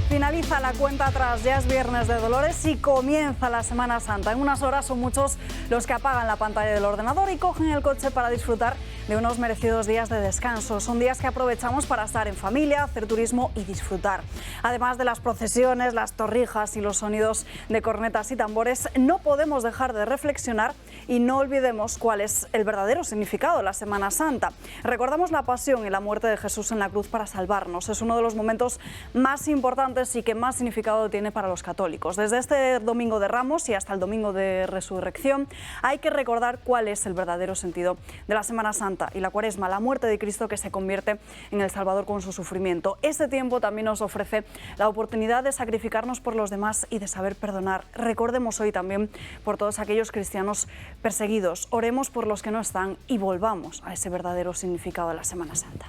Finaliza la cuenta atrás, ya es Viernes de Dolores y comienza la Semana Santa. En unas horas son muchos los que apagan la pantalla del ordenador y cogen el coche para disfrutar de unos merecidos días de descanso. Son días que aprovechamos para estar en familia, hacer turismo y disfrutar. Además de las procesiones, las torrijas y los sonidos de cornetas y tambores, no podemos dejar de reflexionar y no olvidemos cuál es el verdadero significado de la Semana Santa. Recordamos la pasión y la muerte de Jesús en la cruz para salvarnos. Es uno de los momentos más importantes y que más significado tiene para los católicos. Desde este Domingo de Ramos y hasta el Domingo de Resurrección hay que recordar cuál es el verdadero sentido de la Semana Santa y la Cuaresma, la muerte de Cristo que se convierte en el Salvador con su sufrimiento. Este tiempo también nos ofrece la oportunidad de sacrificarnos por los demás y de saber perdonar. Recordemos hoy también por todos aquellos cristianos perseguidos. Oremos por los que no están y volvamos a ese verdadero significado de la Semana Santa.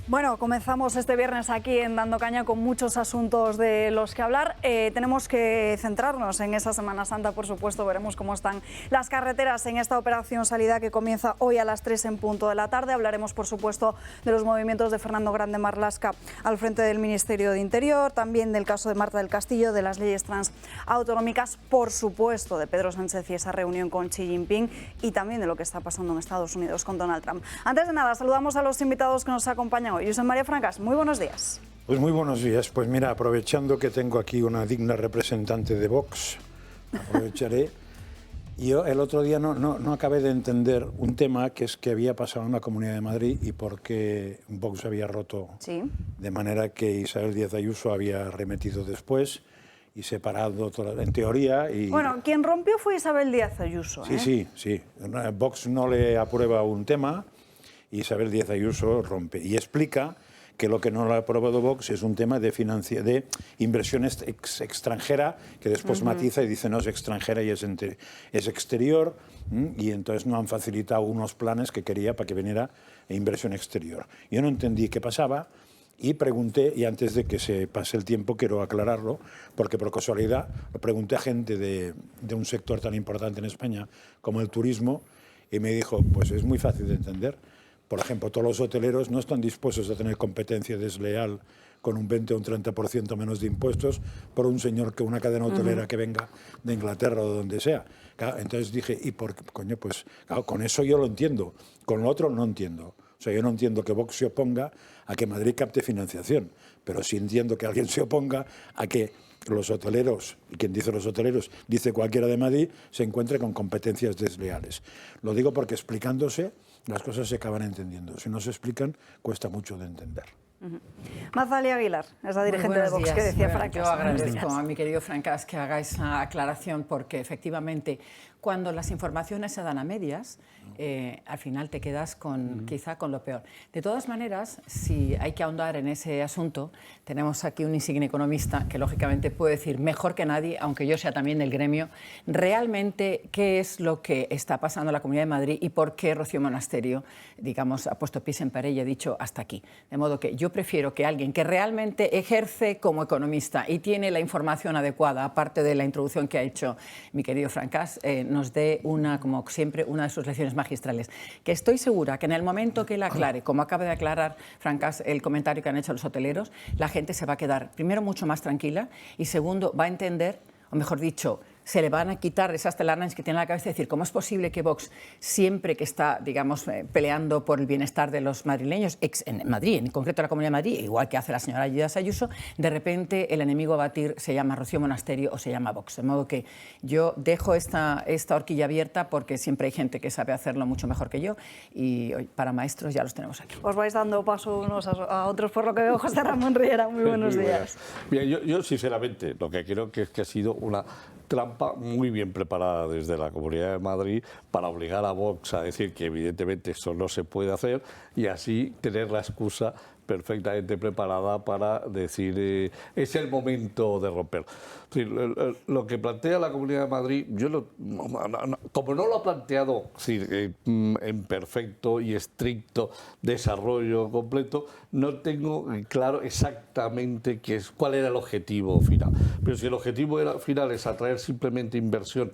Bueno, comenzamos este viernes aquí en Dando Caña con muchos asuntos de los que hablar. Tenemos que centrarnos en esa Semana Santa, por supuesto. Veremos cómo están las carreteras en esta operación salida que comienza hoy a las 3 en punto de la tarde. Hablaremos, por supuesto, de los movimientos de Fernando Grande Marlaska al frente del Ministerio de Interior, también del caso de Marta del Castillo, de las leyes transautonómicas, por supuesto, de Pedro Sánchez y esa reunión con Xi Jinping y también de lo que está pasando en Estados Unidos con Donald Trump. Antes de nada, saludamos a los invitados que nos acompañan hoy. Josep María Francas, muy buenos días. Pues muy buenos días. Pues mira, aprovechando que tengo aquí una digna representante de Vox, aprovecharé. Yo el otro día no acabé de entender un tema que es que había pasado en la Comunidad de Madrid y por qué Vox había roto. Sí. De manera que Isabel Díaz Ayuso había remetido después y separado, en teoría. Y... Bueno, quien rompió fue Isabel Díaz Ayuso. Sí. Vox no le aprueba un tema. Isabel Díaz Ayuso rompe y explica que lo que no lo ha aprobado Vox es un tema de inversión extranjera, que después matiza y dice no es extranjera y es exterior, y entonces no han facilitado unos planes que quería para que viniera inversión exterior. Yo no entendí qué pasaba y pregunté, y antes de que se pase el tiempo quiero aclararlo, porque por casualidad lo pregunté a gente de un sector tan importante en España como el turismo y me dijo, pues es muy fácil de entender. Por ejemplo, todos los hoteleros no están dispuestos a tener competencia desleal con un 20 o un 30% menos de impuestos por un señor que una cadena hotelera que venga de Inglaterra o de donde sea. Claro, entonces dije, ¿y por qué? Coño, pues claro, con eso yo lo entiendo, con lo otro no entiendo. O sea, yo no entiendo que Vox se oponga a que Madrid capte financiación, pero sí entiendo que alguien se oponga a que los hoteleros, y quien dice los hoteleros, dice cualquiera de Madrid, se encuentre con competencias desleales. Lo digo porque explicándose las cosas se acaban entendiendo. Si no se explican, cuesta mucho de entender. Mazalia Aguilar, es la dirigente de Vox que decía Francas. Yo agradezco a mi querido Francas que haga esa aclaración porque efectivamente cuando las informaciones se dan a medias, al final te quedas quizá con lo peor. De todas maneras, si hay que ahondar en ese asunto, tenemos aquí un insigne economista que lógicamente puede decir mejor que nadie, aunque yo sea también del gremio, realmente qué es lo que está pasando en la Comunidad de Madrid y por qué Rocío Monasterio, digamos, ha puesto pies en pared y ha dicho hasta aquí. De modo que yo prefiero que alguien que realmente ejerce como economista y tiene la información adecuada, aparte de la introducción que ha hecho mi querido Francas, nos dé como siempre, una de sus lecciones magistrales. Que estoy segura que en el momento que él aclare, como acaba de aclarar Francas el comentario que han hecho los hoteleros, la gente se va a quedar, primero, mucho más tranquila y segundo, va a entender, o mejor dicho, se le van a quitar esas telarañas que tiene en la cabeza, es decir, ¿cómo es posible que Vox, siempre que está, digamos, peleando por el bienestar de los madrileños, en Madrid, en concreto la Comunidad de Madrid, igual que hace la señora Díaz Ayuso, de repente el enemigo a batir se llama Rocío Monasterio o se llama Vox? De modo que yo dejo esta horquilla abierta porque siempre hay gente que sabe hacerlo mucho mejor que yo y hoy, para maestros ya los tenemos aquí. Os vais dando paso unos a otros, por lo que veo. José Ramón Riera, muy buenos días. Bien, yo sinceramente lo que creo que es que ha sido una trampa muy bien preparada desde la Comunidad de Madrid para obligar a Vox a decir que evidentemente eso no se puede hacer y así tener la excusa perfectamente preparada para decir es el momento de romper. Es decir, lo que plantea la Comunidad de Madrid, como no lo ha planteado en perfecto y estricto desarrollo completo, no tengo claro exactamente cuál era el objetivo final. Pero si el objetivo final es atraer simplemente inversión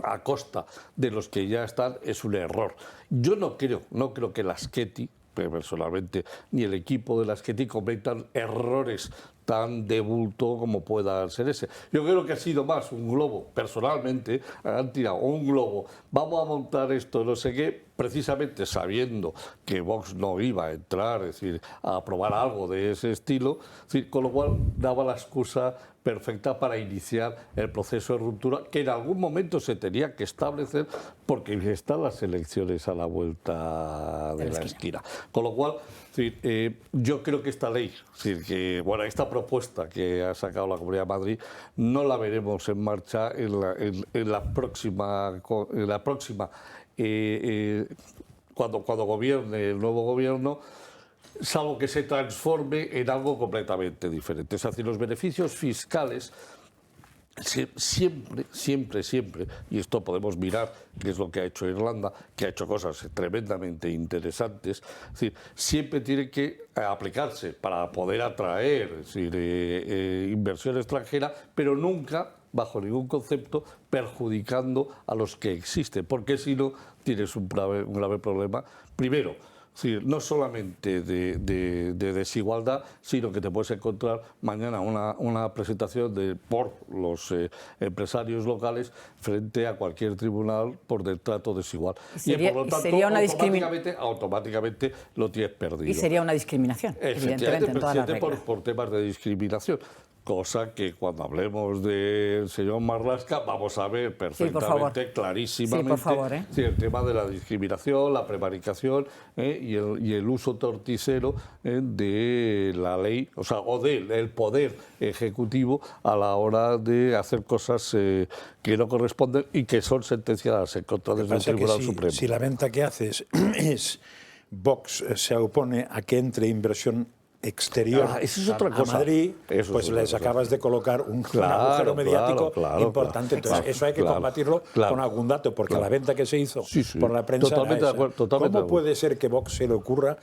a costa de los que ya están, es un error. Yo no creo que la Schetti, personalmente, ni el equipo de la Schetti cometan errores tan de bulto como pueda ser ese. Yo creo que ha sido más un globo, personalmente, han tirado un globo, vamos a montar esto, no sé qué, precisamente sabiendo que Vox no iba a entrar, es decir, a aprobar algo de ese estilo, es decir, con lo cual daba la excusa perfecta para iniciar el proceso de ruptura que en algún momento se tenía que establecer porque están las elecciones a la vuelta de la esquina. Con lo cual, yo creo que esta ley, esta propuesta que ha sacado la Comunidad de Madrid, no la veremos en marcha en la próxima cuando gobierne el nuevo gobierno, salvo que se transforme en algo completamente diferente. Es decir, los beneficios fiscales siempre, y esto podemos mirar, que es lo que ha hecho Irlanda, que ha hecho cosas tremendamente interesantes, es decir, siempre tiene que aplicarse para poder atraer inversión extranjera, pero nunca, bajo ningún concepto, perjudicando a los que existen, porque si no tienes un grave problema. Primero, no solamente de desigualdad, sino que te puedes encontrar mañana una presentación por los empresarios locales frente a cualquier tribunal por trato desigual. Y por lo tanto, automáticamente lo tienes perdido. Y sería una discriminación, evidentemente, en todas las reglas. Por temas de discriminación. Cosa que cuando hablemos del señor Marlaska vamos a ver perfectamente, clarísimamente, el tema de la discriminación, la prevaricación y el uso torticero de la ley, o del poder ejecutivo a la hora de hacer cosas que no corresponden y que son sentenciadas en contra del Tribunal Supremo. Si la venta que haces es Vox se opone a que entre inversión exterior eso es otra a cosa. Madrid, Eso pues es les cosa. acabas de colocar un agujero mediático importante. Entonces, eso hay que combatirlo con algún dato, porque la venta que se hizo por la prensa totalmente era de acuerdo, esa. ¿Cómo puede ser que Vox se le ocurra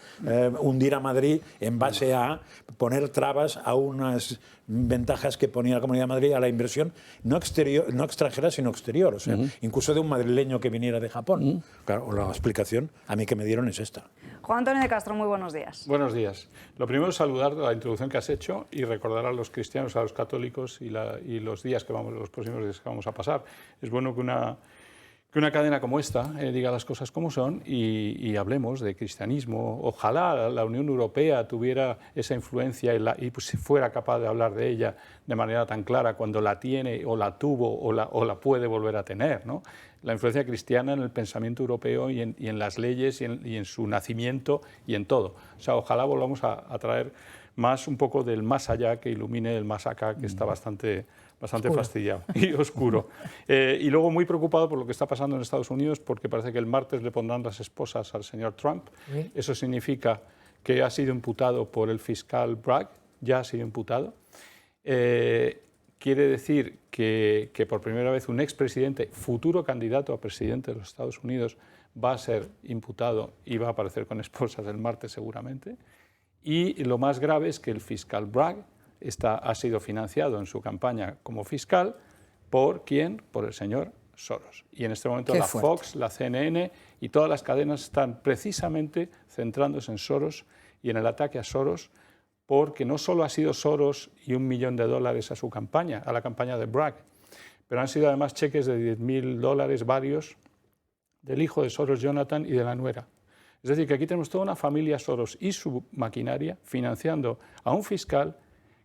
hundir a Madrid en base a poner trabas a unas ventajas que ponía la Comunidad de Madrid a la inversión no extranjera, sino exterior? O sea, incluso de un madrileño que viniera de Japón. Claro, la explicación a mí que me dieron es esta. Juan Antonio de Castro, muy buenos días. Buenos días. Lo primero es saludar la introducción que has hecho y recordar a los cristianos, a los católicos y los días los próximos días que vamos a pasar. Es bueno que una cadena como esta diga las cosas como son y hablemos de cristianismo. Ojalá la Unión Europea tuviera esa influencia y pues, fuera capaz de hablar de ella de manera tan clara cuando la tiene o la tuvo o la puede volver a tener, ¿no? La influencia cristiana en el pensamiento europeo y en las leyes y en su nacimiento y en todo. O sea, ojalá volvamos a traer un poco del más allá que ilumine el más acá, que está bastante fastidiado y oscuro. Y luego muy preocupado por lo que está pasando en Estados Unidos, porque parece que el martes le pondrán las esposas al señor Trump. Eso significa que ha sido imputado por el fiscal Bragg, ya ha sido imputado. Quiere decir que por primera vez un expresidente, futuro candidato a presidente de los Estados Unidos, va a ser imputado y va a aparecer con esposas el martes seguramente. Y lo más grave es que el fiscal Bragg ha sido financiado en su campaña como fiscal ¿por quién? Por el señor Soros. Y en este momento la Fox, la CNN y todas las cadenas están precisamente centrándose en Soros y en el ataque a Soros, porque no solo ha sido Soros y $1 millón a su campaña, a la campaña de Bragg, pero han sido además cheques de $10.000 varios del hijo de Soros, Jonathan, y de la nuera. Es decir, que aquí tenemos toda una familia Soros y su maquinaria financiando a un fiscal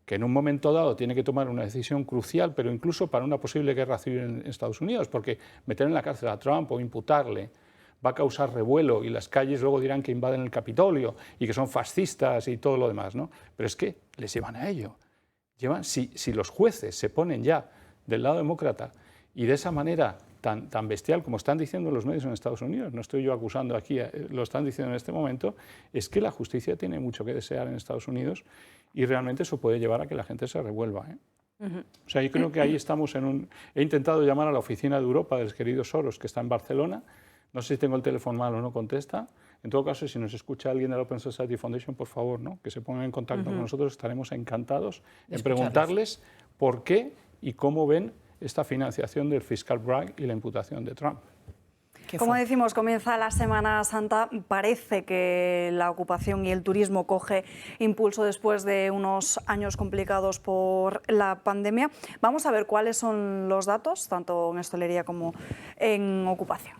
que en un momento dado tiene que tomar una decisión crucial, pero incluso para una posible guerra civil en Estados Unidos, porque meter en la cárcel a Trump o imputarle va a causar revuelo y las calles luego dirán que invaden el Capitolio y que son fascistas y todo lo demás, ¿no? Pero es que les llevan a ello. Si los jueces se ponen ya del lado demócrata y de esa manera tan bestial, como están diciendo los medios en Estados Unidos, no estoy yo acusando aquí, lo están diciendo en este momento, es que la justicia tiene mucho que desear en Estados Unidos y realmente eso puede llevar a que la gente se revuelva. O sea, yo creo que ahí estamos en un... He intentado llamar a la oficina de Europa del querido Soros, que está en Barcelona. No sé si tengo el teléfono mal o no contesta. En todo caso, si nos escucha alguien de la Open Society Foundation, por favor, ¿no?, que se pongan en contacto con nosotros. Estaremos encantados en preguntarles por qué y cómo ven esta financiación del fiscal brag y la imputación de Trump. Como decimos, comienza la Semana Santa. Parece que la ocupación y el turismo coge impulso después de unos años complicados por la pandemia. Vamos a ver cuáles son los datos, tanto en hostelería como en ocupación.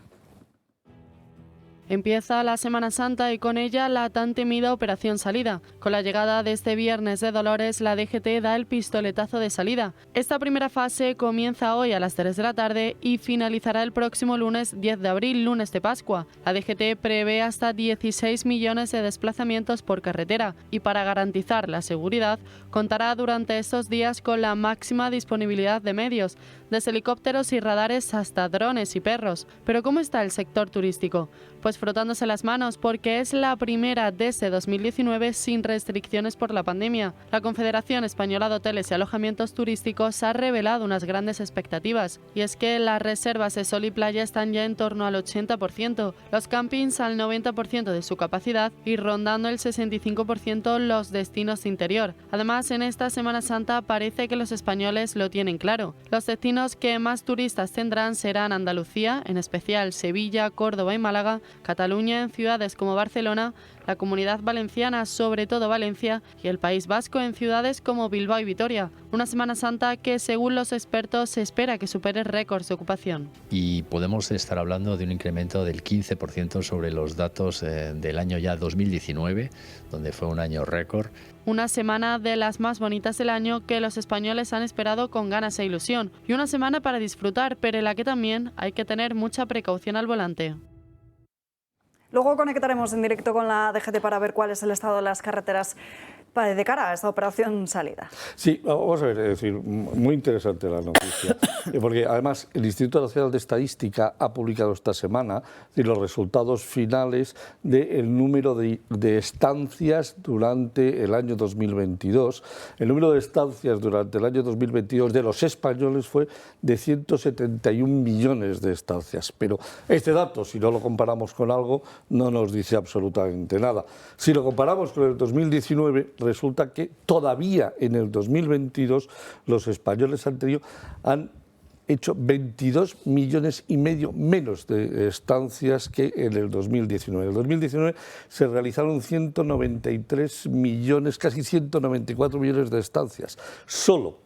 Empieza la Semana Santa y con ella la tan temida Operación Salida. Con la llegada de este Viernes de Dolores, la DGT da el pistoletazo de salida. Esta primera fase comienza hoy a las 3 de la tarde y finalizará el próximo lunes 10 de abril, lunes de Pascua. La DGT prevé hasta 16 millones de desplazamientos por carretera y para garantizar la seguridad contará durante estos días con la máxima disponibilidad de medios, desde helicópteros y radares hasta drones y perros. Pero ¿cómo está el sector turístico? Pues frotándose las manos porque es la primera desde 2019 sin restricciones por la pandemia. La Confederación Española de Hoteles y Alojamientos Turísticos ha revelado unas grandes expectativas y es que las reservas de sol y playa están ya en torno al 80%, los campings al 90% de su capacidad y rondando el 65% los destinos de interior. Además, en esta Semana Santa parece que los españoles lo tienen claro. Los destinos que más turistas tendrán serán Andalucía, en especial Sevilla, Córdoba y Málaga, Cataluña en ciudades como Barcelona, la Comunidad Valenciana, sobre todo Valencia, y el País Vasco en ciudades como Bilbao y Vitoria. Una Semana Santa que, según los expertos, se espera que supere récords de ocupación. Y podemos estar hablando de un incremento del 15% sobre los datos del año ya 2019, donde fue un año récord. Una semana de las más bonitas del año que los españoles han esperado con ganas e ilusión. Y una semana para disfrutar, pero en la que también hay que tener mucha precaución al volante. Luego conectaremos en directo con la DGT para ver cuál es el estado de las carreteras de cara a esta operación salida. Sí, vamos a ver, es decir, muy interesante la noticia, porque además el Instituto Nacional de Estadística ha publicado esta semana los resultados finales del número de estancias durante el año 2022. El número de estancias durante el año 2022 de los españoles fue de 171 millones de estancias, pero este dato, si no lo comparamos con algo, no nos dice absolutamente nada. Si lo comparamos con el 2019, resulta que todavía en el 2022 los españoles han hecho 22 millones y medio menos de estancias que en el 2019. En el 2019 se realizaron 193 millones, casi 194 millones de estancias. Solo.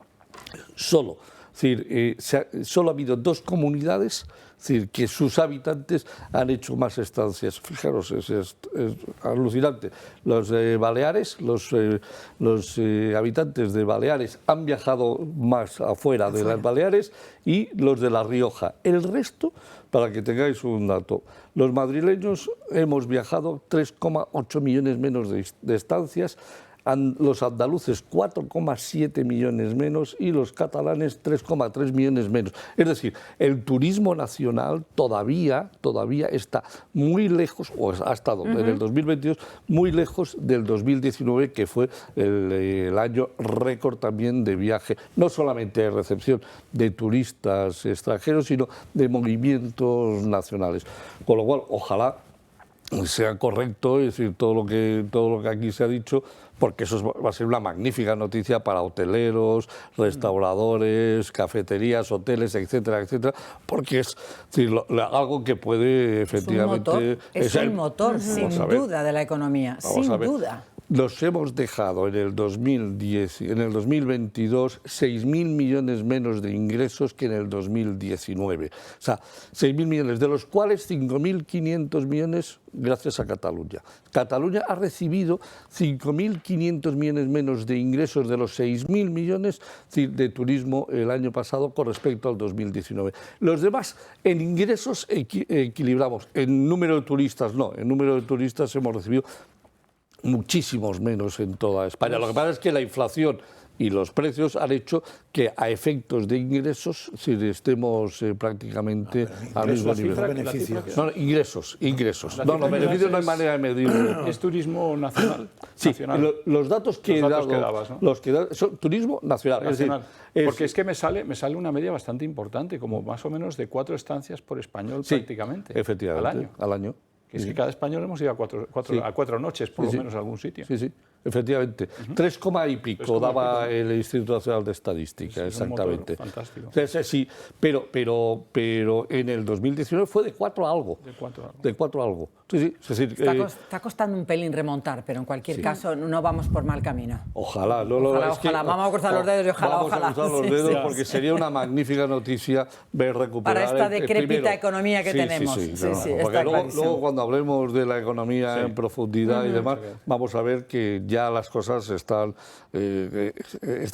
Es decir, solo ha habido 2 comunidades, es decir, que sus habitantes han hecho más estancias. Fijaros, es alucinante. Los de Baleares, los habitantes de Baleares han viajado más afuera de las Baleares y los de La Rioja. El resto, para que tengáis un dato, los madrileños hemos viajado 3,8 millones menos de estancias, los andaluces 4,7 millones menos y los catalanes 3,3 millones menos. Es decir, el turismo nacional todavía está muy lejos, o ha estado en el 2022 muy lejos del 2019, que fue el año récord también de viaje, no solamente de recepción de turistas extranjeros, sino de movimientos nacionales. Con lo cual, ojalá sea correcto, es decir, todo lo que aquí se ha dicho, porque eso va a ser una magnífica noticia para hoteleros, restauradores, cafeterías, hoteles, etcétera, etcétera, porque es decir, algo que puede efectivamente... Es un motor, sin duda, de la economía, sin duda. Nos hemos dejado en el 2022 6.000 millones menos de ingresos que en el 2019. O sea, 6.000 millones, de los cuales 5.500 millones gracias a Cataluña. Cataluña ha recibido 5.500 millones menos de ingresos de los 6.000 millones de turismo el año pasado con respecto al 2019. Los demás, en ingresos equilibramos, en número de turistas no, en número de turistas hemos recibido muchísimos menos en toda España. Lo que pasa es que la inflación y los precios han hecho que a efectos de ingresos estemos prácticamente al mismo nivel. No, ingresos. No, los beneficios no hay manera de medirlo. ¿Es turismo nacional? Sí, los datos que dabas, ¿no? los que son turismo nacional. Nacional. Es decir, porque es que me sale una media bastante importante, como más o menos de 4 estancias por español prácticamente. Efectivamente, al año. Que es que cada español hemos ido a cuatro noches, por lo menos, a algún sitio. Sí, efectivamente. 3, y pico daba el Instituto Nacional de Estadística, exactamente. Fantástico. Sí, pero en el 2019 fue de 4 algo. De 4 algo. Sí, es decir, está costando un pelín remontar, pero en cualquier caso no vamos por mal camino. Ojalá. Ojalá. Vamos a cruzar los dedos y ojalá. Vamos a cruzar los dedos porque sería una magnífica noticia ver recuperar... Para esta decrépita economía que tenemos. Porque luego cuando hablemos de la economía en profundidad y demás, vamos a ver que ya las cosas están...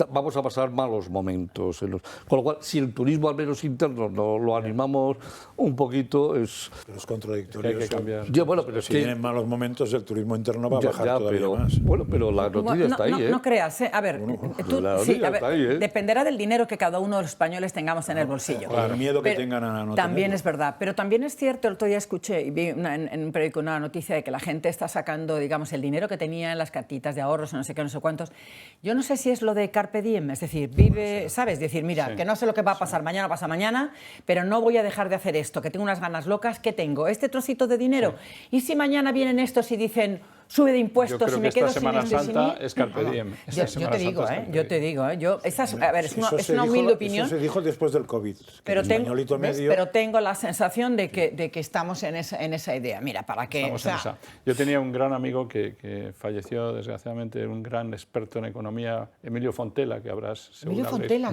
vamos a pasar malos momentos. Con lo cual, si el turismo al menos interno lo animamos un poquito, es... Pero es contradictorio. Hay que cambiar. Bueno, pero si vienen malos momentos, el turismo interno va a bajar todavía más. Bueno, pero la noticia está ahí, No creas, A ver, dependerá del dinero que cada uno de los españoles tengamos en el bolsillo. El miedo que tengan a no también es verdad, pero también es cierto, el otro día escuché y vi en un periódico una noticia de que la gente está sacando, digamos, el dinero que tenía en las cartitas de ahorros, no sé qué, no sé cuántos. Yo no sé si es lo de carpe diem, es decir, vive, ¿sabes? Decir, mira, que no sé lo que va a pasar mañana, pasa mañana, pero no voy a dejar de hacer esto, que tengo unas ganas locas, ¿qué tengo? Este trocito de dinero. ¿Y si mañana vienen estos y dicen sube de impuestos y me quedo sin Semana esto y sin Santa es carpe diem. Yo te digo, es una humilde opinión. Eso se dijo después del COVID. Pero tengo la sensación de que estamos en esa idea. Mira, ¿para qué? Yo tenía un gran amigo que falleció, desgraciadamente, un gran experto en economía, Emilio Fontela, que habrás seguro. Emilio Fontela,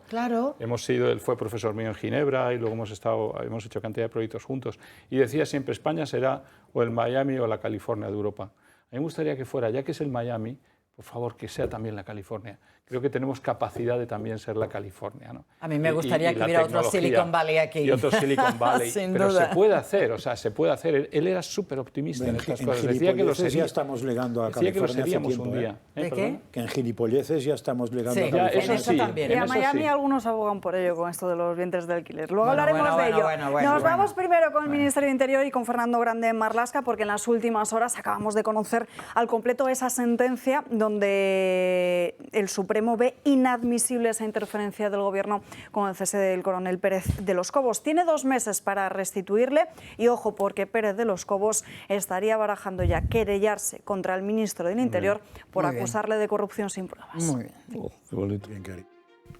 claro. Él fue profesor mío en Ginebra y luego hemos hecho cantidad de proyectos juntos. Y decía siempre, España será o el Miami o la California de Europa. A mí me gustaría que fuera, ya que es el Miami, por favor, que sea también la California. Creo que tenemos capacidad de también ser la California, ¿no? A mí me gustaría que hubiera otro Silicon Valley aquí. Y otro Silicon Valley. Pero duda. Se puede hacer, se puede hacer. Él era súper optimista en estas cosas. Decía que ya estamos llegando a California. Decía que lo seríamos un día. ¿De qué? Que en gilipolleces ya estamos llegando a California. Eso también. Y a Miami algunos abogan por ello con esto de los vientres de alquiler. Luego hablaremos de ello. Nos vamos primero con el Ministerio de Interior y con Fernando Grande en Marlaska, porque en las últimas horas acabamos de conocer al completo esa sentencia donde el Supremo ve inadmisible esa interferencia del Gobierno con el cese del coronel Pérez de los Cobos. Tiene 2 meses para restituirle y ojo, porque Pérez de los Cobos estaría barajando ya querellarse contra el ministro del Interior por acusarle de corrupción sin pruebas. Muy bien. Qué bonito.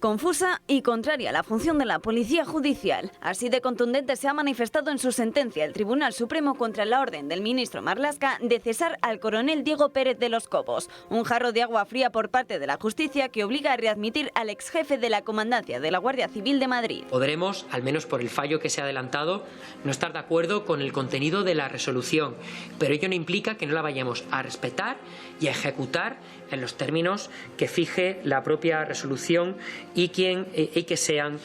Confusa y contraria a la función de la Policía Judicial. Así de contundente se ha manifestado en su sentencia el Tribunal Supremo contra la orden del ministro Marlaska de cesar al coronel Diego Pérez de los Cobos. Un jarro de agua fría por parte de la justicia que obliga a readmitir al exjefe de la Comandancia de la Guardia Civil de Madrid. Podremos, al menos por el fallo que se ha adelantado, no estar de acuerdo con el contenido de la resolución, pero ello no implica que no la vayamos a respetar y a ejecutar en los términos que fije la propia resolución y que sean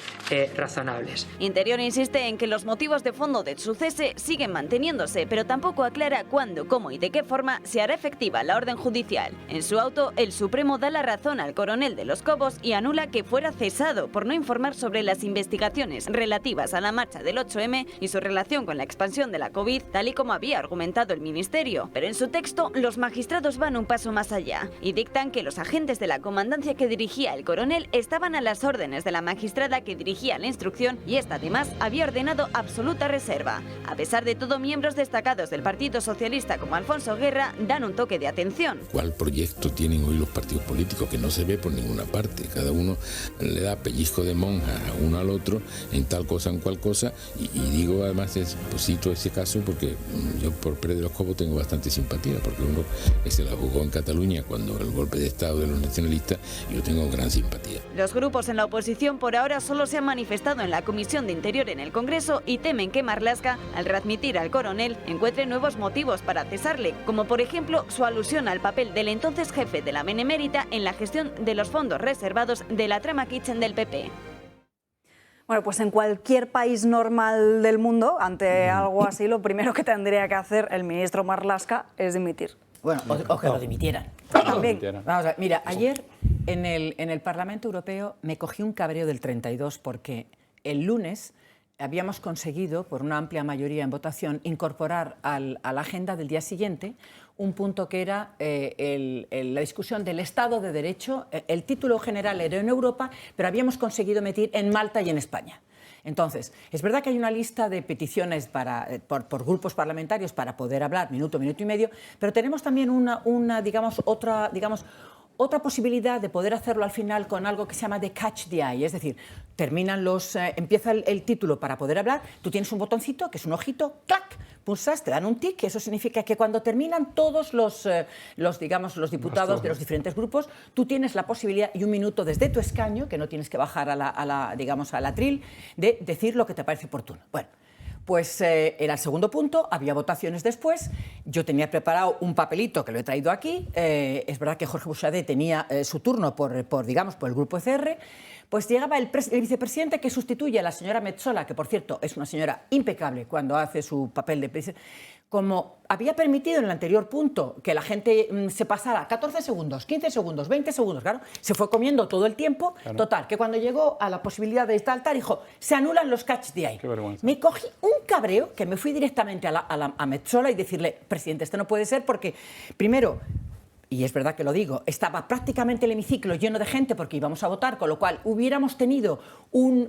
razonables. Interior insiste en que los motivos de fondo de su cese siguen manteniéndose, pero tampoco aclara cuándo, cómo y de qué forma se hará efectiva la orden judicial. En su auto, el Supremo da la razón al coronel de los Cobos y anula que fuera cesado por no informar sobre las investigaciones relativas a la marcha del 8M y su relación con la expansión de la COVID, tal y como había argumentado el Ministerio. Pero en su texto, los magistrados van un paso más allá y dictan que los agentes de la comandancia que dirigía el coronel estaban a las órdenes de la magistrada que dirigía la instrucción y esta además había ordenado absoluta reserva. A pesar de todo, miembros destacados del Partido Socialista como Alfonso Guerra dan un toque de atención. ¿Cuál proyecto tienen hoy los partidos políticos que no se ve por ninguna parte? Cada uno le da pellizco de monja a uno al otro en tal cosa, en cual cosa, y digo además, cito ese caso porque yo por Pérez de los Cobos tengo bastante simpatía, porque uno que se la jugó en Cataluña cuando el golpe de Estado de los nacionalistas, yo tengo gran simpatía. Los grupos en la oposición por ahora solo se han manifestado en la Comisión de Interior en el Congreso y temen que Marlaska, al readmitir al coronel, encuentre nuevos motivos para cesarle, como por ejemplo su alusión al papel del entonces jefe de la Benemérita en la gestión de los fondos reservados de la trama Kitchen del PP. Bueno, pues en cualquier país normal del mundo, ante algo así, lo primero que tendría que hacer el ministro Marlaska es dimitir. Bueno, o que lo dimitieran. También. Vamos a ver, mira, ayer en el Parlamento Europeo me cogí un cabreo del 32 porque el lunes habíamos conseguido, por una amplia mayoría en votación, incorporar a la agenda del día siguiente un punto que era la discusión del Estado de Derecho. El título general era en Europa, pero habíamos conseguido meter en Malta y en España. Entonces, es verdad que hay una lista de peticiones por grupos parlamentarios para poder hablar minuto, minuto y medio, pero tenemos también otra posibilidad de poder hacerlo al final con algo que se llama de catch the eye, es decir, empieza el título para poder hablar, tú tienes un botoncito que es un ojito, clac, pulsas, te dan un tic, eso significa que cuando terminan todos los diputados de los diferentes grupos, tú tienes la posibilidad y un minuto desde tu escaño, que no tienes que bajar a la atril, de decir lo que te parece oportuno. Bueno, pues era el segundo punto, había votaciones después, yo tenía preparado un papelito que lo he traído aquí, es verdad que Jorge Buxadé tenía su turno por el grupo ECR, pues llegaba el vicepresidente que sustituye a la señora Metsola, que por cierto es una señora impecable cuando hace su papel de presidente. Como había permitido en el anterior punto que la gente se pasara 14 segundos, 15 segundos, 20 segundos, claro, se fue comiendo todo el tiempo. Claro. Total, que cuando llegó a la posibilidad de saltar, dijo, se anulan los catch the eye. Me cogí un cabreo que me fui directamente a Metsola y decirle, presidente, esto no puede ser porque, primero, y es verdad que lo digo, estaba prácticamente el hemiciclo lleno de gente porque íbamos a votar, con lo cual hubiéramos tenido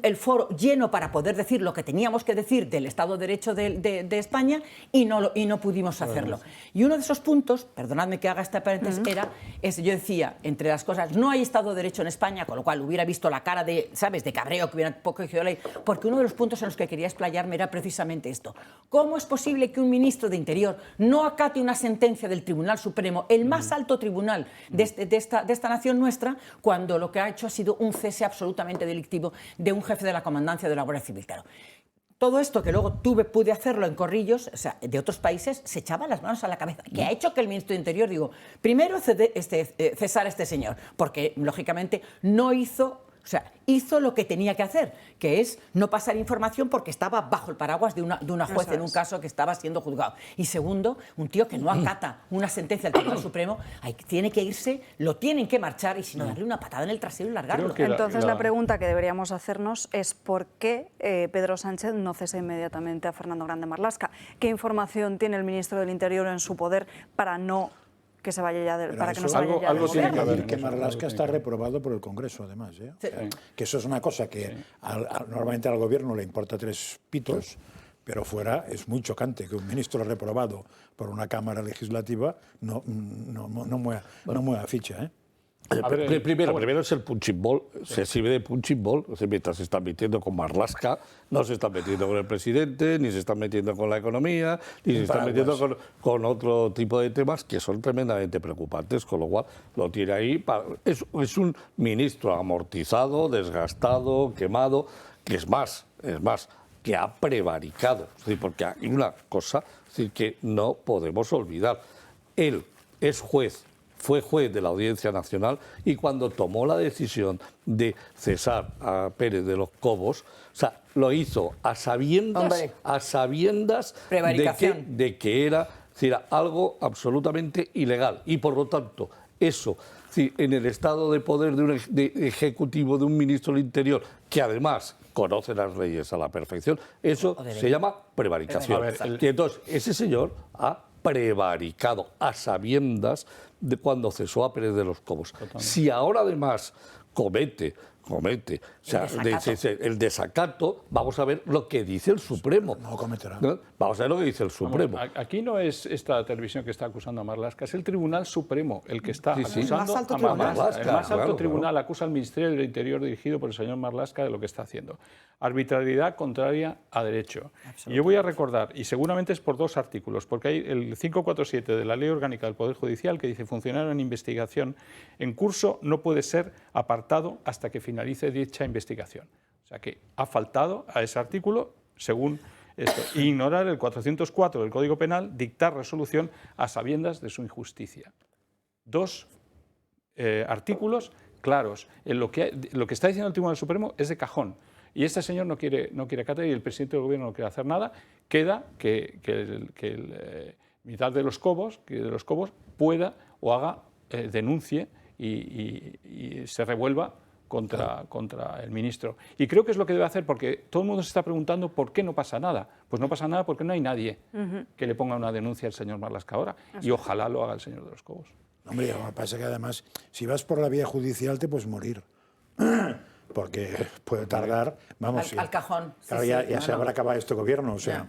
el foro lleno para poder decir lo que teníamos que decir del Estado de Derecho de España y no pudimos hacerlo. Y uno de esos puntos, perdonadme que haga esta paréntesis, yo decía, entre las cosas, no hay Estado de Derecho en España, con lo cual hubiera visto la cara de cabreo que hubiera poco hecho la ley, porque uno de los puntos en los que quería explayarme era precisamente esto. ¿Cómo es posible que un ministro de Interior no acate una sentencia del Tribunal Supremo, el más alto tribunal de esta nación nuestra, cuando lo que ha hecho ha sido un cese absolutamente delictivo de un jefe de la comandancia de la Guardia Civil? Claro. Todo esto que luego pude hacerlo en corrillos, o sea, de otros países, se echaban las manos a la cabeza. ¿Qué ha hecho que el ministro de Interior, primero cesar a este señor? Porque, lógicamente, hizo lo que tenía que hacer, que es no pasar información porque estaba bajo el paraguas de una juez en un caso que estaba siendo juzgado. Y segundo, un tío que no acata una sentencia del Tribunal Supremo, tiene que irse, lo tienen que marchar y si no, darle una patada en el trasero y largarlo. Entonces la pregunta que deberíamos hacernos es ¿por qué Pedro Sánchez no cesa inmediatamente a Fernando Grande Marlaska? ¿Qué información tiene el ministro del Interior en su poder para que se vaya ya para que no se vaya ya algo tiene que ver que Marlaska está reprobado por el Congreso, además. Sí. Que eso es una cosa que normalmente al gobierno le importa 3 pitos, pero fuera es muy chocante que un ministro reprobado por una Cámara Legislativa no mueva ficha, Primero es el punching ball, se sirve de punching ball, mientras se están metiendo con Marlaska, no se están metiendo con el presidente, ni se están metiendo con la economía, ni se están metiendo con otro tipo de temas que son tremendamente preocupantes, con lo cual lo tiene ahí. Es un ministro amortizado, desgastado, quemado, que es más, que ha prevaricado. Es decir, porque hay una cosa que no podemos olvidar. Él es fue juez de la Audiencia Nacional y cuando tomó la decisión de cesar a Pérez de los Cobos, lo hizo a sabiendas de que era algo absolutamente ilegal. Y por lo tanto, eso, en el estado de poder de ejecutivo de un ministro del Interior, que además conoce las leyes a la perfección, eso se llama prevaricación. Y entonces, ese señor ha prevaricado a sabiendas de cuando cesó a Pérez de los Cobos. Totalmente. Si ahora además comete el desacato, vamos a ver lo que dice el Supremo. No cometerá. ¿No? Vamos a ver lo que dice el Supremo. Aquí no es esta televisión que está acusando a Marlaska, es el Tribunal Supremo el que está acusando a Marlaska. El más alto tribunal acusa al Ministerio del Interior dirigido por el señor Marlaska de lo que está haciendo. Arbitrariedad contraria a derecho. Y yo voy a recordar, y seguramente es por 2 artículos, porque hay el 547 de la Ley Orgánica del Poder Judicial que dice funcionario en investigación en curso no puede ser apartado hasta que finalice dicha investigación. O sea que ha faltado a ese artículo, según esto. Ignorar el 404 del Código Penal, dictar resolución a sabiendas de su injusticia. 2 artículos claros. Lo que está diciendo el Tribunal Supremo es de cajón. Y este señor no quiere acatar y el presidente del gobierno no quiere hacer nada. queda que el militar de los Cobos pueda o denuncie y se revuelva contra el ministro. Y creo que es lo que debe hacer, porque todo el mundo se está preguntando por qué no pasa nada. Pues no pasa nada porque no hay nadie que le ponga una denuncia al señor Marlaska ahora, y ojalá lo haga el señor de los Cobos. Hombre, lo que pasa es que además, si vas por la vía judicial te puedes morir. Porque puede tardar, vamos... Al cajón. Claro, ya se habrá acabado este gobierno, o sea...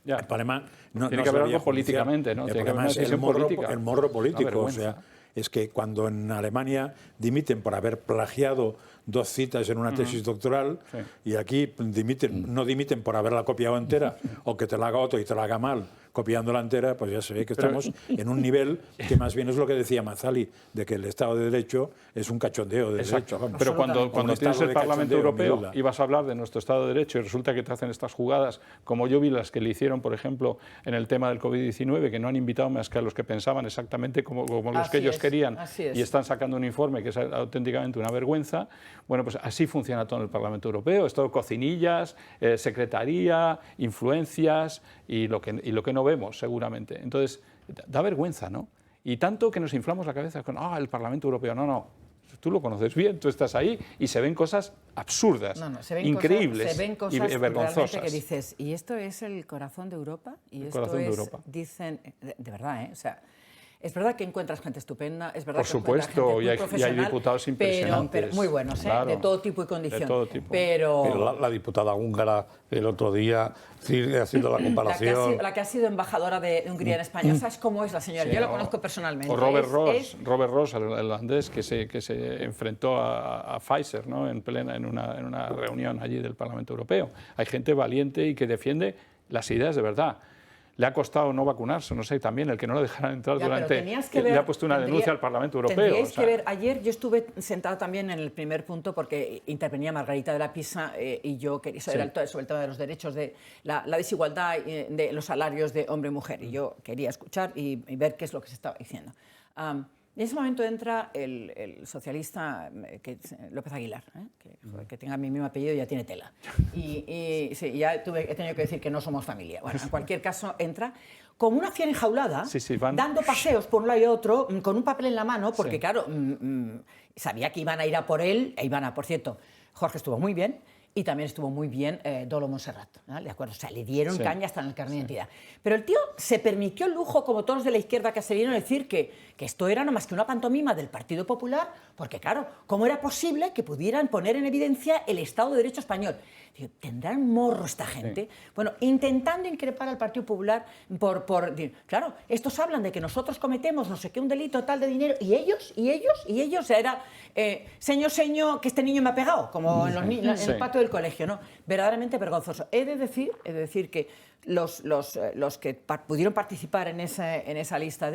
Ya. El problema tiene que haber algo políticamente, ¿no? El problema es el morro político, o sea, es que cuando en Alemania dimiten por haber plagiado 2 citas en una tesis doctoral, y aquí no dimiten por haberla copiado entera, o que te la haga otro y te la haga mal, copiándola entera, pues ya se ve que estamos en un nivel que más bien es lo que decía Mazzali, de que el Estado de Derecho es un cachondeo de derecho. Vamos. Pero cuando tienes el Parlamento Europeo y vas a hablar de nuestro Estado de Derecho y resulta que te hacen estas jugadas, como yo vi las que le hicieron, por ejemplo, en el tema del COVID-19, que no han invitado más que a los que pensaban exactamente como los que ellos querían, y están sacando un informe que es auténticamente una vergüenza, bueno, pues así funciona todo en el Parlamento Europeo. Es todo cocinillas, secretaría, influencias y lo que no vemos, seguramente. Entonces, da vergüenza, ¿no? Y tanto que nos inflamos la cabeza con, el Parlamento Europeo. No, tú lo conoces bien, tú estás ahí y se ven cosas absurdas, increíbles, se ven cosas y vergonzosas. Que dices, ¿y esto es el corazón de Europa? ¿Y el corazón de Europa. Dicen, de verdad, ¿eh? O sea, es verdad que encuentras gente estupenda, es verdad por que supuesto, gente y hay diputados impresionantes. Pero muy buenos, claro, de todo tipo y condición. De todo tipo. Pero la diputada húngara el otro día sigue haciendo la comparación. La que ha sido embajadora de Hungría en España. ¿Sabes cómo es la señora? Sí, yo la conozco personalmente. O Robert Ross, el holandés, que se enfrentó a Pfizer, ¿no? en una reunión allí del Parlamento Europeo. Hay gente valiente y que defiende las ideas de verdad. Le ha costado no vacunarse, no sé, también el que no lo dejaran entrar le ha puesto una denuncia al Parlamento Europeo. Tendríais que ver, ayer yo estuve sentada también en el primer punto porque intervenía Margarita de la Pisa y yo quería saber sobre el tema de los derechos, de la desigualdad de los salarios de hombre y mujer, y yo quería escuchar y ver qué es lo que se estaba diciendo. En ese momento entra el socialista López Aguilar, que tenga mi mismo apellido ya tiene tela. Y sí, ya he tenido que decir que no somos familia. Bueno, en cualquier caso, entra como una fiera enjaulada, dando paseos por un lado y otro, con un papel en la mano, porque claro, sabía que iban a ir a por él, por cierto, Jorge estuvo muy bien, y también estuvo muy bien Dolo Montserrat, ¿no? ¿De acuerdo? O sea, le dieron caña hasta en el carnet de identidad. Pero el tío se permitió el lujo, como todos de la izquierda que se vieron, a decir que esto era no más que una pantomima del Partido Popular, porque claro, ¿cómo era posible que pudieran poner en evidencia el Estado de Derecho español? Digo, ¿tendrán morro esta gente? Bueno, intentando increpar al Partido Popular claro, estos hablan de que nosotros cometemos no sé qué, un delito tal de dinero, y ellos, o sea, era señor, que este niño me ha pegado, como en el patio del colegio, ¿no? Verdaderamente vergonzoso. He de decir que los que pudieron participar en esa lista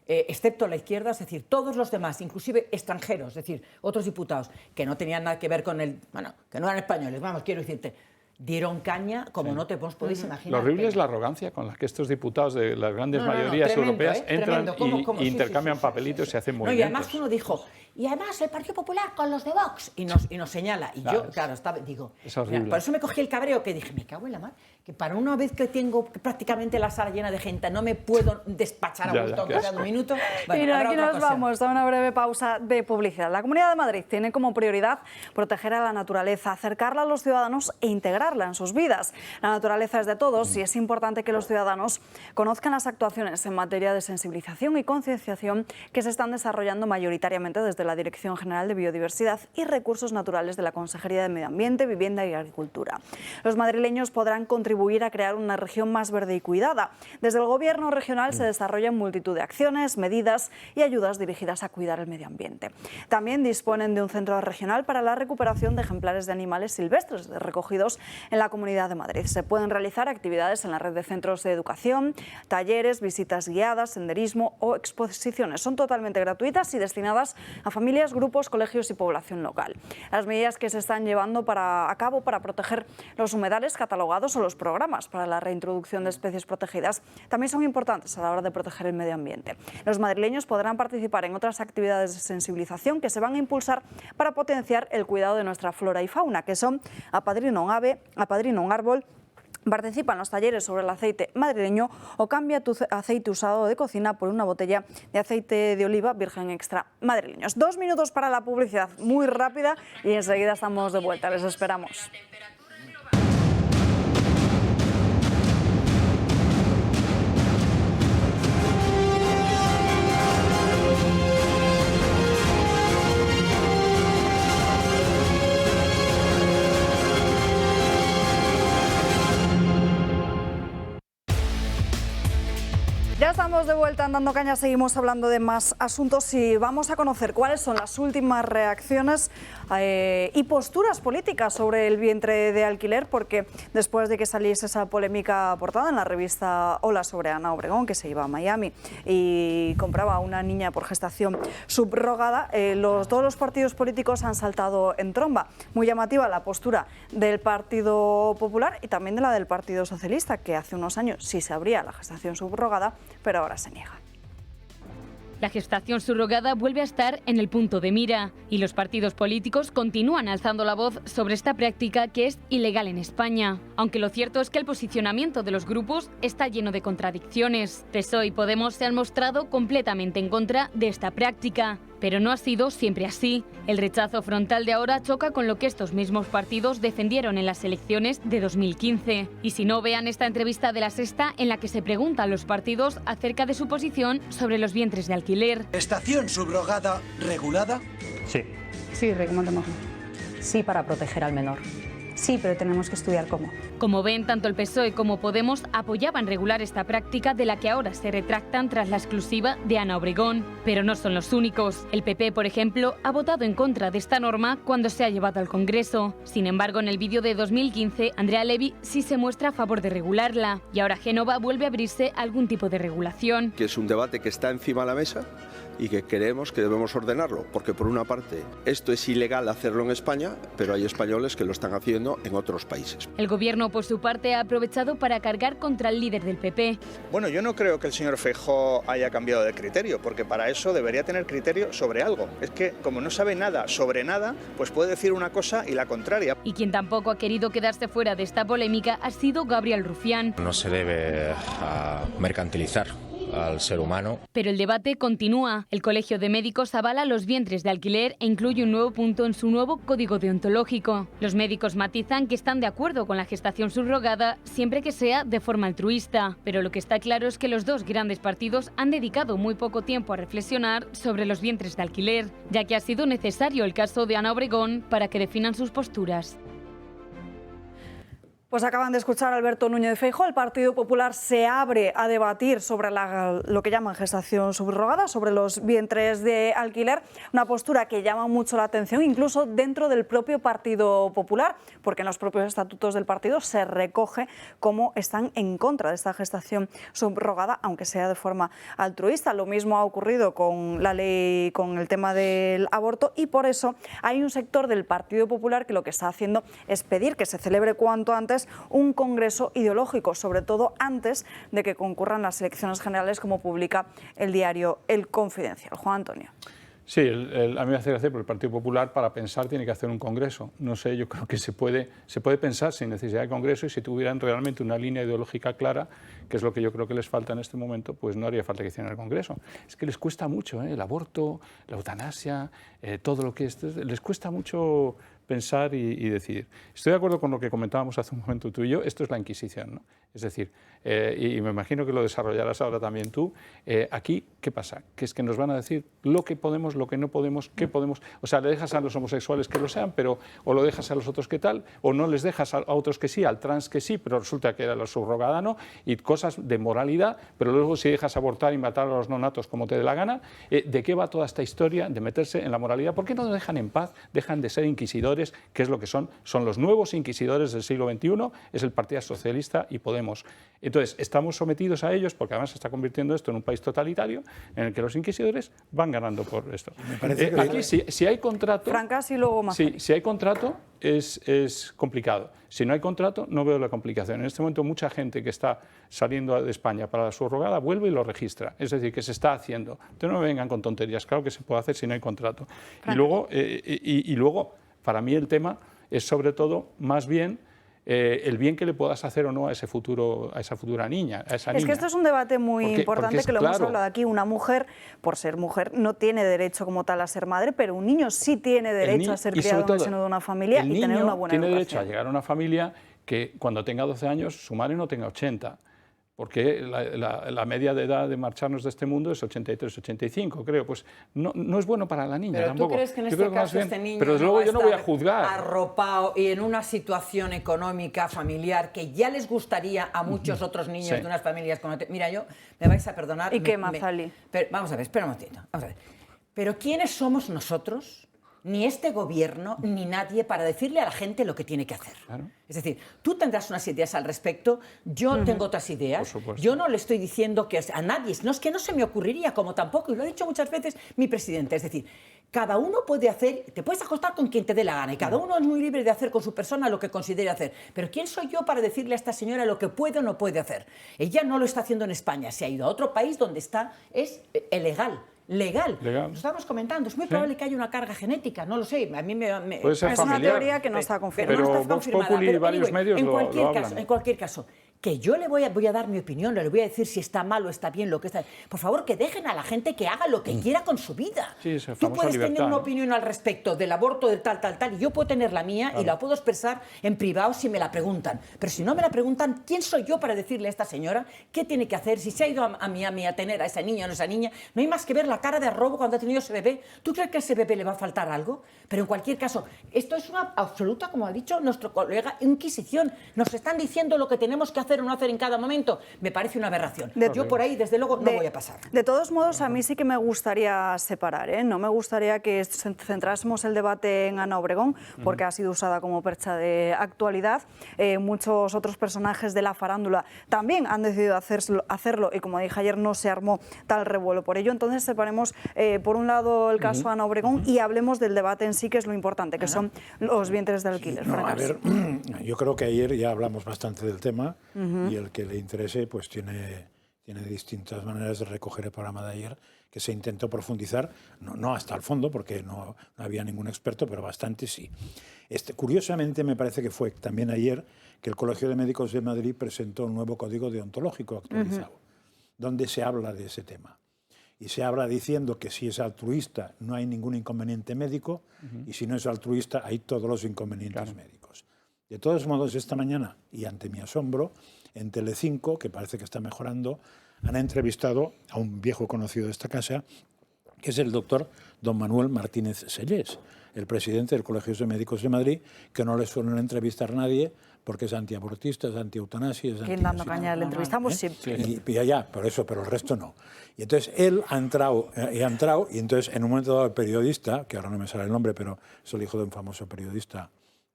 excepto la izquierda, es decir, todos los demás, inclusive extranjeros, es decir, otros diputados que no tenían nada que ver con que no eran españoles, quiero decirte, dieron caña como no te podéis imaginar. Lo horrible es la arrogancia con la que estos diputados de las grandes mayorías europeas entran y intercambian papelitos y hacen movimientos. Y además uno dijo, y además el Partido Popular con los de Vox, y nos señala. Y yo, claro, digo, mira, por eso me cogí el cabreo, que dije, me cago en la mar, que para una vez que tengo prácticamente la sala llena de gente, no me puedo despachar a gusto cada un minuto. Bueno, y aquí nos vamos a una breve pausa de publicidad. La Comunidad de Madrid tiene como prioridad proteger a la naturaleza, acercarla a los ciudadanos e integrarla en sus vidas. La naturaleza es de todos y es importante que los ciudadanos conozcan las actuaciones en materia de sensibilización y concienciación que se están desarrollando mayoritariamente desde la Dirección General de Biodiversidad y Recursos Naturales de la Consejería de Medio Ambiente, Vivienda y Agricultura. Los madrileños podrán contribuir a crear una región más verde y cuidada. Desde el Gobierno regional se desarrollan multitud de acciones, medidas y ayudas dirigidas a cuidar el medio ambiente. También disponen de un centro regional para la recuperación de ejemplares de animales silvestres recogidos en la Comunidad de Madrid. Se pueden realizar actividades en la red de centros de educación, talleres, visitas guiadas, senderismo o exposiciones. Son totalmente gratuitas y destinadas a familias, grupos, colegios y población local. Las medidas que se están llevando a cabo para proteger los humedales catalogados o los programas para la reintroducción de especies protegidas también son importantes a la hora de proteger el medio ambiente. Los madrileños podrán participar en otras actividades de sensibilización que se van a impulsar para potenciar el cuidado de nuestra flora y fauna, que son Apadrina un ave, Apadrina un árbol, Participa en los talleres sobre el aceite madrileño o cambia tu aceite usado de cocina por una botella de aceite de oliva virgen extra madrileños. 2 minutos para la publicidad, muy rápida, y enseguida estamos de vuelta. Les esperamos. Ya estamos de vuelta en Dando Caña, seguimos hablando de más asuntos y vamos a conocer cuáles son las últimas reacciones y posturas políticas sobre el vientre de alquiler, porque después de que saliese esa polémica portada en la revista Hola sobre Ana Obregón, que se iba a Miami y compraba a una niña por gestación subrogada, todos los partidos políticos han saltado en tromba. Muy llamativa la postura del Partido Popular y también de la del Partido Socialista, que hace unos años sí se abría la gestación subrogada, pero ahora se niega. La gestación subrogada vuelve a estar en el punto de mira y los partidos políticos continúan alzando la voz sobre esta práctica que es ilegal en España. Aunque lo cierto es que el posicionamiento de los grupos está lleno de contradicciones. PSOE y Podemos se han mostrado completamente en contra de esta práctica. Pero no ha sido siempre así. El rechazo frontal de ahora choca con lo que estos mismos partidos defendieron en las elecciones de 2015. Y si no, vean esta entrevista de La Sexta en la que se preguntan los partidos acerca de su posición sobre los vientres de alquiler. ¿Estación subrogada regulada? Sí. Sí, recomendamos. Sí, para proteger al menor. Sí, pero tenemos que estudiar cómo. Como ven, tanto el PSOE como Podemos apoyaban regular esta práctica de la que ahora se retractan tras la exclusiva de Ana Obregón. Pero no son los únicos. El PP, por ejemplo, ha votado en contra de esta norma cuando se ha llevado al Congreso. Sin embargo, en el vídeo de 2015, Andrea Levy sí se muestra a favor de regularla. Y ahora Génova vuelve a abrirse algún tipo de regulación. Que es un debate que está encima de la mesa y que creemos que debemos ordenarlo, porque por una parte esto es ilegal hacerlo en España, pero hay españoles que lo están haciendo en otros países. El gobierno, por su parte, ha aprovechado para cargar contra el líder del PP. Bueno, yo no creo que el señor Feijóo haya cambiado de criterio, porque para eso debería tener criterio sobre algo. Es que como no sabe nada sobre nada, pues puede decir una cosa y la contraria. Y quien tampoco ha querido quedarse fuera de esta polémica ha sido Gabriel Rufián. No se debe mercantilizar al ser humano. Pero el debate continúa. El Colegio de Médicos avala los vientres de alquiler e incluye un nuevo punto en su nuevo código deontológico. Los médicos matizan que están de acuerdo con la gestación subrogada siempre que sea de forma altruista. Pero lo que está claro es que los dos grandes partidos han dedicado muy poco tiempo a reflexionar sobre los vientres de alquiler, ya que ha sido necesario el caso de Ana Obregón para que definan sus posturas. Pues acaban de escuchar a Alberto Núñez Feijóo. El Partido Popular se abre a debatir sobre lo que llaman gestación subrogada, sobre los vientres de alquiler, una postura que llama mucho la atención, incluso dentro del propio Partido Popular, porque en los propios estatutos del partido se recoge cómo están en contra de esta gestación subrogada, aunque sea de forma altruista. Lo mismo ha ocurrido con la ley, con el tema del aborto, y por eso hay un sector del Partido Popular que lo que está haciendo es pedir que se celebre cuanto antes un congreso ideológico, sobre todo antes de que concurran las elecciones generales, como publica el diario El Confidencial. Juan Antonio. Sí, a mí me hace gracia, porque el Partido Popular para pensar tiene que hacer un congreso. No sé, yo creo que se puede pensar sin necesidad de congreso, y si tuvieran realmente una línea ideológica clara, que es lo que yo creo que les falta en este momento, pues no haría falta que hicieran el congreso. Es que les cuesta mucho, el aborto, la eutanasia, todo lo que les cuesta mucho pensar y decidir. Estoy de acuerdo con lo que comentábamos hace un momento tú y yo. Esto es la Inquisición, ¿no? Es decir, y me imagino que lo desarrollarás ahora también tú. Aquí, ¿qué pasa? Que es que nos van a decir lo que podemos, lo que no podemos, qué podemos. O sea, le dejas a los homosexuales que lo sean, pero o lo dejas a los otros que tal, o no les dejas a otros que sí, al trans que sí, pero resulta que era la subrogada no, y cosas de moralidad, pero luego si dejas abortar y matar a los nonatos como te dé la gana, ¿de qué va toda esta historia de meterse en la moralidad? ¿Por qué no nos dejan en paz? Dejan de ser inquisidores, que es lo que son los nuevos inquisidores del siglo XXI, es el Partido Socialista y Podemos. Entonces, estamos sometidos a ellos, porque además se está convirtiendo esto en un país totalitario, en el que los inquisidores van ganando por esto. Aquí, si hay contrato... Francas y luego más. Sí, si hay contrato, es complicado. Si no hay contrato, no veo la complicación. En este momento, mucha gente que está saliendo de España para la subrogada vuelve y lo registra. Es decir, que se está haciendo. Entonces, no me vengan con tonterías. Claro que se puede hacer si no hay contrato. Y luego, para mí el tema es sobre todo, más bien, el bien que le puedas hacer o no a ese futuro, a esa futura niña, a esa niña. Es que esto es un debate muy importante que lo hemos hablado aquí. Una mujer, por ser mujer, no tiene derecho como tal a ser madre, pero un niño sí tiene derecho a ser criado en el seno de una familia y tener una buena educación. Tiene derecho a llegar a una familia que cuando tenga 12 años su madre no tenga 80. Porque la media de edad de marcharnos de este mundo es 83, 85, creo. Pues no es bueno para la niña pero tampoco. ¿tú crees que en este caso este niño pero desde luego yo no voy a juzgar. Arropado y en una situación económica, familiar, que ya les gustaría a muchos otros niños de unas familias con... Mira, me vais a perdonar... ¿Y qué, Mazali? Pero, vamos a ver, espera un momentito. Vamos a ver. Pero ¿quiénes somos nosotros? Ni este gobierno, ni nadie, para decirle a la gente lo que tiene que hacer. Claro. Es decir, tú tendrás unas ideas al respecto, yo tengo otras ideas, yo no le estoy diciendo que a nadie, no es que no se me ocurriría, como tampoco, y lo ha dicho muchas veces mi presidente, es decir, cada uno puede hacer, te puedes acostar con quien te dé la gana, y cada uno es muy libre de hacer con su persona lo que considere hacer, pero ¿quién soy yo para decirle a esta señora lo que puede o no puede hacer? Ella no lo está haciendo en España, se ha ido a otro país donde es ilegal. Legal. Lo estamos comentando. Es muy probable que haya una carga genética, no lo sé. A mí puede ser es familiar, una teoría que no está confirmada. Pero Vox Populi y varios medios lo hablan. En cualquier caso, que yo le voy a dar mi opinión, le voy a decir si está mal o está bien lo que está. Por favor, que dejen a la gente que haga lo que quiera con su vida. Sí, esa tú puedes libertad, tener una opinión al respecto del aborto, de tal, y yo puedo tener la mía y la puedo expresar en privado si me la preguntan. Pero si no me la preguntan, ¿quién soy yo para decirle a esta señora qué tiene que hacer? Si se ha ido a Miami a tener a esa niña o no esa niña, no hay más que ver la cara de arrobo cuando ha tenido ese bebé. ¿Tú crees que a ese bebé le va a faltar algo? Pero en cualquier caso, esto es una absoluta, como ha dicho nuestro colega, inquisición. Nos están diciendo lo que tenemos que hacer o no hacer en cada momento. Me parece una aberración. Yo por ahí, desde luego, no voy a pasar. De todos modos, a mí sí que me gustaría separar, ¿eh? No me gustaría que centrásemos el debate en Ana Obregón, porque ha sido usada como percha de actualidad. Muchos otros personajes de la farándula también han decidido hacerlo y, como dije ayer, no se armó tal revuelo por ello. Entonces, separemos por un lado el caso Ana Obregón y hablemos del debate en sí, que es lo importante, que son los vientres de alquiler. No, a ver, yo creo que ayer ya hablamos bastante del tema y el que le interese pues tiene distintas maneras de recoger el programa de ayer, que se intentó profundizar, no hasta el fondo, porque no había ningún experto, pero bastante sí. Curiosamente, me parece que fue también ayer que el Colegio de Médicos de Madrid presentó un nuevo código deontológico actualizado, donde se habla de ese tema. Y se habla diciendo que si es altruista no hay ningún inconveniente médico y si no es altruista hay todos los inconvenientes médicos. De todos modos, esta mañana, y ante mi asombro, en Telecinco, que parece que está mejorando, han entrevistado a un viejo conocido de esta casa, que es el doctor don Manuel Martínez Sellés, el presidente del Colegio de Médicos de Madrid, que no le suelen entrevistar a nadie porque es antiabortista, es anti-eutanasia. ¿Quién dando caña? Le entrevistamos siempre. Pero el resto no. Y entonces él ha entrado, y entonces en un momento dado el periodista, que ahora no me sale el nombre, pero es el hijo de un famoso periodista,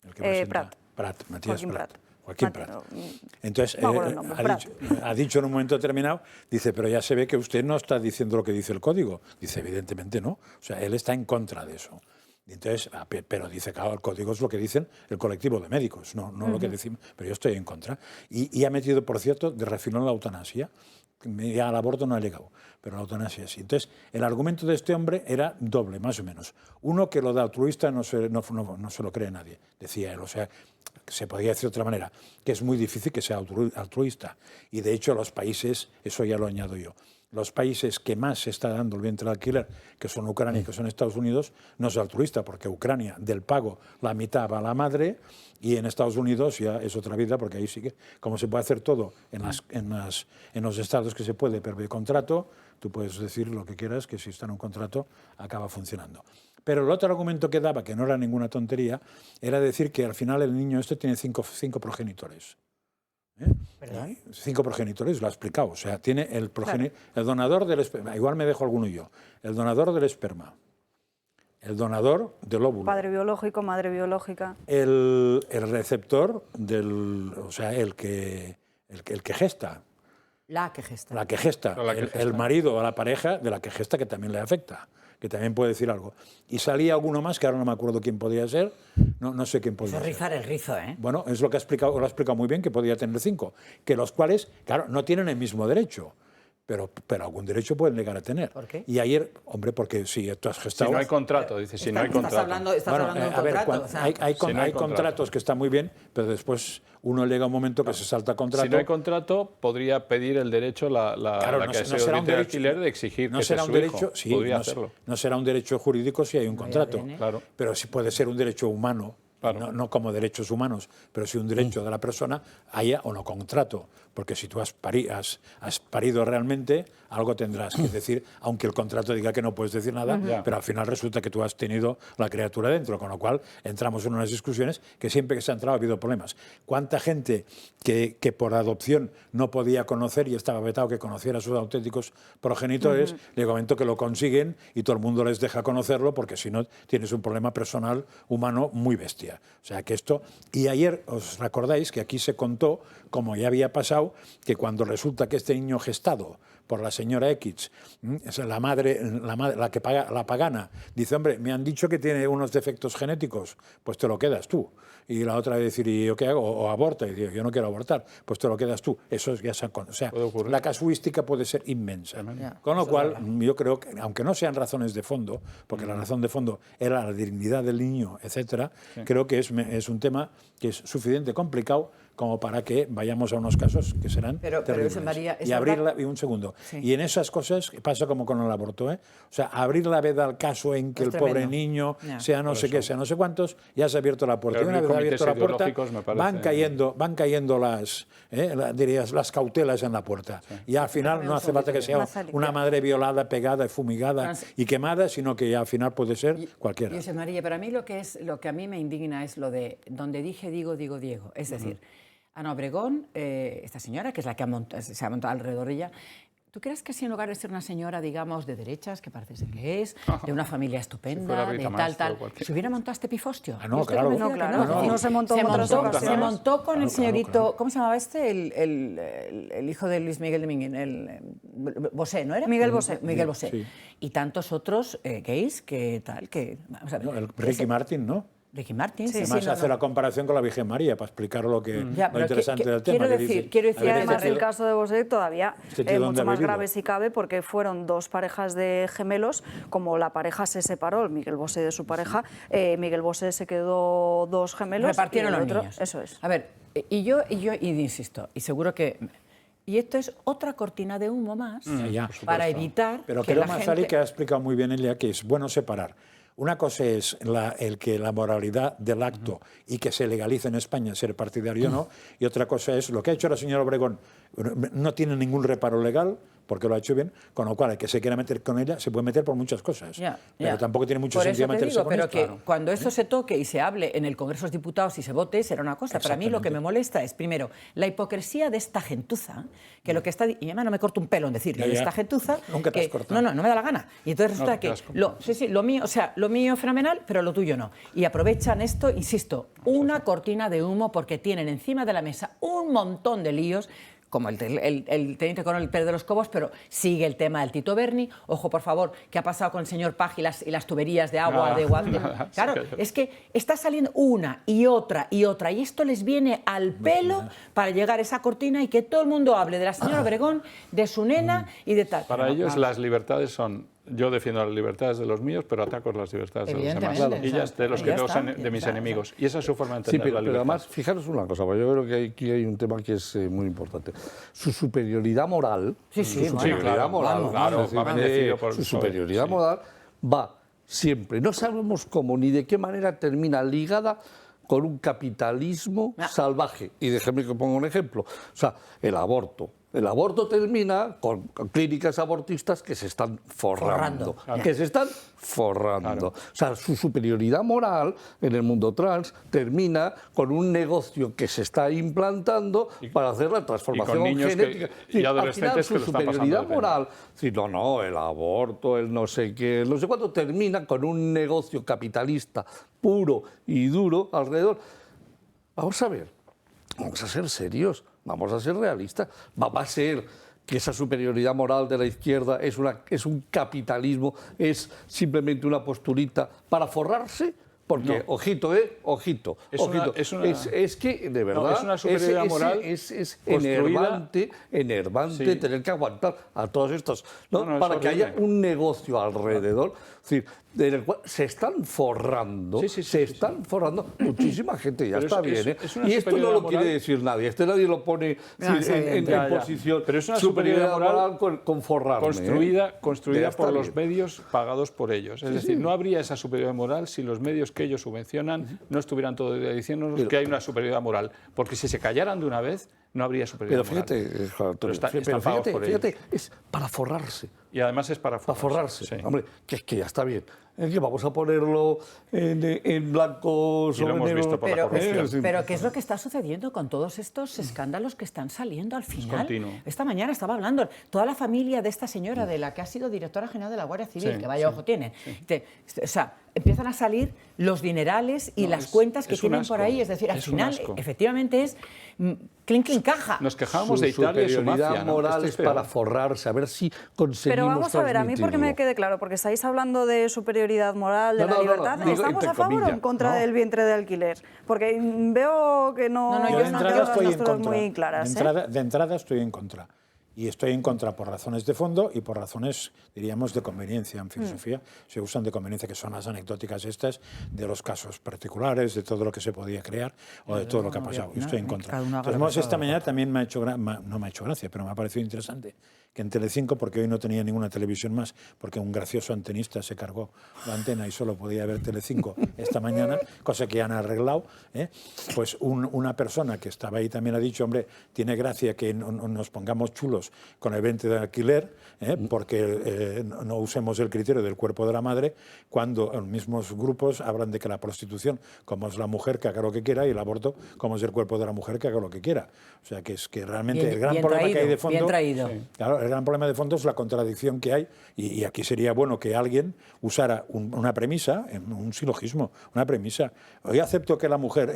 el que presenta, Matías Prat. Joaquín Prat. Entonces, ha dicho en un momento determinado, dice, pero ya se ve que usted no está diciendo lo que dice el código. Dice, evidentemente no. O sea, él está en contra de eso. Entonces, pero dice, claro, el código es lo que dicen el colectivo de médicos, no lo que decimos, pero yo estoy en contra. Y ha metido, por cierto, de refilón la eutanasia. Ya al aborto no ha llegado, pero la eutanasia sí. Entonces, el argumento de este hombre era doble, más o menos. Uno, que lo de altruista no se lo cree nadie, decía él. O sea, se podría decir de otra manera, que es muy difícil que sea altruista. Y de hecho, los países, eso ya lo añado yo, los países que más se está dando el vientre de alquiler, que son Ucrania y que son Estados Unidos, no es altruista, porque Ucrania, del pago, la mitad va a la madre, y en Estados Unidos ya es otra vida, porque ahí sí que, como se puede hacer todo en los estados que se puede per contrato, tú puedes decir lo que quieras, que si está en un contrato acaba funcionando. Pero el otro argumento que daba, que no era ninguna tontería, era decir que al final el niño tiene cinco progenitores. ¿Verdad? 5 progenitores, lo ha explicado. O sea, tiene el donador del esperma, igual me dejo alguno yo, el donador del esperma, el donador del óvulo. Padre biológico, madre biológica. El receptor o sea, el que gesta. La que gesta. La que gesta. El marido o la pareja de la que gesta, que también le afecta, que también puede decir algo. Y salía alguno más, que ahora no me acuerdo quién podía ser, no sé quién podía ser. Rizar el rizo, ¿eh? Bueno, es lo que lo ha explicado muy bien, que podía tener 5, que los cuales, claro, no tienen el mismo derecho, pero algún derecho pueden llegar a tener. ¿Por qué? Y ayer, hombre, porque si tú has gestado... Si no hay contrato, dice, si no hay contrato. Estás hablando de un contrato. Hay contratos que están muy bien, pero después uno llega a un momento que se salta contrato. Si no hay contrato, podría pedir el derecho Claro, que se audite el alquiler de exigir que sea su hijo. Sí, podría hacerlo. No será un derecho jurídico si hay un contrato, Claro. pero sí puede ser un derecho humano. Claro. No como derechos humanos, pero sí un derecho de la persona, haya o no contrato. Porque si tú has parido realmente, algo tendrás que decir, aunque el contrato diga que no puedes decir nada, pero al final resulta que tú has tenido la criatura dentro, con lo cual entramos en unas discusiones que siempre que se ha entrado ha habido problemas. ¿Cuánta gente que por adopción no podía conocer y estaba vetado que conociera a sus auténticos progenitores, le comento que lo consiguen y todo el mundo les deja conocerlo porque si no tienes un problema personal humano muy bestia. O sea que esto... Y ayer os recordáis que aquí se contó, como ya había pasado, que cuando resulta que este niño gestado por la señora X, la madre, la pagana, dice, hombre, me han dicho que tiene unos defectos genéticos, pues te lo quedas tú. Y la otra decir, ¿y yo qué hago? O aborta, y digo, yo no quiero abortar, pues te lo quedas tú. Eso ya se... O sea, la casuística puede ser inmensa. Con lo cual, yo creo que, aunque no sean razones de fondo, porque la razón de fondo era la dignidad del niño, etcétera, creo que es un tema que es suficientemente complicado como para que vayamos a unos casos que serán terribles. Eso, María, y abrirla, y un segundo, y en esas cosas pasa como con el aborto, o sea, abrir la veda al caso en que el pobre niño sea no sé qué, sea no sé cuántos, ya se ha abierto la puerta. Y una vez abierto la puerta, van cayendo las cautelas en la puerta. Y al final no hace falta que sea una madre violada, pegada, fumigada y quemada, sino que ya al final puede ser cualquiera. José María, para mí lo que a mí me indigna es lo de donde dije digo Diego. Es decir, Ana Obregón, esta señora, que es la que se ha montado alrededor de ella, ¿tú crees que si en lugar de ser una señora, digamos, de derechas, que parece ser que es, de una familia estupenda, de tal, se hubiera montado este pifostio? No, claro. No se montó en otras ocasiones. Se montó con el señorito, ¿cómo se llamaba este? El hijo de Luis Miguel Domínguez, el Bosé, ¿no era? Miguel Bosé. Miguel Bosé. Sí. Y tantos otros gays que tal, que... Vamos a ver, el Ricky Martin, ¿no? Ricky Martin, sí. Además hace la comparación con la Virgen María para explicar lo interesante del tema. Quiero decir, además el caso de Bosé todavía mucho más grave si cabe, porque fueron dos parejas de gemelos, como la pareja se separó, Miguel Bosé de su pareja, Miguel Bosé se quedó dos gemelos. Repartieron y el los otro, niños. Eso es. A ver, y yo insisto, y seguro que... Y esto es otra cortina de humo más para evitar Pero que creo, la Mazzali, gente... que ha explicado muy bien ella que es bueno separar. Una cosa es la moralidad del acto y que se legalice en España ser partidario o no, y otra cosa es lo que ha hecho la señora Obregón. No tiene ningún reparo legal, porque lo ha hecho bien, con lo cual el que se quiera meter con ella se puede meter por muchas cosas. Pero tampoco tiene mucho sentido meterse con pero esto. que cuando esto se toque y se hable en el Congreso de los Diputados y se vote, será una cosa. Para mí lo que me molesta es, primero, la hipocresía de esta gentuza, que lo que está... Y además no me corto un pelo en decirlo, de esta gentuza... Nunca te has cortado. No me da la gana. Y entonces resulta que lo mío fenomenal, pero lo tuyo no. Y aprovechan esto, insisto, una cortina de humo porque tienen encima de la mesa un montón de líos, como el teniente coronel Pérez de los Cobos, pero sigue el tema del Tito Berni. Ojo, por favor, ¿qué ha pasado con el señor Paj y las tuberías de agua? Claro, es que está saliendo una y otra, y esto les viene al pelo para llegar a esa cortina y que todo el mundo hable de la señora Obregón, de su nena y de tal. Para ellos las libertades son... Yo defiendo las libertades de los míos, pero ataco las libertades de los demás. Y ya de los que no son de mis enemigos. Y esa es su forma de entender la libertad. Pero además, fijaros una cosa, porque yo creo que aquí hay un tema que es muy importante. Su superioridad moral, su superioridad moral va siempre, no sabemos cómo ni de qué manera termina ligada con un capitalismo salvaje. Y déjenme que ponga un ejemplo. O sea, el aborto. El aborto termina con clínicas abortistas que se están forrando. Que se están forrando. O sea, su superioridad moral en el mundo trans termina con un negocio que se está implantando para hacer la transformación genética. Y adolescentes al final, su superioridad moral, el aborto, el no sé qué, no sé cuánto, termina con un negocio capitalista puro y duro alrededor. Vamos a ver, vamos a ser serios. Vamos a ser realistas. Va a ser que esa superioridad moral de la izquierda es un capitalismo, es simplemente una posturita para forrarse, Porque, ojito, ojito. Es que, de verdad, es una superioridad moral es construida... enervante tener que aguantar a todos estos, para que haya un negocio alrededor, es decir, en el cual se están forrando, forrando muchísima gente, ya está bien, y esto no lo quiere decir nadie, nadie lo pone en posición, pero es una superioridad moral con forrarme. Construida por los medios pagados por ellos, es decir, no habría esa superioridad moral si los medios que ellos subvencionan no estuvieran todo el día diciéndonos que hay una superioridad moral, porque si se callaran de una vez no habría superioridad moral. Fíjate, es para forrarse. Y además es para forrarse. Sí. Hombre, que es que ya está bien. Es que vamos a ponerlo en blanco sobre negro. Pero ¿qué es lo que está sucediendo con todos estos escándalos que están saliendo al final? Esta mañana estaba hablando toda la familia de esta señora, de la que ha sido directora general de la Guardia Civil, que vaya ojo tiene. O sea, empiezan a salir los dinerales y las cuentas que tienen por ahí. Es decir, al final, efectivamente es clink, clink, caja. Nos quejábamos de Italia y su mafia, moral es para forrarse, a ver si conseguimos. Pero vamos a ver, a mí porque me quede claro, porque estáis hablando de superioridad moral, de la libertad, ¿estamos a favor o en contra del vientre de alquiler? Porque veo que no yo de entrada estoy en contra. Muy claras. De entrada estoy en contra. Y estoy en contra por razones de fondo y por razones, diríamos, de conveniencia. En filosofía se usan de conveniencia, que son las anecdóticas estas de los casos particulares, de todo lo que se podía crear o de todo lo que ha pasado. Yo estoy en contra. Entonces, esta mañana también me ha hecho no me ha hecho gracia, pero me ha parecido interesante que en Telecinco, porque hoy no tenía ninguna televisión más, porque un gracioso antenista se cargó la antena y solo podía ver Telecinco esta mañana, cosa que han arreglado, pues una persona que estaba ahí también ha dicho, hombre, tiene gracia que nos pongamos chulos con el vientre de alquiler, porque no usemos el criterio del cuerpo de la madre, cuando los mismos grupos hablan de que la prostitución, como es la mujer, que haga lo que quiera, y el aborto, como es el cuerpo de la mujer, que haga lo que quiera. O sea, que es que realmente el gran problema que hay de fondo... Claro, el gran problema de fondo es la contradicción que hay, y aquí sería bueno que alguien usara una premisa, un silogismo, una premisa. Hoy acepto que la mujer,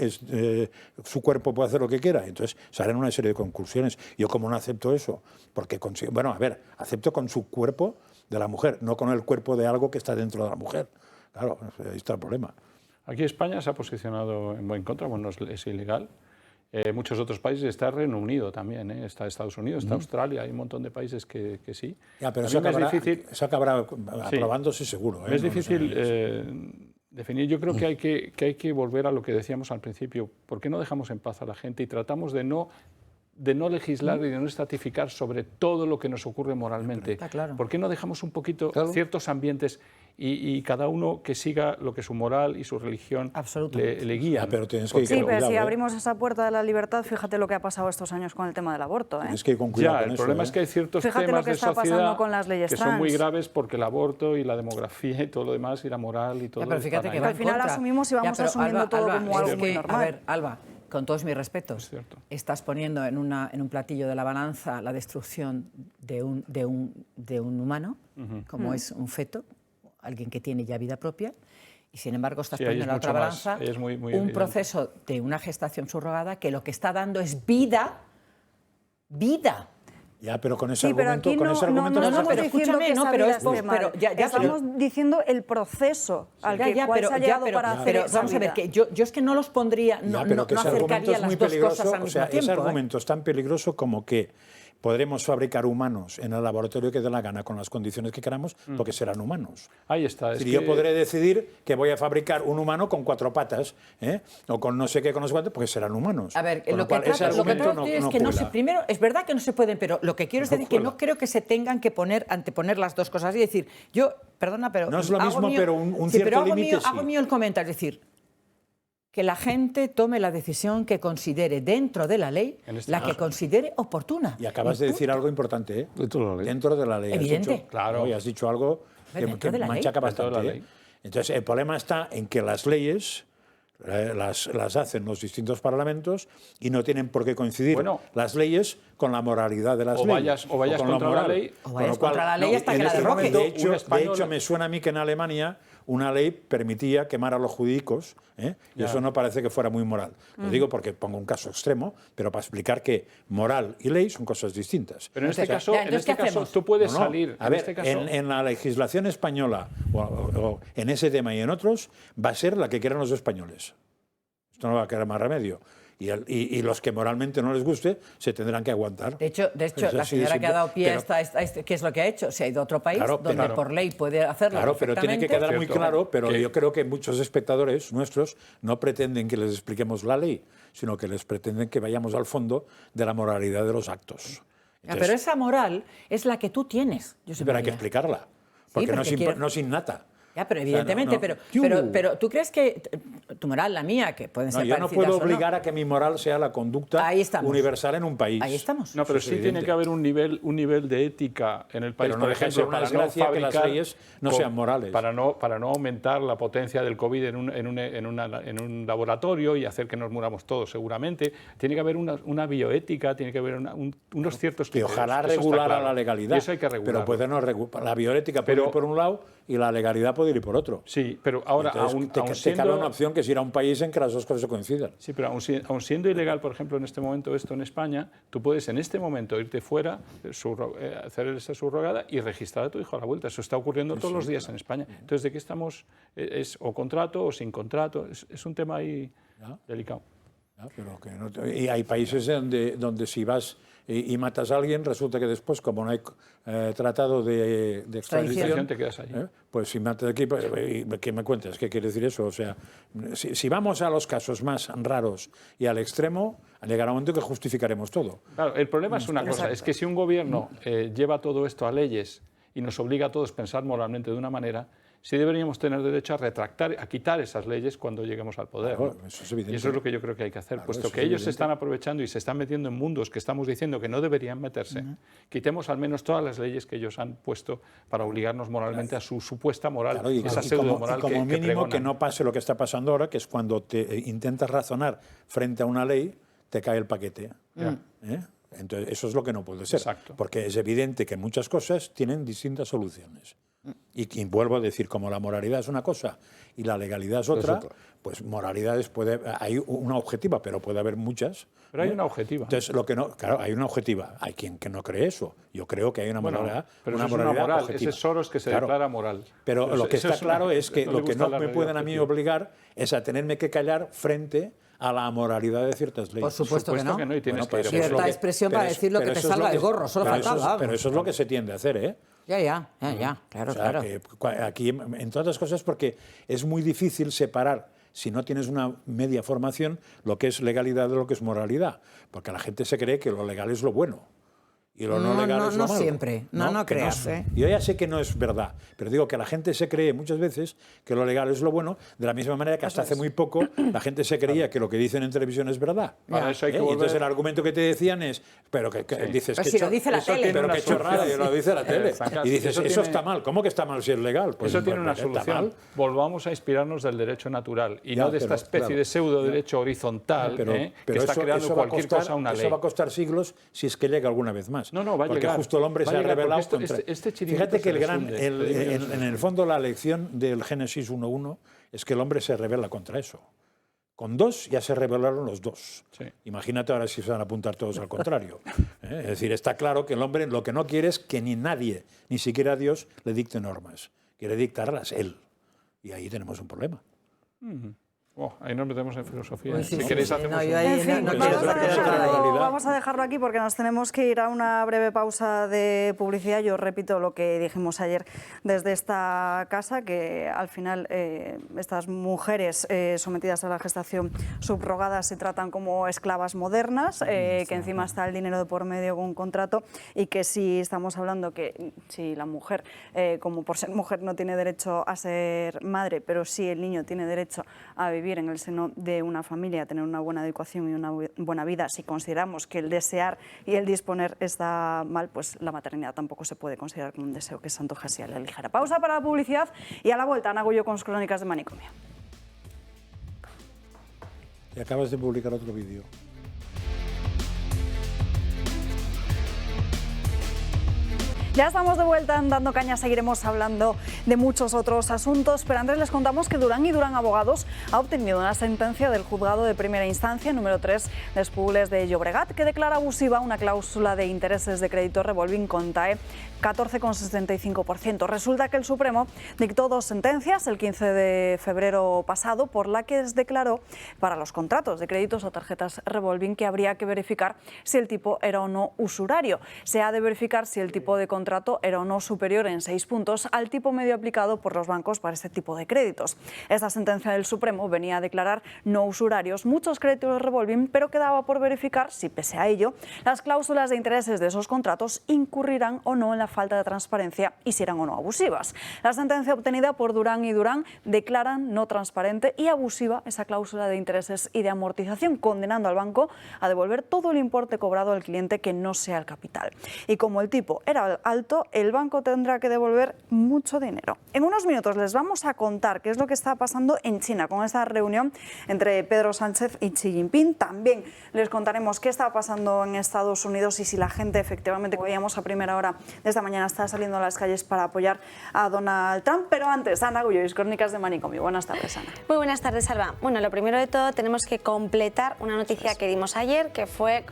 su cuerpo puede hacer lo que quiera, entonces salen una serie de conclusiones. Yo como no acepto eso, porque bueno, a ver, acepto con su cuerpo de la mujer, no con el cuerpo de algo que está dentro de la mujer. Claro, ahí está el problema. Aquí España se ha posicionado en contra, bueno, es ilegal. Muchos otros países, está Reino Unido también, está Estados Unidos, está Australia, hay un montón de países que sí. Ya, pero eso acabará aprobándose seguro. Es difícil definir. Yo creo que hay que volver a lo que decíamos al principio. ¿Por qué no dejamos en paz a la gente y tratamos de no legislar y de no estratificar sobre todo lo que nos ocurre moralmente? Está claro. ¿Por qué no dejamos un poquito ciertos ambientes y cada uno que siga lo que su moral y su religión le guían? Pero tienes que pero si abrimos esa puerta de la libertad, fíjate lo que ha pasado estos años con el tema del aborto. Es que con cuidado. El problema es que hay ciertos temas de sociedad que son muy graves, porque el aborto y la demografía y todo lo demás y la moral y todo. Pero fíjate que al final asumimos y vamos asumiendo todo como algo muy normal. A ver, Alba, con todos mis respetos, estás poniendo en un platillo de la balanza la destrucción de un humano, como es un feto, alguien que tiene ya vida propia, y sin embargo estás poniendo en la otra balanza un proceso de una gestación subrogada que lo que está dando es vida. Ya, pero con ese argumento, pero escúchame, estamos diciendo el proceso al que se ha llegado para hacer esa vamos a ver, que yo es que no los pondría, no acercaría las dos cosas al mismo tiempo. Ese argumento es tan peligroso como que podremos fabricar humanos en el laboratorio que dé la gana con las condiciones que queramos, porque serán humanos. Ahí está. Yo podré decidir que voy a fabricar un humano con 4 patas, o con no sé qué, con no sé cuánto, porque serán humanos. A ver, lo que trato de decir es que no se, primero, es verdad que no se pueden, pero lo que quiero es decir que no creo que se tengan que anteponer las dos cosas. Es decir, yo, perdona, pero... No es lo mismo, pero un cierto límite sí. Hago mío el comentario, es decir, que la gente tome la decisión que considere dentro de la ley, que considere oportuna. Y acabas de decir algo importante, dentro de la ley. Evidente. Claro. Y has dicho algo que manchaca bastante. Entonces, el problema está en que las leyes las hacen los distintos parlamentos y no tienen por qué coincidir las leyes con la moralidad de las leyes. O vayas contra la ley. O vayas contra la ley hasta que la derroque. De hecho, me suena a mí que en Alemania una ley permitía quemar a los judíos, y eso no parece que fuera muy moral. Lo digo porque pongo un caso extremo, pero para explicar que moral y ley son cosas distintas. Pero en este caso tú puedes salir. A ver, en la legislación española, o en ese tema y en otros, va a ser la que quieran los españoles. Esto no va a quedar más remedio. Y los que moralmente no les guste se tendrán que aguantar. De hecho la señora que ha dado pie a ¿qué es lo que ha hecho? Se ha ido a otro país donde por ley puede hacerlo. Claro, pero tiene que quedar muy claro, pero yo creo que muchos espectadores nuestros no pretenden que les expliquemos la ley, sino que les pretenden que vayamos al fondo de la moralidad de los actos. Entonces, pero esa moral es la que tú tienes. Pero hay que explicarla, porque no es innata. Ya, pero evidentemente, pero ¿tú crees que tu moral, la mía, que pueden ser yo no puedo obligar a que mi moral sea la conducta universal en un país. Ahí estamos. No, pero sí tiene que haber un nivel de ética en el país, pero no por ejemplo, para no fabricar, que las leyes no sean morales. Para no aumentar la potencia del COVID en un laboratorio y hacer que nos muramos todos, seguramente. Tiene que haber una bioética, tiene que haber unos ciertos criterios. Y ojalá regular a la legalidad. Y eso hay que regular. Pero puede no regular. La bioética puede ir por un lado y la legalidad puede ir por otro. Sí, pero ahora te cabe una opción que es ir a un país en que las dos cosas se coincidan. Sí, pero aun siendo ilegal, por ejemplo, en este momento esto en España, tú puedes en este momento irte fuera, hacer esa subrogada y registrar a tu hijo a la vuelta. Eso está ocurriendo todos los días en España. Entonces, ¿de qué estamos? ¿Es o contrato o sin contrato? Es un tema ahí delicado. Y hay países donde si vas y matas a alguien, resulta que después, como no hay tratado de extradición, te quedas allí. Pues si matas aquí, ¿qué me cuentas? ¿Qué quiere decir eso? O sea, si vamos a los casos más raros y al extremo, llegará un momento que justificaremos todo. Claro, el problema es una cosa, es que si un gobierno lleva todo esto a leyes y nos obliga a todos a pensar moralmente de una manera, sí deberíamos tener derecho a retractar, a quitar esas leyes cuando lleguemos al poder. Claro, eso es evidente. Y eso es lo que yo creo que hay que hacer, puesto que ellos se están aprovechando y se están metiendo en mundos que estamos diciendo que no deberían meterse. Quitemos al menos todas las leyes que ellos han puesto para obligarnos moralmente a su supuesta moral, esa pseudo-moral que como mínimo pregonan. Que no pase lo que está pasando ahora, que es cuando te intentas razonar frente a una ley, te cae el paquete. Entonces, eso es lo que no puede ser. Exacto. Porque es evidente que muchas cosas tienen distintas soluciones. Y vuelvo a decir, como la moralidad es una cosa y la legalidad es otra, pues moralidades hay una objetiva, pero puede haber muchas. Pero hay una objetiva. Entonces, claro, hay una objetiva. Hay quien que no cree eso. Yo creo que hay una moralidad. Pero una moralidad objetiva. Ese Soros que se declara moral. Pero lo que está claro es que lo que no me pueden a mí obligar es a tenerme que callar frente a la moralidad de ciertas leyes. Por supuesto que no. Y tienes que ir cierta expresión para decir lo que te salga del gorro, solo faltaba. Pero eso es lo que se tiende a hacer, ¿eh? Ya, claro, o sea, claro. Que aquí, entre otras cosas, porque es muy difícil separar, si no tienes una media formación, lo que es legalidad de lo que es moralidad. Porque la gente se cree que lo legal es lo bueno. Y lo no legal es lo malo. No siempre, no creas. Yo ya sé que no es verdad, pero digo que la gente se cree muchas veces que lo legal es lo bueno, de la misma manera que hasta hace muy poco la gente se creía que lo que dicen en televisión es verdad. Para eso hay que Y entonces el argumento que te decían es, pero que dices que lo dice la tele. Pero que chorrada, lo dice la tele. Y dices, eso está mal. ¿Cómo que está mal si es legal? Pues eso tiene una solución. Volvamos a inspirarnos del derecho natural y no de esta especie de pseudo derecho horizontal que está creando cualquier cosa una ley. Eso va a costar siglos si es que llega alguna vez más. No, va a llegar. Justo el hombre se ha rebelado contra... Fíjate que en el fondo la lección del Génesis 1.1 es que el hombre se rebela contra eso. Con dos ya se rebelaron los dos. Sí. Imagínate ahora si se van a apuntar todos al contrario. Es decir, está claro que el hombre lo que no quiere es que ni nadie, ni siquiera Dios, le dicte normas. Quiere dictarlas él. Y ahí tenemos un problema. Ahí nos metemos en filosofía. Pues si queréis hacemos vamos a dejarlo aquí porque nos tenemos que ir a una breve pausa de publicidad. Yo repito lo que dijimos ayer desde esta casa, que al final estas mujeres sometidas a la gestación subrogada se tratan como esclavas modernas, que encima está el dinero de por medio con un contrato, y que si estamos hablando que si la mujer, como por ser mujer, no tiene derecho a ser madre, pero sí el niño tiene derecho a vivir en el seno de una familia, tener una buena educación y una buena vida, si consideramos que el desear y el disponer está mal, pues la maternidad tampoco se puede considerar como un deseo que se antojase a la ligera. Pausa para la publicidad y a la vuelta Ana Gullo con sus crónicas de manicomio. Y acabas de publicar otro vídeo. Ya estamos de vuelta en Dando Caña, seguiremos hablando de muchos otros asuntos, pero antes les contamos que Durán y Durán Abogados ha obtenido una sentencia del juzgado de primera instancia número 3 de Esplugues de Llobregat que declara abusiva una cláusula de intereses de crédito revolving con TAE 14,75%. Resulta que el Supremo dictó 2 sentencias el 15 de febrero pasado por la que declaró para los contratos de créditos o tarjetas revolving que habría que verificar si el tipo era o no usurario. Se ha de verificar si el tipo de contrato era o no superior en 6 puntos al tipo medio aplicado por los bancos para este tipo de créditos. Esta sentencia del Supremo venía a declarar no usurarios muchos créditos revolving, pero quedaba por verificar si, pese a ello, las cláusulas de intereses de esos contratos incurrirán o no en la falta de transparencia y si eran o no abusivas. La sentencia obtenida por Durán y Durán declaran no transparente y abusiva esa cláusula de intereses y de amortización, condenando al banco a devolver todo el importe cobrado al cliente que no sea el capital. Y como el tipo era alto, el banco tendrá que devolver mucho dinero. En unos minutos les vamos a contar qué es lo que está pasando en China con esta reunión entre Pedro Sánchez y Xi Jinping. También les contaremos qué está pasando en Estados Unidos y si la gente efectivamente, como veíamos a primera hora de esta mañana, está saliendo a las calles para apoyar a Donald Trump. Pero antes, Ana Gullois, Crónicas de Manicomio. Buenas tardes, Ana. Muy buenas tardes, Alba. Bueno, lo primero de todo tenemos que completar una noticia que dimos ayer, que fue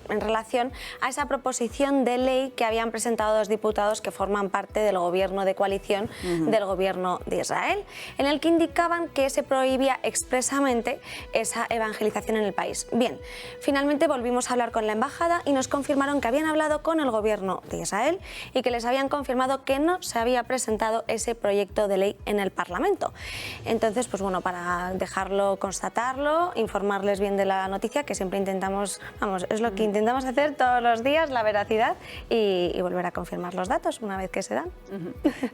en relación a esa proposición de ley que habían presentado dos diputados que forman parte del gobierno de coalición del gobierno de Israel, en el que indicaban que se prohibía expresamente esa evangelización en el país. Bien, finalmente volvimos a hablar con la embajada y nos confirmaron que habían hablado con el gobierno de Israel y que les habían confirmado que no se había presentado ese proyecto de ley en el Parlamento. Entonces, pues bueno, para dejarlo, constatarlo, informarles bien de la noticia, que siempre intentamos, vamos, es lo que intentamos hacer todos los días, la veracidad y volver a confirmar los datos una vez que se dan.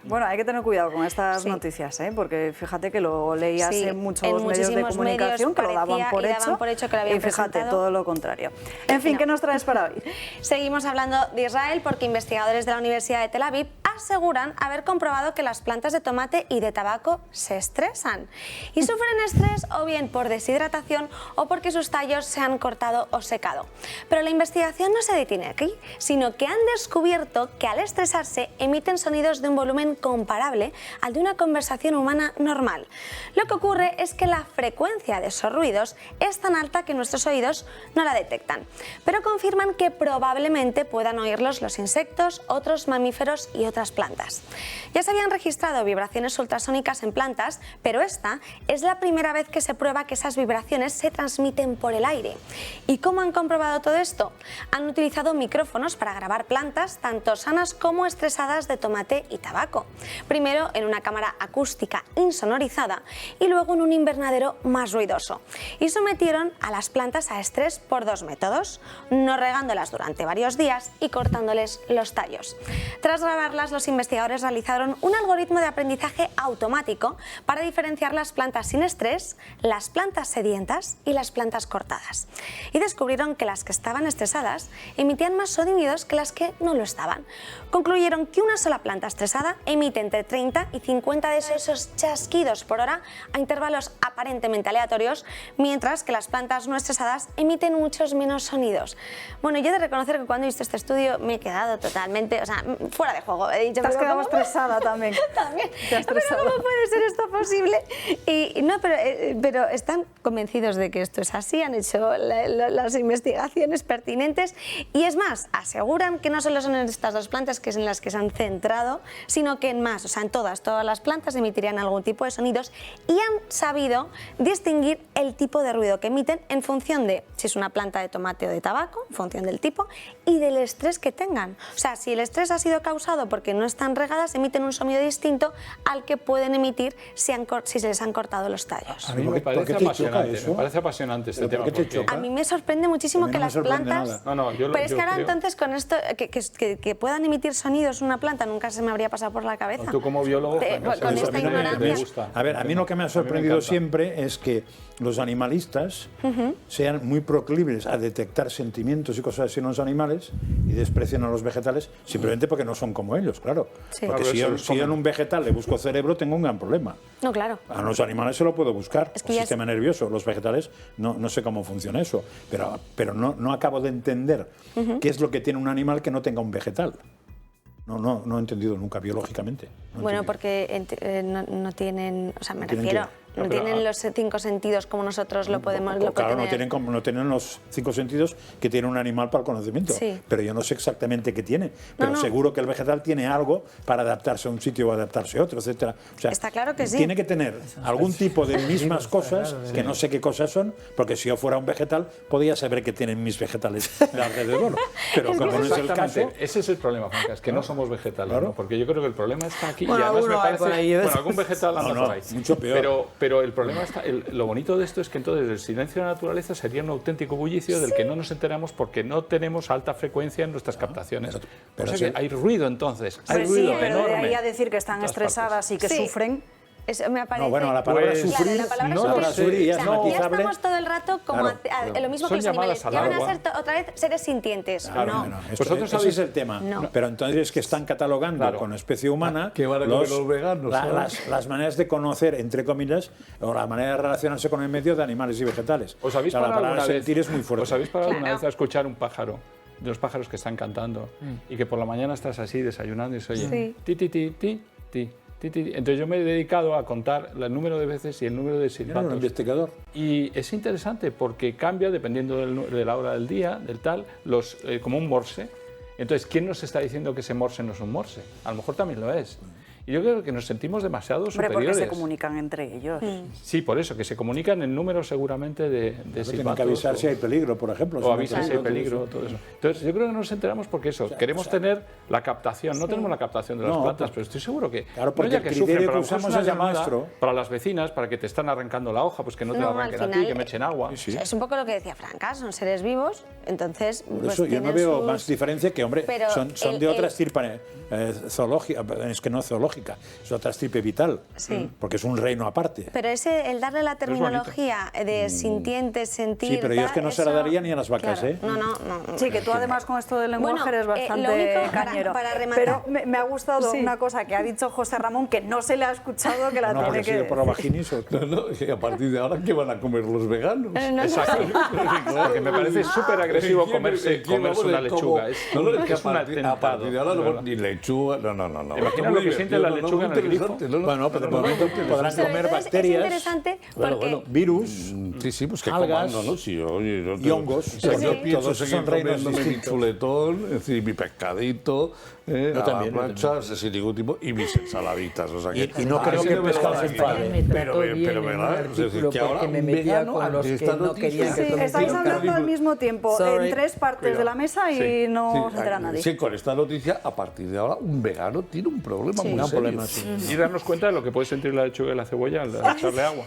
Bueno, hay que tener cuidado con estas noticias, porque fíjate que lo leí hace muchos medios de comunicación que lo daban por hecho que lo habían y fíjate, presentado. todo lo contrario. En fin, ¿qué nos traes para hoy? Seguimos hablando de Israel porque investigadores de la Universidad de Tel Aviv aseguran haber comprobado que las plantas de tomate y de tabaco se estresan y sufren estrés o bien por deshidratación o porque sus tallos se han cortado o secado. Pero la investigación no se detiene aquí, sino que han descubierto que al estresarse emiten sonidos de un volumen comparable al de una conversación humana normal. Lo que ocurre es que la frecuencia de esos ruidos es tan alta que nuestros oídos no la detectan, pero confirman que probablemente puedan oírlos los insectos, otros mamíferos y otras plantas. Ya se habían registrado vibraciones ultrasónicas en plantas, pero esta es la primera vez que se prueba que esas vibraciones se transmiten por el aire. ¿Y cómo han comprobado todo esto? Han utilizado micrófonos para grabar plantas tanto sanas como estresadas de tomate y tabaco. Primero en una cámara acústica insonorizada y luego en un invernadero más ruidoso. Y sometieron a las plantas a estrés por 2 métodos, no regándolas durante varios días y cortándoles los tallos. Tras grabarlas, los investigadores realizaron un algoritmo de aprendizaje automático para diferenciar las plantas sin estrés, las plantas sedientas y las plantas cortadas. Y descubrieron que las que estaban estresadas emitían más sonidos que las que no lo estaban. Concluyeron que una sola planta estresada emite entre 30 y 50 de esos chasquidos por hora a intervalos aparentemente aleatorios, mientras que las plantas no estresadas emiten muchos menos sonidos. Bueno, yo he de reconocer que cuando he visto este estudio me he quedado totalmente, o sea, fuera de juego. He dicho, te has quedado estresada también. También. Pero ¿cómo puede ser esto posible? Y no, pero están convencidos de que esto es así, han hecho las investigaciones pertinentes y es más, aseguran que no solo son en estas 2 plantas que es en las que se han centrado, sino que en más, o sea, en todas las plantas emitirían algún tipo de sonidos y han sabido distinguir el tipo de ruido que emiten en función de si es una planta de tomate o de tabaco, en función del tipo y del estrés que tengan. O sea, si el estrés ha sido causado porque no están regadas, emiten un sonido distinto al que pueden emitir si se les han cortado los tallos. A mí me parece apasionante este tema. A mí me sorprende muchísimo que las plantas... Pero es que ahora entonces con esto, que puedan emitir sonidos una planta nunca se me habría pasado por la cabeza. Tú como biólogo... con esta ignorancia... A ver, a mí lo que me ha sorprendido siempre es que los animalistas sean muy proclives a detectar sentimientos y cosas así en los animales y desprecian a los vegetales simplemente porque no son como ellos. claro. Sí. Porque si yo en un vegetal le busco cerebro, tengo un gran problema. No, claro. A los animales se lo puedo buscar, Es que el ya sistema nervioso. Los vegetales no sé cómo funciona eso, pero no acabo de entender qué es lo que tiene un animal que no tenga un vegetal. No he entendido nunca biológicamente. Bueno, porque no tienen, o sea, me ¿Tienen refiero, qué? no tienen los 5 sentidos como nosotros lo podemos Claro, tener. no tienen los 5 sentidos que tiene un animal para el conocimiento. Sí. Pero yo no sé exactamente qué tiene. Pero seguro que el vegetal tiene algo para adaptarse a un sitio o adaptarse a otro, etcétera. O sea, está claro que sí. Tiene que tener algún tipo de mismas cosas, que no sé qué cosas son, porque si yo fuera un vegetal, podría saber qué tienen mis vegetales de alrededor. Pero como no es el caso... Ese es el problema, Franca, es que no somos vegetales, Claro. ¿no? Porque yo creo que el problema está aquí. Bueno, y además me alguno hay parece, por ahí, bueno, algún vegetal anda por ahí. mucho peor. Pero el problema está, lo bonito de esto es que entonces el silencio de la naturaleza sería un auténtico bullicio del que no nos enteramos porque no tenemos alta frecuencia en nuestras captaciones. pero o sea sí. que hay ruido entonces, hay Pues ruido pero de enorme. ahí a decir que están estresadas y que sufren... Eso me parece... No, bueno, la palabra Pues, sufrir, la palabra no, sufrir. la sufrir ya es O sea, matizable. ya estamos todo el rato como Claro, lo mismo son que los animales. llamadas al Ya van a agua. ser otra vez seres sintientes. Claro, no. bueno, Vosotros ese sabéis- es el tema. No. Pero entonces es que están catalogando Claro. con especie humana Que van a comer los veganos, las maneras de conocer, entre comillas, o la manera de relacionarse con el medio de animales y vegetales. ¿Os habéis O sea, la parado palabra alguna vez? sentir es muy fuerte. ¿Os habéis parado alguna Claro. vez a escuchar un pájaro? De los pájaros que están cantando y que por la mañana estás así desayunando y se oye Sí. ti, ti, ti, ti, ti, ti, ti. Entonces yo me he dedicado a contar el número de veces y el número de Yo era un silbatos. investigador. Y es interesante porque cambia dependiendo de la hora del día, del tal, como un morse. Entonces, ¿quién nos está diciendo que ese morse no es un morse? A lo mejor también lo es. Y yo creo que nos sentimos demasiado Hombre, porque superiores. se comunican entre ellos. Sí, por eso, que se comunican en números seguramente de Tienen silbatos. que avisar o- si hay peligro, por ejemplo. o avisar si hay peligro, todo eso. Entonces, yo creo que nos enteramos porque eso, queremos tener la captación, no tenemos la captación de las No, plantas, pero estoy seguro que, Claro, porque no ya el que criterio sufren, que pero a lo mejor usamos es una es el llamada nuestro. para las vecinas, para que te están arrancando la hoja, pues que no te la No, al arranquen a ti, final, que me echen agua. Es un poco lo que decía Franca, son seres vivos, entonces Por pues eso yo no tienen veo sus- más diferencia que, hombre, Pero son de otra estirpe zoológica, es que no zoológica, es otra estirpe vital, Sí. porque es un reino aparte. Pero el darle la terminología de sintiente, sentir... Sí, pero yo es que no se la eso- daría ni a las vacas, Claro. ¿eh? No. Sí, que tú además con esto del lenguaje Bueno, eres lo bastante único, cañero. para rematar... Pero me ha gustado Sí. una cosa que ha dicho José Ramón que no se le ha escuchado, que la No, tiene porque que sigue por la decir. vaginis o... No, y a partir de ahora, ¿qué van a comer los veganos? Exacto. Porque me parece súper agresivo comerse una lechuga. Es, No, no, es que es un a partir atentado. de ahora de no, verdad. ni lechuga, no. Imagina Muy lo que siente divertido, la no, lechuga muy en el grifo. interesante, Bueno, pero de momento podrán Pero comer entonces bacterias, es interesante porque... virus, Sí, pues que algas, coman, ¿no? Sí, oye, y hongos. O sea, yo Sí. pienso Todos seguir son reinos comiéndome mi distintos. chuletón, es decir, mi pescadito, Yo a también, la yo plancha, sin ningún tipo, y mis ensaladitas. O sea, Y no creo que el pescado se enfade. Pero ¿verdad? Es decir, que ahora un vegano, ante esta noticia... Sí, estáis hablando al mismo tiempo en tres partes de la mesa y no se entera nadie. Sí, con esta noticia, a partir de ahora, un vegano tiene un problema muy serio. Y darnos cuenta de lo que puede sentir la lechuga y la cebolla al echarle agua.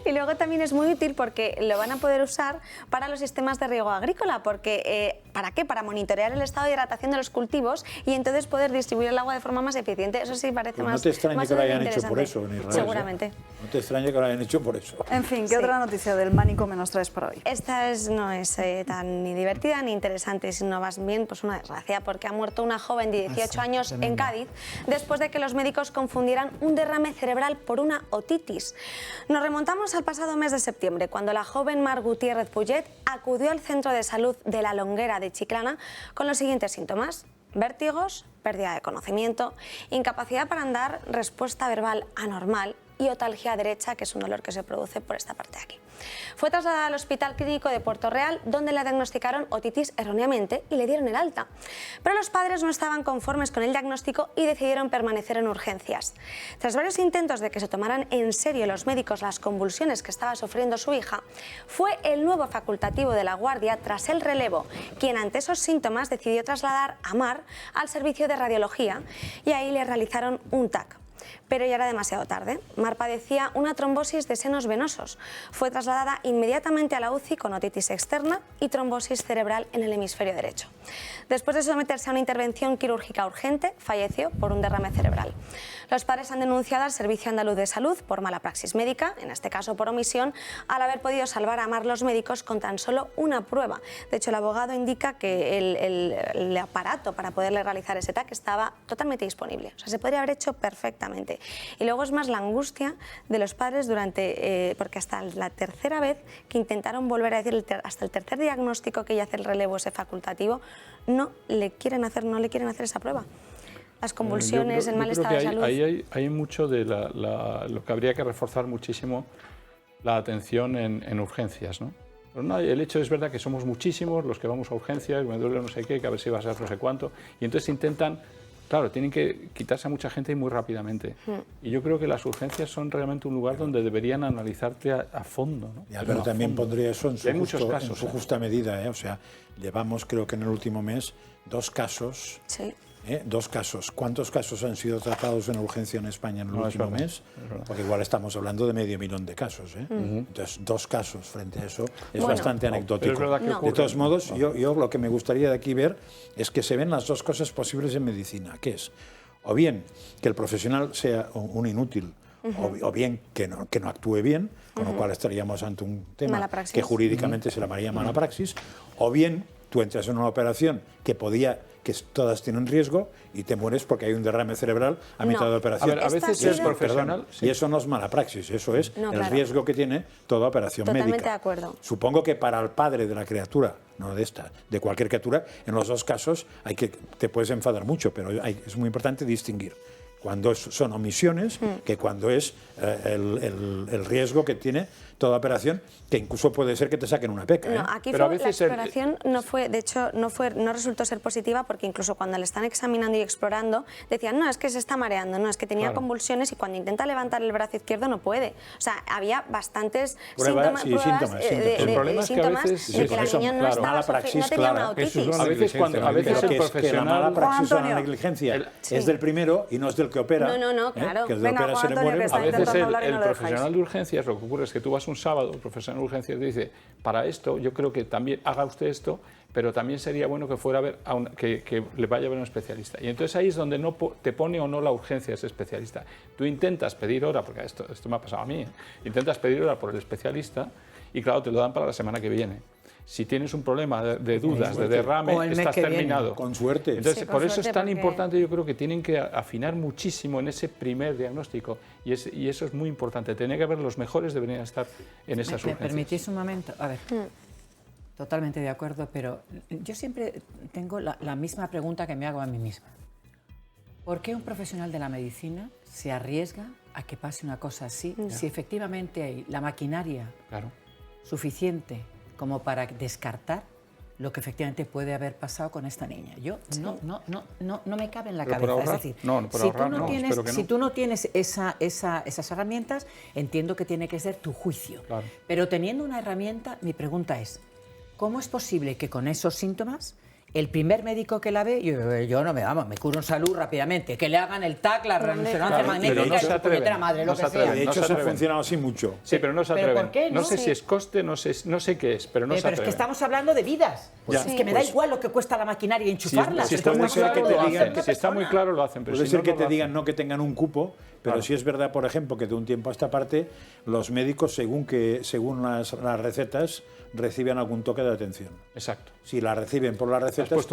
Y luego también es muy útil porque lo van a poder usar para los sistemas de riego agrícola, porque ¿para qué? Para monitorear el estado de hidratación de los cultivos y entonces poder distribuir el agua de forma más eficiente. Eso sí parece Pues más no te extrañe más que lo hayan hecho interesante. por eso en Israel. Seguramente. No te extrañe que lo hayan hecho por eso. En fin, ¿qué Sí. otra noticia del manicomio nos traes para hoy? Esta no es tan ni divertida ni interesante, sino más bien pues una desgracia, porque ha muerto una joven de 18 años en Cádiz después de que los médicos confundieran un derrame cerebral por una otitis. Nos remontamos al pasado mes de septiembre, cuando la joven Mar Gutiérrez Pullet acudió al centro de salud de La Longuera de Chiclana con los siguientes síntomas: vértigos, pérdida de conocimiento, incapacidad para andar, respuesta verbal anormal y otalgia derecha, que es un dolor que se produce por esta parte de aquí. Fue trasladada al Hospital Clínico de Puerto Real, donde le diagnosticaron otitis erróneamente y le dieron el alta. Pero los padres no estaban conformes con el diagnóstico y decidieron permanecer en urgencias. Tras varios intentos de que se tomaran en serio los médicos las convulsiones que estaba sufriendo su hija, fue el nuevo facultativo de la guardia, tras el relevo, quien ante esos síntomas decidió trasladar a Mar al servicio de radiología y ahí le realizaron un TAC. Pero ya era demasiado tarde. Mar padecía una trombosis de senos venosos. Fue trasladada inmediatamente a la UCI con otitis externa y trombosis cerebral en el hemisferio derecho. Después de someterse a una intervención quirúrgica urgente, falleció por un derrame cerebral. Los padres han denunciado al Servicio Andaluz de Salud por mala praxis médica, en este caso por omisión, al haber podido salvar a Mar los médicos con tan solo una prueba. De hecho, el abogado indica que el aparato para poderle realizar ese TAC estaba totalmente disponible. O sea, se podría haber hecho perfectamente. Y luego es más la angustia de los padres porque hasta la tercera vez que intentaron volver a decir, hasta el tercer diagnóstico que ella hace el relevo ese facultativo, no le quieren hacer esa prueba. Las convulsiones, el mal estado de salud. Hay mucho de lo que habría que reforzar muchísimo la atención en urgencias, ¿no? Pero no, el hecho es verdad que somos muchísimos los que vamos a urgencias, me duele no sé qué, que a ver si va a ser no sé cuánto, y entonces intentan, claro, tienen que quitarse a mucha gente y muy rápidamente. Y yo creo que las urgencias son realmente un lugar donde deberían analizarte a fondo, ¿no? Pero también pondría eso en casos, su justa medida, ¿eh? O sea, llevamos, creo que en el último mes, 2 casos. Sí. 2 casos. ¿Cuántos casos han sido tratados en urgencia en España en el último mes? Porque igual estamos hablando de 500.000 de casos. Entonces, 2 casos frente a eso es bastante anecdótico. De todos modos, yo lo que me gustaría de aquí ver es que se ven las 2 cosas posibles en medicina, que es o bien que el profesional sea un inútil, o bien que no actúe bien, con lo cual estaríamos ante un tema que jurídicamente se llamaría mala praxis, o bien tú entras en una operación que todas tienen riesgo y te mueres porque hay un derrame cerebral a mitad de la operación. A veces es profesional. Y eso no es mala praxis, eso es el riesgo que tiene toda operación médica. Totalmente de acuerdo. Supongo que para el padre de la criatura, no de esta, de cualquier criatura, en los 2 casos te puedes enfadar mucho, pero es muy importante distinguir cuando son omisiones que cuando es el riesgo que tiene toda operación, que incluso puede ser que te saquen una peca. No, aquí la exploración no fue, de hecho, no resultó ser positiva porque incluso cuando le están examinando y explorando, decían, no, es que se está mareando, no, es que tenía convulsiones y cuando intenta levantar el brazo izquierdo no puede. O sea, había bastantes síntomas El problema es que a veces de que la niña no estaba no tenía una otitis. A veces el profesional... La mala praxis o la negligencia es del primero y no es del que opera. No, claro. Que el que opera se le muere. A veces el profesional de urgencias, lo que ocurre es que tú vas un sábado, el profesional de urgencias te dice, para esto yo creo que también haga usted esto, pero también sería bueno que fuera a ver que le vaya a ver a un especialista. Y entonces ahí es donde no te pone o no la urgencia ese especialista. Tú intentas pedir hora, porque esto me ha pasado a mí, intentas pedir hora por el especialista y claro, te lo dan para la semana que viene. Si tienes un problema de dudas, de derrame, estás terminado. Con suerte. Entonces, por eso es tan importante, yo creo que tienen que afinar muchísimo en ese primer diagnóstico y eso es muy importante. Tiene que haber los mejores, deberían estar en esas urgencias. ¿Me permitís un momento? A ver, totalmente de acuerdo, pero yo siempre tengo la misma pregunta que me hago a mí misma. ¿Por qué un profesional de la medicina se arriesga a que pase una cosa así si efectivamente hay la maquinaria suficiente como para descartar lo que efectivamente puede haber pasado con esta niña? Yo no me cabe en la cabeza. Es decir, si tú no tienes esas herramientas, entiendo que tiene que ser tu juicio. Claro. Pero teniendo una herramienta, mi pregunta es, ¿cómo es posible que con esos síntomas el primer médico que la ve, yo no me curo en salud rápidamente, que le hagan el TAC, la resonancia magnética, y su puñetera madre, lo que sea. De hecho, se ha funcionado así mucho. Sí, pero no se atreven. ¿Pero por qué? No sé si es coste, no sé qué es, pero no se atreven. Pero es que estamos hablando de vidas. Es que me da igual lo que cuesta la maquinaria y enchufarla. Si está muy claro, lo hacen. Puede ser que te digan no que tengan un cupo, pero sí es verdad, por ejemplo, que de un tiempo a esta parte los médicos, según las recetas, reciben algún toque de atención. Exacto. Si la reciben por las recetas,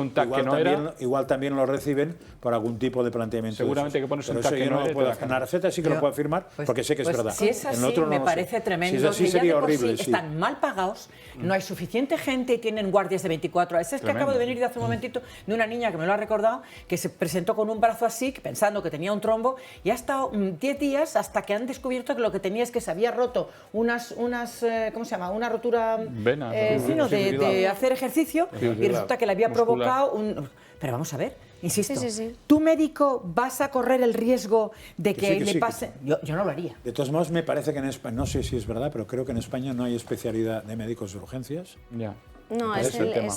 igual también lo reciben por algún tipo de planteamiento. Seguramente que pones un TAC que no puedo. En la receta sí que lo puedo afirmar porque sé que es verdad. Si es así, me parece tremendo. Si es así, sería horrible. Están mal pagados, no hay suficiente gente y tienen guardias de 24 horas. Es que acabo de venir de hace un momentito de una niña que me lo ha recordado, que se presentó con un brazo así, pensando que tenía un trombo, y ha estado 10 días hasta que han descubierto que lo que tenía es que se había roto unas ¿cómo se llama? Una rotura de hacer ejercicio y resulta que le había provocado un... Pero vamos a ver, insisto, ¿tú médico vas a correr el riesgo de que le pase? Yo no lo haría. De todos modos, me parece que en España, no sé si es verdad, pero creo que en España no hay especialidad de médicos de urgencias. No, Ese es el tema.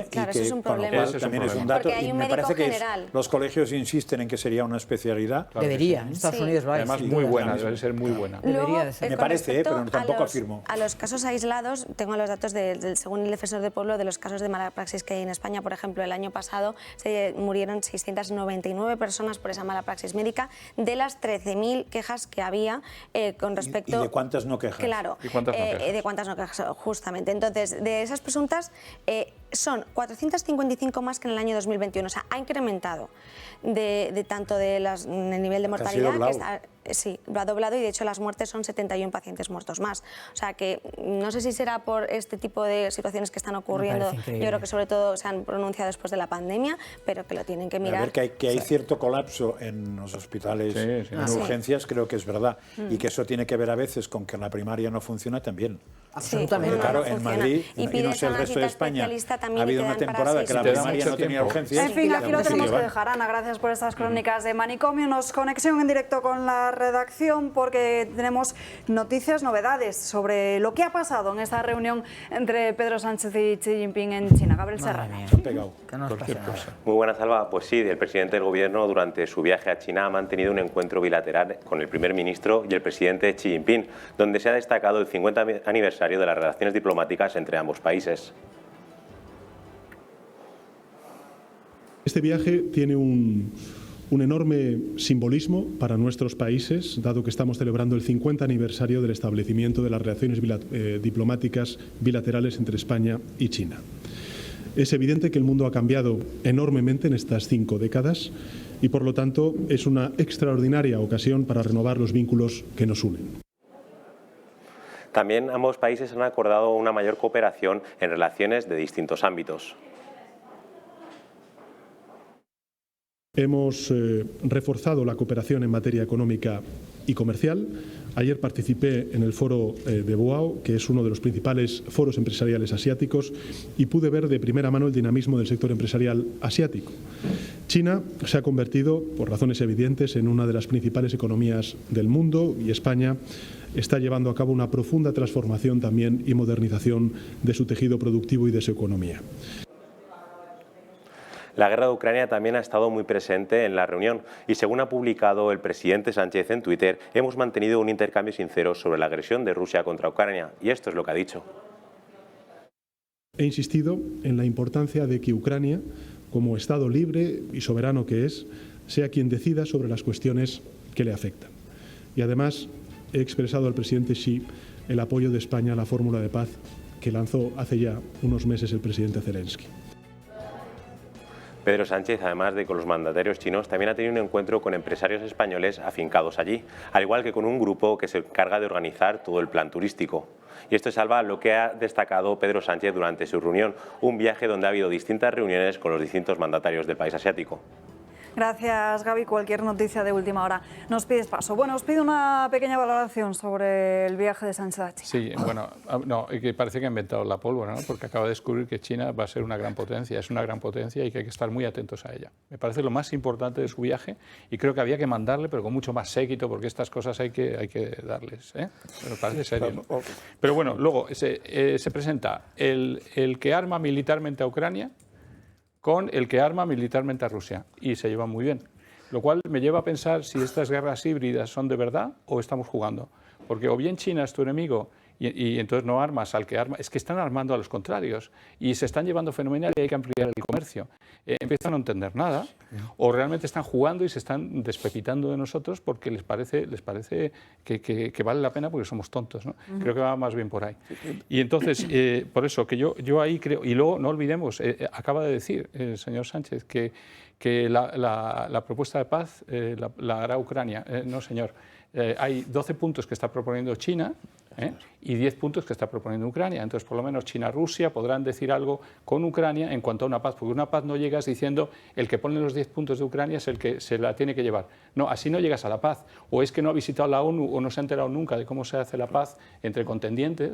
Claro, eso es un problema. También es un dato. Porque hay Y un me médico parece que general. los colegios insisten en que sería una especialidad. Claro que Debería, sí. en Estados Unidos lo hay. Además, sin muy duda. buena, debe ser muy buena. Luego, Me con parece, respecto pero tampoco afirmo. A los casos aislados, tengo los datos según el Defensor del Pueblo de los casos de mala praxis que hay en España. Por ejemplo, el año pasado se murieron 699 personas por esa mala praxis médica, de las 13.000 quejas que había con respecto... ¿Y de cuántas no quejas? Claro, ¿Y cuántas no quejas? de cuántas no quejas, justamente. Entonces, de esas presuntas, son 455 más que en el año 2021. O sea, ha incrementado de tanto el nivel de mortalidad, sí, lo ha doblado, y de hecho las muertes son 71 pacientes muertos más. O sea que no sé si será por este tipo de situaciones que están ocurriendo. Yo creo que sobre todo se han pronunciado después de la pandemia, pero que lo tienen que mirar. A ver, que hay cierto colapso en los hospitales, en urgencias, creo que es verdad. Y que eso tiene que ver a veces con que la primaria no funciona también. Absolutamente. Porque, claro, en Madrid, y no sé el resto de España, ha habido una temporada que la primaria no tenía urgencias. En fin, aquí lo tenemos que dejar. Ana, gracias por estas crónicas de Manicomio. Nos conexión en directo con la redacción porque tenemos noticias, novedades sobre lo que ha pasado en esta reunión entre Pedro Sánchez y Xi Jinping en China. Gabriel Serrano. Muy buenas, Alba. Pues sí, el presidente del Gobierno durante su viaje a China ha mantenido un encuentro bilateral con el primer ministro y el presidente Xi Jinping, donde se ha destacado el 50 aniversario de las relaciones diplomáticas entre ambos países. Este viaje tiene un enorme simbolismo para nuestros países, dado que estamos celebrando el 50 aniversario del establecimiento de las relaciones diplomáticas bilaterales entre España y China. Es evidente que el mundo ha cambiado enormemente en estas 5 décadas y, por lo tanto, es una extraordinaria ocasión para renovar los vínculos que nos unen. También ambos países han acordado una mayor cooperación en relaciones de distintos ámbitos. Hemos reforzado la cooperación en materia económica y comercial. Ayer participé en el foro de Boao, que es uno de los principales foros empresariales asiáticos, y pude ver de primera mano el dinamismo del sector empresarial asiático. China se ha convertido, por razones evidentes, en una de las principales economías del mundo, y España está llevando a cabo una profunda transformación también y modernización de su tejido productivo y de su economía. La guerra de Ucrania también ha estado muy presente en la reunión y, según ha publicado el presidente Sánchez en Twitter, hemos mantenido un intercambio sincero sobre la agresión de Rusia contra Ucrania, y esto es lo que ha dicho. He insistido en la importancia de que Ucrania, como Estado libre y soberano que es, sea quien decida sobre las cuestiones que le afectan. Y además he expresado al presidente Xi el apoyo de España a la fórmula de paz que lanzó hace ya unos meses el presidente Zelensky. Pedro Sánchez, además de con los mandatarios chinos, también ha tenido un encuentro con empresarios españoles afincados allí, al igual que con un grupo que se encarga de organizar todo el plan turístico. Y esto es, Alba, lo que ha destacado Pedro Sánchez durante su reunión, un viaje donde ha habido distintas reuniones con los distintos mandatarios del país asiático. Gracias, Gaby. Cualquier noticia de última hora nos pides paso. Bueno, os pido una pequeña valoración sobre el viaje de Sánchez a China. Sí, bueno, no, que parece que ha inventado la pólvora, ¿no? Porque acaba de descubrir que China va a ser una gran potencia, es una gran potencia y que hay que estar muy atentos a ella. Me parece lo más importante de su viaje y creo que había que mandarle, pero con mucho más séquito, porque estas cosas hay que darles, ¿eh? Me parece serio, ¿no? Pero bueno, luego se presenta el que arma militarmente a Ucrania con el que arma militarmente a Rusia, y se llevan muy bien. Lo cual me lleva a pensar si estas guerras híbridas son de verdad o estamos jugando. Porque o bien China es tu enemigo y entonces no armas al que arma, es que están armando a los contrarios y se están llevando fenomenal y hay que ampliar el comercio. Empiezan a no entender nada o realmente están jugando y se están despepitando de nosotros porque les parece que vale la pena porque somos tontos, ¿no? Creo que va más bien por ahí. Y entonces, por eso, que yo ahí creo, y luego no olvidemos, acaba de decir el señor Sánchez que la propuesta de paz la hará Ucrania. No, señor. Hay 12 puntos que está proponiendo China y 10 puntos que está proponiendo Ucrania. Entonces, por lo menos China-Rusia podrán decir algo con Ucrania en cuanto a una paz, porque una paz no llegas diciendo el que pone los 10 puntos de Ucrania es el que se la tiene que llevar. No, así no llegas a la paz. O es que no ha visitado la ONU o no se ha enterado nunca de cómo se hace la paz entre contendientes,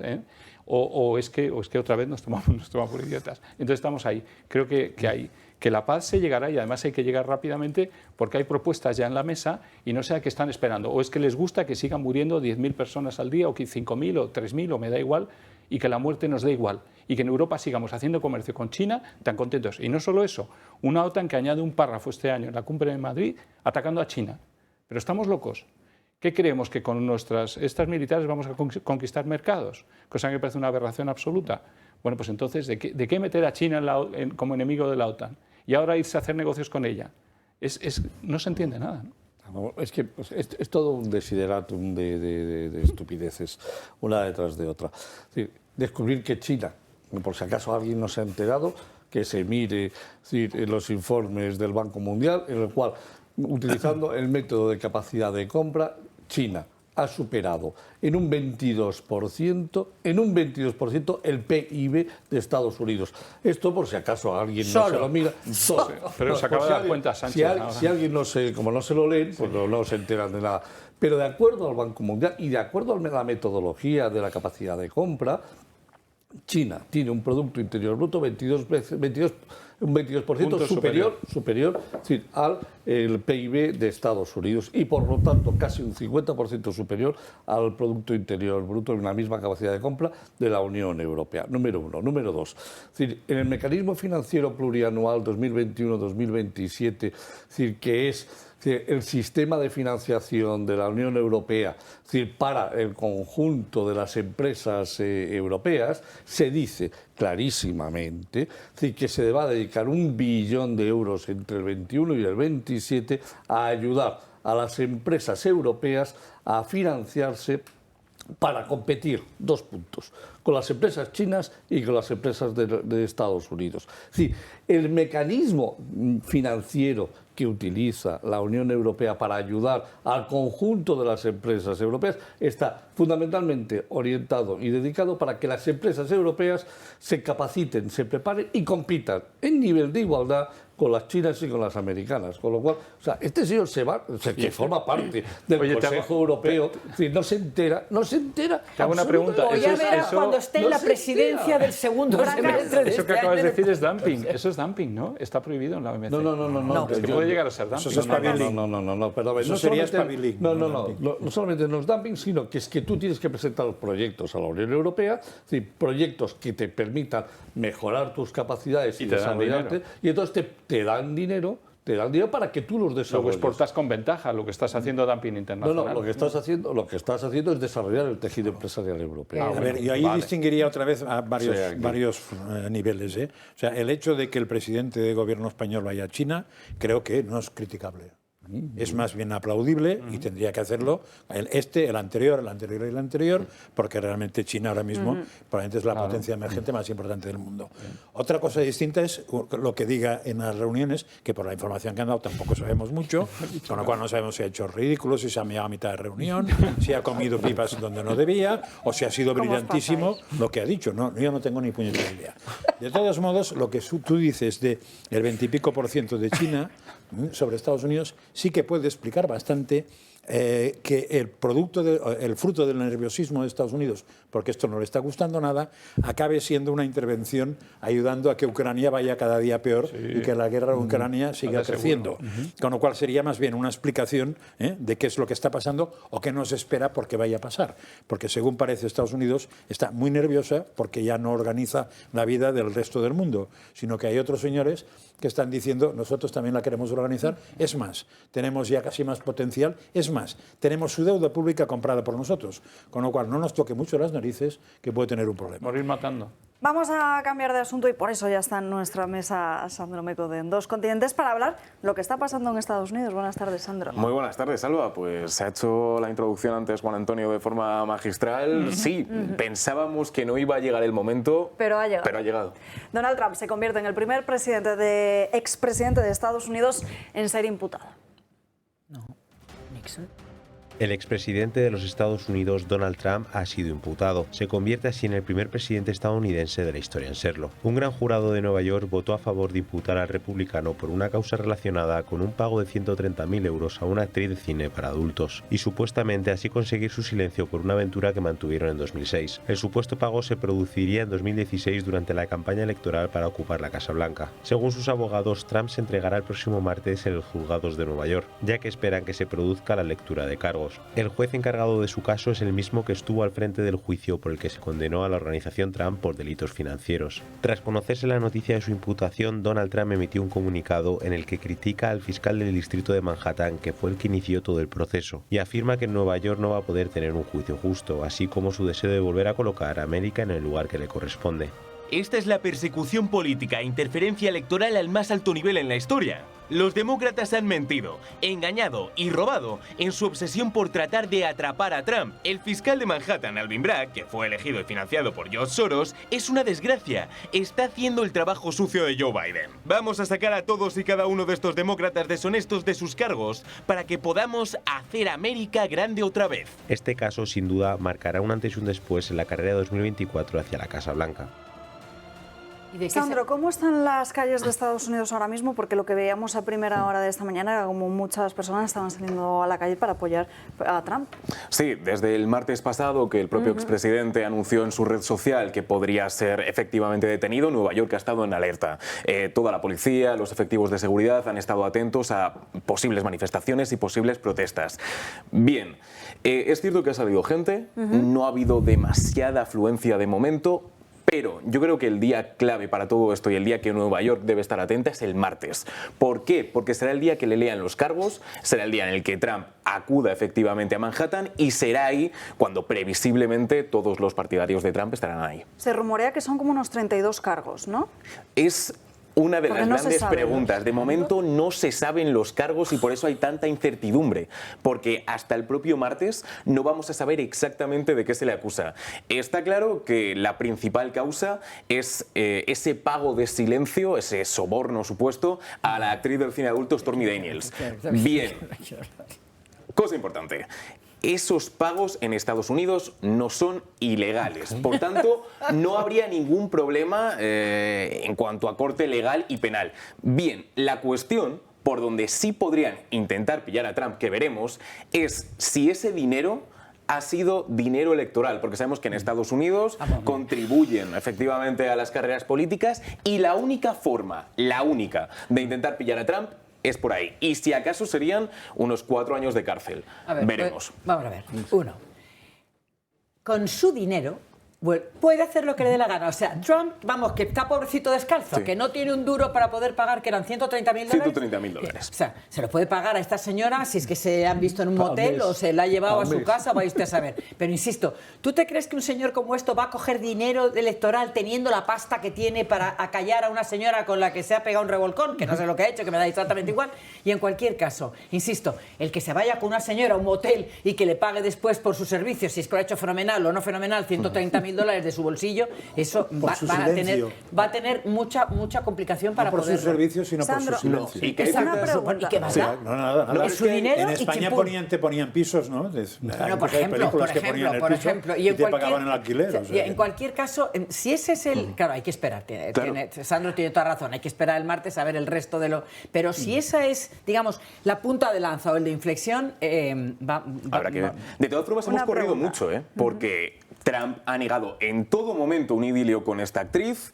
o es que otra vez nos tomamos por idiotas. Entonces estamos ahí. Creo que la paz se llegará y además hay que llegar rápidamente porque hay propuestas ya en la mesa y no sé a qué están esperando. O es que les gusta que sigan muriendo 10.000 personas al día o 5.000 o 3.000 o me da igual y que la muerte nos dé igual y que en Europa sigamos haciendo comercio con China tan contentos. Y no solo eso, una OTAN que añade un párrafo este año en la cumbre de Madrid atacando a China. Pero estamos locos. ¿Qué creemos? ¿Que con estas militares vamos a conquistar mercados? Cosa que me parece una aberración absoluta. Bueno, pues entonces, ¿de qué meter a China como enemigo de la OTAN? Y ahora irse a hacer negocios con ella. No se entiende nada, ¿no? Es que es todo un desideratum de estupideces, una detrás de otra. Es decir, descubrir que China, por si acaso alguien no se ha enterado, que se mire los informes del Banco Mundial, en el cual, utilizando el método de capacidad de compra, China ha superado en un 22% el PIB de Estados Unidos. Esto, por si acaso alguien no se lo mira. Pero se acaba de dar cuenta Sánchez. Si alguien como no se lo lee, pues no se enteran de nada. Pero de acuerdo al Banco Mundial y de acuerdo a la metodología de la capacidad de compra, China tiene un Producto Interior Bruto un 22% superior al PIB de Estados Unidos y, por lo tanto, casi un 50% superior al Producto Interior Bruto en la misma capacidad de compra de la Unión Europea. Número uno. Número dos. En el mecanismo financiero plurianual 2021-2027, que es el sistema de financiación de la Unión Europea, para el conjunto de las empresas europeas, se dice clarísimamente que se va a dedicar 1 billón de euros entre el 21 y el 27 a ayudar a las empresas europeas a financiarse para competir, 2 puntos, con las empresas chinas y con las empresas de Estados Unidos. El mecanismo financiero que utiliza la Unión Europea para ayudar al conjunto de las empresas europeas está fundamentalmente orientado y dedicado para que las empresas europeas se capaciten, se preparen y compitan en nivel de igualdad con las chinas y con las americanas. Con lo cual, este señor que forma parte del Consejo Europeo, no se entera. Te hago una pregunta. Voy a ver cuando esté en la presidencia del segundo semestre. Eso que acabas de decir es dumping. Eso es dumping, ¿no? Está prohibido en la OMC. No. Es que puede llegar a ser dumping. Eso es espabiling. No, perdón. Eso sería espabiling. No solamente no es dumping, sino que es que tú tienes que presentar proyectos a la Unión Europea, proyectos que te permitan mejorar tus capacidades y desarrollarte, y entonces te dan dinero para que tú los desarrolles. Luego exportas con ventaja, lo que estás haciendo dumping internacional. Lo que estás haciendo es desarrollar el tejido empresarial europeo. A ver, y ahí distinguiría otra vez a varios niveles. O sea, el hecho de que el presidente de gobierno español vaya a China, creo que no es criticable. Es más bien aplaudible y tendría que hacerlo el anterior y el anterior, porque realmente China ahora mismo probablemente es la potencia emergente más importante del mundo. Otra cosa distinta es lo que diga en las reuniones, que por la información que han dado tampoco sabemos mucho, con lo cual no sabemos si ha hecho ridículos, si se ha meado a mitad de reunión, si ha comido pipas donde no debía, o si ha sido brillantísimo lo que ha dicho. Yo no tengo ni puñetera idea. De todos modos, lo que tú dices de el 20 y pico % de China sobre Estados Unidos sí que puede explicar bastante que el fruto del nerviosismo de Estados Unidos, porque esto no le está gustando nada, acabe siendo una intervención ayudando a que Ucrania vaya cada día peor y que la guerra de Ucrania siga creciendo. Con lo cual sería más bien una explicación de qué es lo que está pasando o qué nos espera porque vaya a pasar. Porque según parece Estados Unidos está muy nerviosa porque ya no organiza la vida del resto del mundo, sino que hay otros señores que están diciendo nosotros también la queremos organizar. Es más, tenemos ya casi más potencial. Es más, tenemos su deuda pública comprada por nosotros, con lo cual no nos toque mucho las narices, que puede tener un problema. Morir matando. Vamos a cambiar de asunto y por eso ya está en nuestra mesa Sandro Meco de En Dos Continentes para hablar lo que está pasando en Estados Unidos. Buenas tardes, Sandro. Muy buenas tardes, Alba. Pues se ha hecho la introducción antes Juan Antonio de forma magistral. Sí, pensábamos que no iba a llegar el momento, pero ha llegado. Donald Trump se convierte en el primer expresidente de Estados Unidos en ser imputado. Nixon. El expresidente de los Estados Unidos, Donald Trump, ha sido imputado. Se convierte así en el primer presidente estadounidense de la historia en serlo. Un gran jurado de Nueva York votó a favor de imputar al republicano por una causa relacionada con un pago de 130.000 euros a una actriz de cine para adultos, y supuestamente así conseguir su silencio por una aventura que mantuvieron en 2006. El supuesto pago se produciría en 2016 durante la campaña electoral para ocupar la Casa Blanca. Según sus abogados, Trump se entregará el próximo martes en los juzgados de Nueva York, ya que esperan que se produzca la lectura de cargos. cargos. El juez encargado de su caso es el mismo que estuvo al frente del juicio por el que se condenó a la organización Trump por delitos financieros. Tras conocerse la noticia de su imputación, Donald Trump emitió un comunicado en el que critica al fiscal del distrito de Manhattan, que fue el que inició todo el proceso, y afirma que en Nueva York no va a poder tener un juicio justo, así como su deseo de volver a colocar a América en el lugar que le corresponde. Esta es la persecución política e interferencia electoral al más alto nivel en la historia. Los demócratas han mentido, engañado y robado en su obsesión por tratar de atrapar a Trump. El fiscal de Manhattan, Alvin Bragg, que fue elegido y financiado por George Soros, es una desgracia. Está haciendo el trabajo sucio de Joe Biden. Vamos a sacar a todos y cada uno de estos demócratas deshonestos de sus cargos para que podamos hacer América grande otra vez. Este caso, sin duda, marcará un antes y un después en la carrera 2024 hacia la Casa Blanca. Sandro, ¿cómo están las calles de Estados Unidos ahora mismo? Porque lo que veíamos a primera hora de esta mañana era como muchas personas estaban saliendo a la calle para apoyar a Trump. Sí, desde el martes pasado que el propio expresidente anunció en su red social que podría ser efectivamente detenido, Nueva York ha estado en alerta. Toda la policía, los efectivos de seguridad han estado atentos a posibles manifestaciones y posibles protestas. Bien, es cierto que ha salido gente, no ha habido demasiada afluencia de momento, pero yo creo que el día clave para todo esto y el día que Nueva York debe estar atenta es el martes. ¿Por qué? Porque será el día que le lean los cargos, será el día en el que Trump acuda efectivamente a Manhattan y será ahí cuando previsiblemente todos los partidarios de Trump estarán ahí. Se rumorea que son como unos 32 cargos, ¿no? Es una de las grandes preguntas. De momento no se saben los cargos y por eso hay tanta incertidumbre, porque hasta el propio martes no vamos a saber exactamente de qué se le acusa. Está claro que la principal causa es ese pago de silencio, ese soborno supuesto a la actriz del cine adulto Stormy Daniels. Bien, cosa importante. Esos pagos en Estados Unidos no son ilegales. Por tanto, no habría ningún problema en cuanto a corte legal y penal. Bien, la cuestión por donde sí podrían intentar pillar a Trump, que veremos, es si ese dinero ha sido dinero electoral, porque sabemos que en Estados Unidos contribuyen efectivamente a las carreras políticas y la única forma, de intentar pillar a Trump es por ahí. Y si acaso serían unos 4 años de cárcel. Veremos. Vamos a ver. Uno, con su dinero puede hacer lo que le dé la gana. O sea, Trump, vamos, que está pobrecito descalzo, que no tiene un duro para poder pagar, que eran $130.000. $130.000. O sea, se lo puede pagar a esta señora si es que se han visto en un motel o se la ha llevado a su casa, vaya usted a saber. Pero insisto, ¿tú te crees que un señor como esto va a coger dinero electoral teniendo la pasta que tiene para acallar a una señora con la que se ha pegado un revolcón? Que no sé lo que ha hecho, que me da exactamente igual. Y en cualquier caso, insisto, el que se vaya con una señora a un motel y que le pague después por sus servicios, si es que lo ha hecho fenomenal o no fenomenal, $130.000 de su bolsillo, eso va a tener mucha complicación para poder... No por sus servicios, sino por su silencio. ¿Y qué más da? Nada. Es su dinero. En España te ponían pisos, ¿no? Bueno, por ejemplo, y te pagaban el alquiler. En cualquier caso, si ese es el... Claro, hay que esperar. Sandro tiene toda razón, hay que esperar el martes a ver el resto de lo... Pero si esa es, digamos, la punta de lanza o el de inflexión, habrá que ver. De todas formas, hemos corrido mucho, porque Trump ha negado en todo momento un idilio con esta actriz.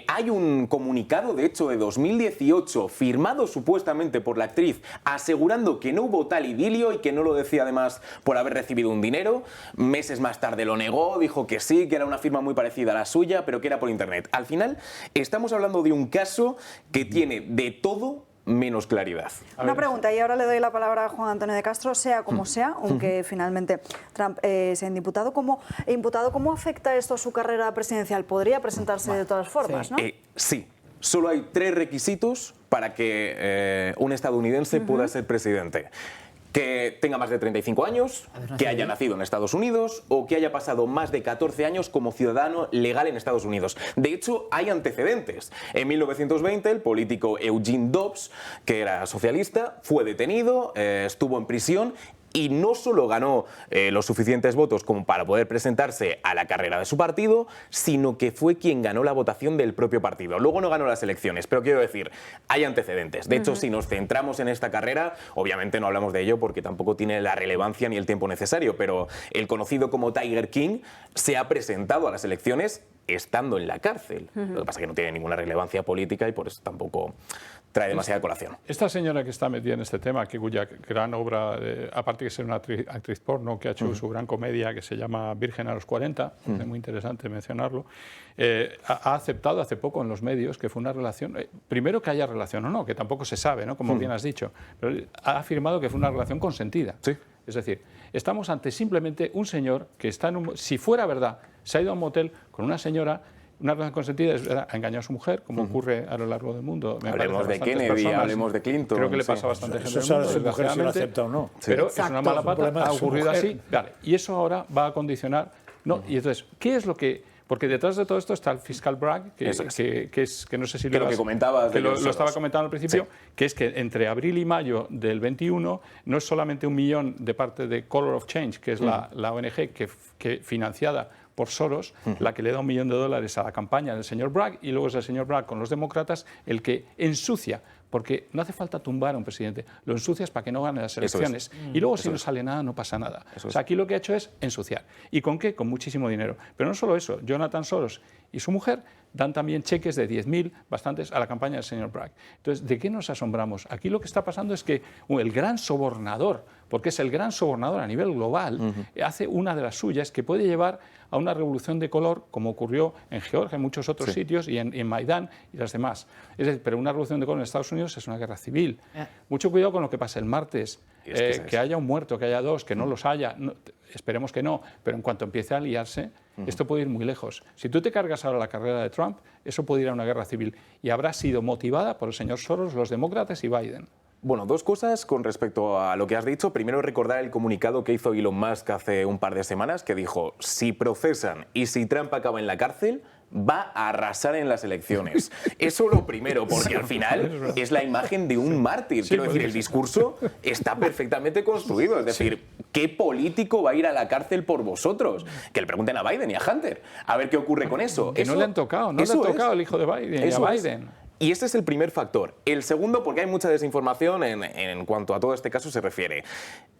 Hay un comunicado, de hecho, de 2018, firmado supuestamente por la actriz, asegurando que no hubo tal idilio y que no lo decía además por haber recibido un dinero. Meses más tarde lo negó, dijo que sí, que era una firma muy parecida a la suya, pero que era por internet. Al final, estamos hablando de un caso que tiene de todo menos claridad. Una pregunta, y ahora le doy la palabra a Juan Antonio de Castro, sea como sea, aunque finalmente Trump sea imputado, ¿cómo afecta esto a su carrera presidencial? ¿Podría presentarse de todas formas, no? Sí. Solo hay 3 requisitos para que un estadounidense pueda ser presidente. Que tenga más de 35 años, que haya nacido en Estados Unidos o que haya pasado más de 14 años como ciudadano legal en Estados Unidos. De hecho, hay antecedentes. En 1920, el político Eugene Debs, que era socialista, fue detenido, estuvo en prisión y no solo ganó los suficientes votos como para poder presentarse a la carrera de su partido, sino que fue quien ganó la votación del propio partido. Luego no ganó las elecciones, pero quiero decir, hay antecedentes. De hecho, si nos centramos en esta carrera, obviamente no hablamos de ello porque tampoco tiene la relevancia ni el tiempo necesario, pero el conocido como Tiger King se ha presentado a las elecciones estando en la cárcel. Lo que pasa es que no tiene ninguna relevancia política y por eso tampoco trae demasiada colación. Esta señora que está metida en este tema, cuya gran obra, aparte de ser una actriz porno, que ha hecho su gran comedia que se llama Virgen a los 40, es muy interesante mencionarlo, ha aceptado hace poco en los medios que fue una relación, primero que haya relación o no, que tampoco se sabe, ¿no? Como bien has dicho, pero ha afirmado que fue una relación consentida. Sí. Es decir, estamos ante simplemente un señor que está si fuera verdad, se ha ido a un motel con una señora. Una relación consentida es ha engañado a su mujer, como ocurre a lo largo del mundo. Hablemos de Kennedy, hablemos de Clinton. Creo que le pasa a bastante gente. Eso sabe su mujer si lo acepta o no. Pero es una mala pata, ha ocurrido así. Vale, y eso ahora va a condicionar. No, y entonces, ¿qué es lo que...? Porque detrás de todo esto está el fiscal Bragg, que no sé si lo que comentabas. Que lo estaba comentando al principio, que es que entre abril y mayo del 21 no es solamente 1 millón de parte de Color of Change, que es la ONG que financiada por Soros, la que le da $1 millón a la campaña del señor Bragg, y luego es el señor Bragg con los demócratas el que ensucia, porque no hace falta tumbar a un presidente, lo ensucias para que no gane las elecciones, y luego si no sale nada, no pasa nada. O sea, aquí lo que ha hecho es ensuciar. ¿Y con qué? Con muchísimo dinero. Pero no solo eso, Jonathan Soros y su mujer dan también cheques de 10.000, bastantes, a la campaña del señor Bragg. Entonces, ¿de qué nos asombramos? Aquí lo que está pasando es que el gran sobornador, porque es el gran sobornador a nivel global, hace una de las suyas que puede llevar a una revolución de color, como ocurrió en Georgia, en muchos otros sitios, y en Maidán y las demás. Es decir, pero una revolución de color en Estados Unidos es una guerra civil. Mucho cuidado con lo que pasa el martes, que haya un muerto, que haya 2, que no los haya, esperemos que no, pero en cuanto empiece a liarse, esto puede ir muy lejos. Si tú te cargas ahora la carrera de Trump, eso puede ir a una guerra civil, y habrá sido motivada por el señor Soros, los demócratas y Biden. Bueno, 2 cosas con respecto a lo que has dicho. Primero, recordar el comunicado que hizo Elon Musk hace un par de semanas, que dijo, si procesan y si Trump acaba en la cárcel, va a arrasar en las elecciones. Eso lo primero, porque al final es la imagen de un mártir. Quiero decir, el discurso está perfectamente construido. Es decir, ¿qué político va a ir a la cárcel por vosotros? Que le pregunten a Biden y a Hunter. A ver qué ocurre con eso. Que no le han tocado, no le ha tocado el hijo de Biden y a Biden. Y este es el primer factor. El segundo, porque hay mucha desinformación en cuanto a todo este caso se refiere.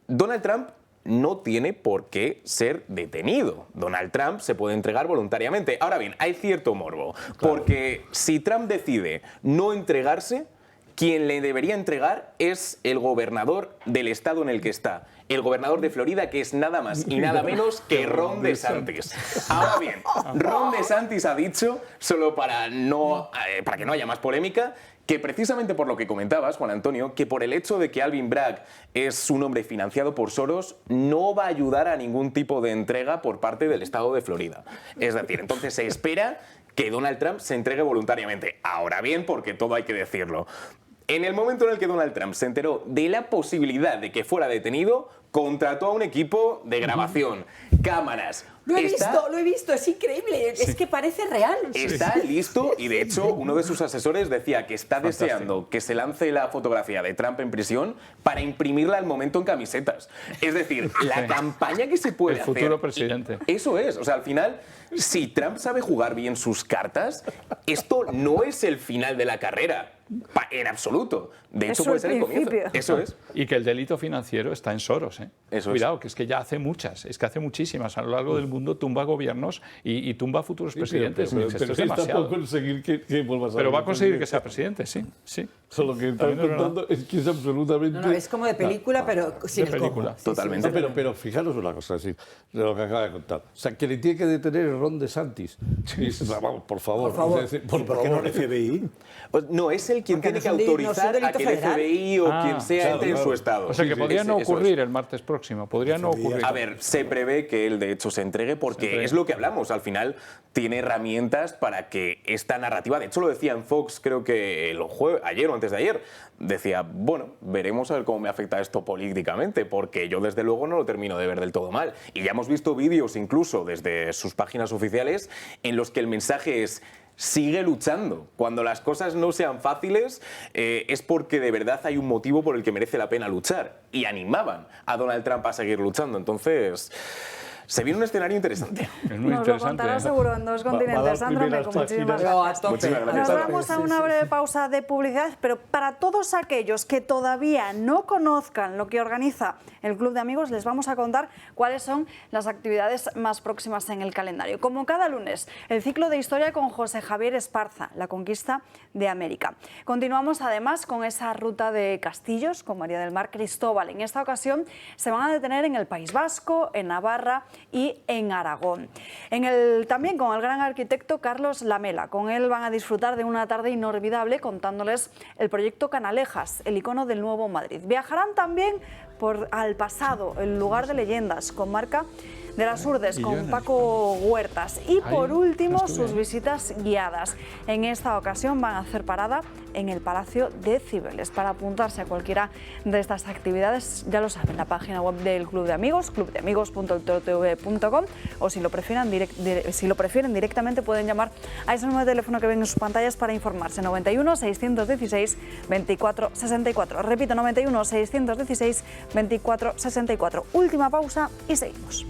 Donald Trump no tiene por qué ser detenido. Donald Trump se puede entregar voluntariamente. Ahora bien, hay cierto morbo, porque si Trump decide no entregarse, quien le debería entregar es el gobernador del estado en el que está. El gobernador de Florida, que es nada más y nada menos que Ron DeSantis. Ahora bien, Ron DeSantis ha dicho, solo para que no haya más polémica, que precisamente por lo que comentabas, Juan Antonio, que por el hecho de que Alvin Bragg es un hombre financiado por Soros, no va a ayudar a ningún tipo de entrega por parte del estado de Florida. Es decir, entonces se espera que Donald Trump se entregue voluntariamente. Ahora bien, porque todo hay que decirlo, en el momento en el que Donald Trump se enteró de la posibilidad de que fuera detenido, contrató a un equipo de grabación, cámaras. Lo he visto, es increíble, es que parece real. Está listo y de hecho uno de sus asesores decía que está deseando que se lance la fotografía de Trump en prisión para imprimirla al momento en camisetas. Es decir, la campaña que se puede hacer... El futuro presidente. Eso es, o sea, al final, si Trump sabe jugar bien sus cartas, esto no es el final de la carrera. En absoluto. De hecho, puede ser el comienzo. Eso es. Y que el delito financiero está en Soros. Cuidado, que es que ya hace muchas, es que hace muchísimas. A lo largo del mundo tumba gobiernos y tumba futuros presidentes. Pero esto es demasiado. Conseguir que vuelva a pero va a conseguir que sea presidente, sí. Solo que están contando es que es absolutamente... No, es como de película, pero sin el cojo. Totalmente. Sí. Pero fijaros una cosa, es decir, de lo que acaba de contar. O sea, que le tiene que detener el Ron DeSantis. Vamos, por favor. ¿Por qué no el FBI? No, es el quien tiene que autorizar a que el FBI o quien sea entre en su estado. O sea, que podría no ocurrir el martes próximo. Podría no ocurrir. A ver, se prevé que él de hecho se entregue porque es lo que hablamos. Al final tiene herramientas para que esta narrativa, de hecho lo decía en Fox, creo que ayer o antes de ayer, decía, bueno, veremos a ver cómo me afecta esto políticamente, porque yo desde luego no lo termino de ver del todo mal. Y ya hemos visto vídeos incluso desde sus páginas oficiales en los que el mensaje es: sigue luchando. Cuando las cosas no sean fáciles, es porque de verdad hay un motivo por el que merece la pena luchar. Y animaban a Donald Trump a seguir luchando. Entonces, Se viene un escenario interesante. Es muy Nos lo contará seguro en 2 continentes. Sandro Meco, muchísimas gracias. Muchísimas gracias. Nos vamos a una breve pausa de publicidad, pero para todos aquellos que todavía no conozcan lo que organiza el Club de Amigos, les vamos a contar cuáles son las actividades más próximas en el calendario. Como cada lunes, el ciclo de historia con José Javier Esparza, la conquista de América. Continuamos además con esa ruta de castillos con María del Mar Cristóbal. En esta ocasión se van a detener en el País Vasco, en Navarra y en Aragón. También con el gran arquitecto Carlos Lamela. Con él van a disfrutar de una tarde inolvidable contándoles el proyecto Canalejas, el icono del Nuevo Madrid. Viajarán también al pasado, el lugar de leyendas, comarca de las Urdes, con Paco Huertas. Y por último, sus visitas guiadas. En esta ocasión van a hacer parada en el Palacio de Cibeles. Para apuntarse a cualquiera de estas actividades, ya lo saben, la página web del Club de Amigos, clubdeamigos.eltorotv.com, o si lo prefieren directamente pueden llamar a ese número de teléfono que ven en sus pantallas para informarse, 91 616 24 64. Repito, 91 616 24 64. Última pausa y seguimos.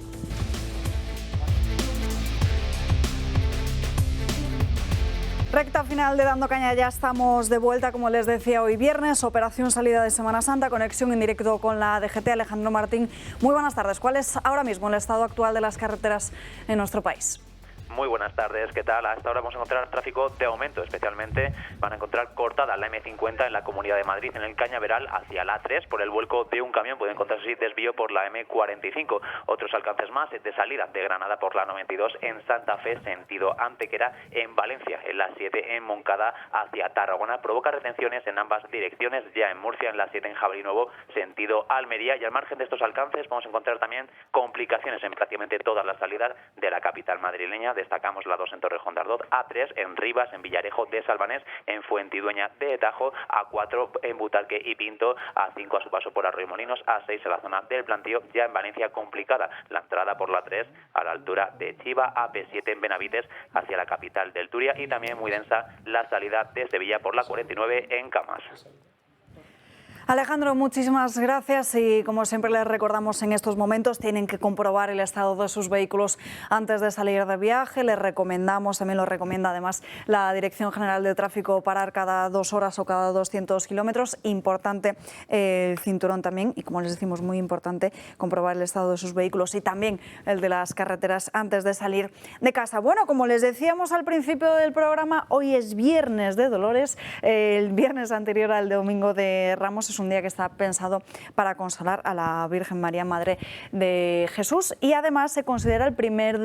Recta final de Dando Caña, ya estamos de vuelta, como les decía, hoy viernes, operación salida de Semana Santa, conexión en directo con la DGT. Alejandro Martín, muy buenas tardes. ¿Cuál es ahora mismo el estado actual de las carreteras en nuestro país? Muy buenas tardes, ¿qué tal? A esta hora vamos a encontrar tráfico de aumento, especialmente van a encontrar cortada la M50 en la Comunidad de Madrid, en el Cañaveral hacia la A3, por el vuelco de un camión, puede encontrarse así desvío por la M45. Otros alcances más de salida de Granada por la 92 en Santa Fe, sentido Antequera, en Valencia, en la 7 en Moncada hacia Tarragona, provoca retenciones en ambas direcciones, ya en Murcia, en la 7 en Jabalí Nuevo, sentido Almería, y al margen de estos alcances vamos a encontrar también complicaciones en prácticamente todas las salidas de la capital madrileña. Destacamos la 2 en Torrejón de Ardoz, A3 en Rivas, en Villarejo de Salvanés, en Fuentidueña de Tajo, A4 en Butalque y Pinto, A5 a su paso por Arroyomolinos, A6 en la zona del Plantío, ya en Valencia complicada la entrada por la 3 a la altura de Chiva, AP7 en Benavites hacia la capital del Turia, y también muy densa la salida de Sevilla por la 49 en Camas. Alejandro, muchísimas gracias y como siempre les recordamos, en estos momentos tienen que comprobar el estado de sus vehículos antes de salir de viaje. Les recomendamos, también lo recomienda además la Dirección General de Tráfico, parar cada 2 horas o cada 200 kilómetros. Importante el cinturón también, y como les decimos, muy importante comprobar el estado de sus vehículos y también el de las carreteras antes de salir de casa. Bueno, como les decíamos al principio del programa, hoy es Viernes de Dolores. El viernes anterior al Domingo de Ramos es un día que está pensado para consolar a la Virgen María, Madre de Jesús, y además se considera el primer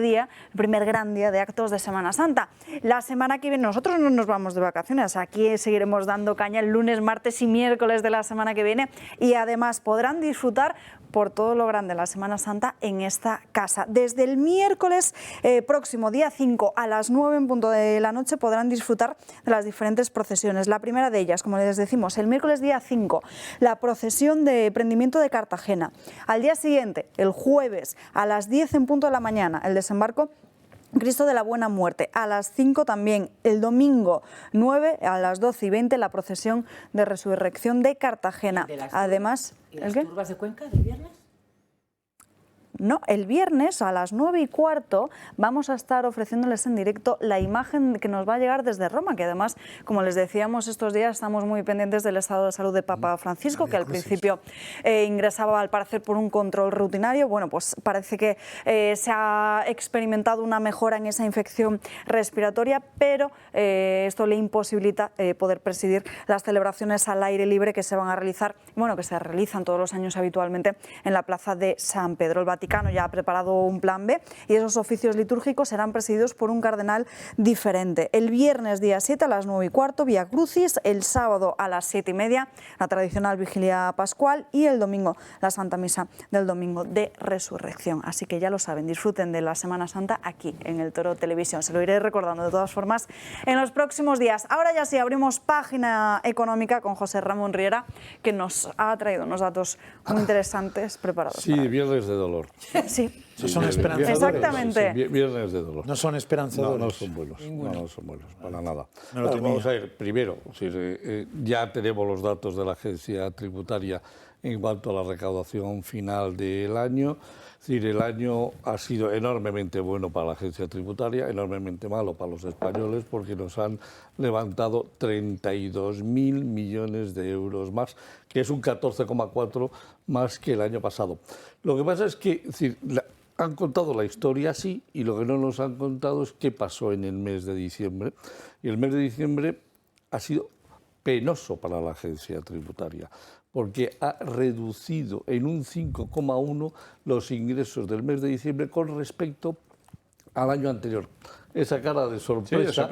gran día de actos de Semana Santa. La semana que viene nosotros no nos vamos de vacaciones, aquí seguiremos dando caña el lunes, martes y miércoles de la semana que viene, y además podrán disfrutar por todo lo grande la Semana Santa en esta casa. Desde el miércoles próximo, día 5, a las 9 en punto de la noche podrán disfrutar de las diferentes procesiones. La primera de ellas, como les decimos, el miércoles día 5, la procesión de prendimiento de Cartagena. Al día siguiente, el jueves, a las 10 en punto de la mañana, el desembarco Cristo de la Buena Muerte. A las 5 también, el domingo 9, a las 12 y 20, la procesión de resurrección de Cartagena. Además, ¿y las turbas de Cuenca del viernes? No, el viernes a las 9:15 vamos a estar ofreciéndoles en directo la imagen que nos va a llegar desde Roma, que además, como les decíamos, estos días estamos muy pendientes del estado de salud de Papa Francisco, que al principio ingresaba al parecer por un control rutinario. Bueno, pues parece que se ha experimentado una mejora en esa infección respiratoria, pero esto le imposibilita poder presidir las celebraciones al aire libre que se van a realizar, bueno, que se realizan todos los años habitualmente en la plaza de San Pedro. El Vaticano ya ha preparado un plan B y esos oficios litúrgicos serán presididos por un cardenal diferente. El viernes día 7 a las 9:15, Vía Crucis, el sábado a las 7:30, la tradicional vigilia pascual, y el domingo la Santa Misa del Domingo de Resurrección. Así que ya lo saben, disfruten de la Semana Santa aquí en el Toro Televisión. Se lo iré recordando de todas formas en los próximos días. Ahora ya sí, abrimos página económica con José Ramón Riera, que nos ha traído unos datos muy interesantes preparados. Sí, Viernes de Dolor. Sí. No son esperanzadores. Exactamente. Sí, Viernes de Dolor. No son esperanzadores. No son buenos. No son buenos, para nada. No lo temía. Vamos a ver, primero, ya tenemos los datos de la Agencia Tributaria en cuanto a la recaudación final del año. Es decir, el año ha sido enormemente bueno para la agencia tributaria, enormemente malo para los españoles, porque nos han levantado 32.000 millones de euros más, que es un 14,4% más que el año pasado. Lo que pasa es que han contado la historia así, y lo que no nos han contado es qué pasó en el mes de diciembre. Y el mes de diciembre ha sido penoso para la agencia tributaria, porque ha reducido en un 5,1% los ingresos del mes de diciembre con respecto al año anterior. Esa cara de sorpresa,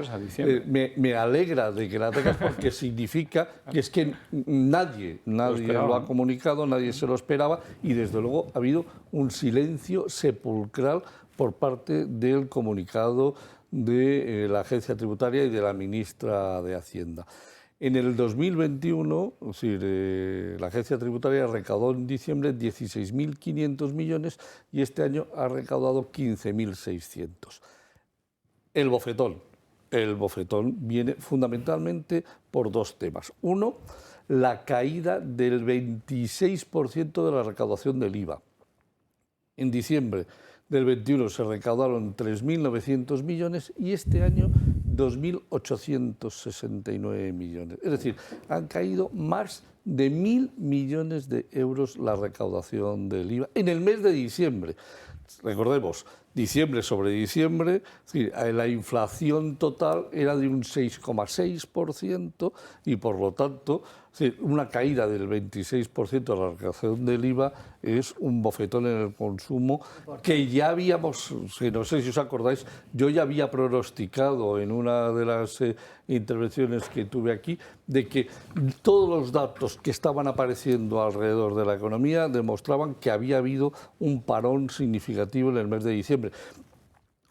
me alegra de que la tengas, porque significa que es que nadie lo ha comunicado, nadie se lo esperaba, y desde luego ha habido un silencio sepulcral por parte del comunicado de la agencia tributaria y de la ministra de Hacienda. En el 2021, es decir, la agencia tributaria recaudó en diciembre 16.500 millones y este año ha recaudado 15.600. El bofetón viene fundamentalmente por dos temas. Uno, la caída del 26% de la recaudación del IVA. En diciembre del 21 se recaudaron 3.900 millones y este año 2.869 millones. Es decir, han caído más de 1.000 millones de euros la recaudación del IVA en el mes de diciembre. Recordemos, diciembre sobre diciembre, es decir, la inflación total era de un 6,6% y por lo tanto, es decir, una caída del 26% de la recaudación del IVA es un bofetón en el consumo que ya habíamos, no sé si os acordáis, yo ya había pronosticado en una de las intervenciones que tuve aquí, de que todos los datos que estaban apareciendo alrededor de la economía demostraban que había habido un parón significativo en el mes de diciembre.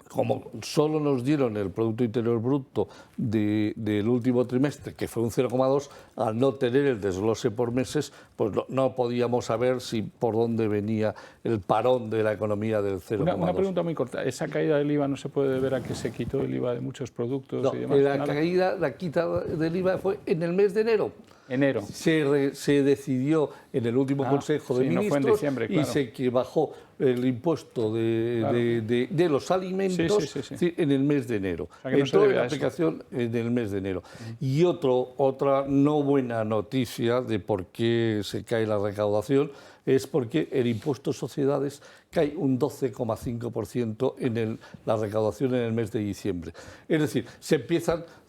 Como solo nos dieron el Producto Interior Bruto del último trimestre, que fue un 0,2, al no tener el desglose por meses, pues no podíamos saber por dónde venía el parón de la economía del 0,2. Una pregunta muy corta. ¿Esa caída del IVA no se puede deber a que se quitó el IVA de muchos productos? No, y demás? la quita del IVA fue en el mes de enero. Enero. Se decidió en el último Consejo de Ministros, no fue en diciembre, claro. Y se bajó el impuesto de los alimentos en el mes de enero. O sea, entró en aplicación en el mes de enero. Y otra no buena noticia de por qué se cae la recaudación es porque el impuesto a sociedades cae un 12,5% en la recaudación en el mes de diciembre. Es decir,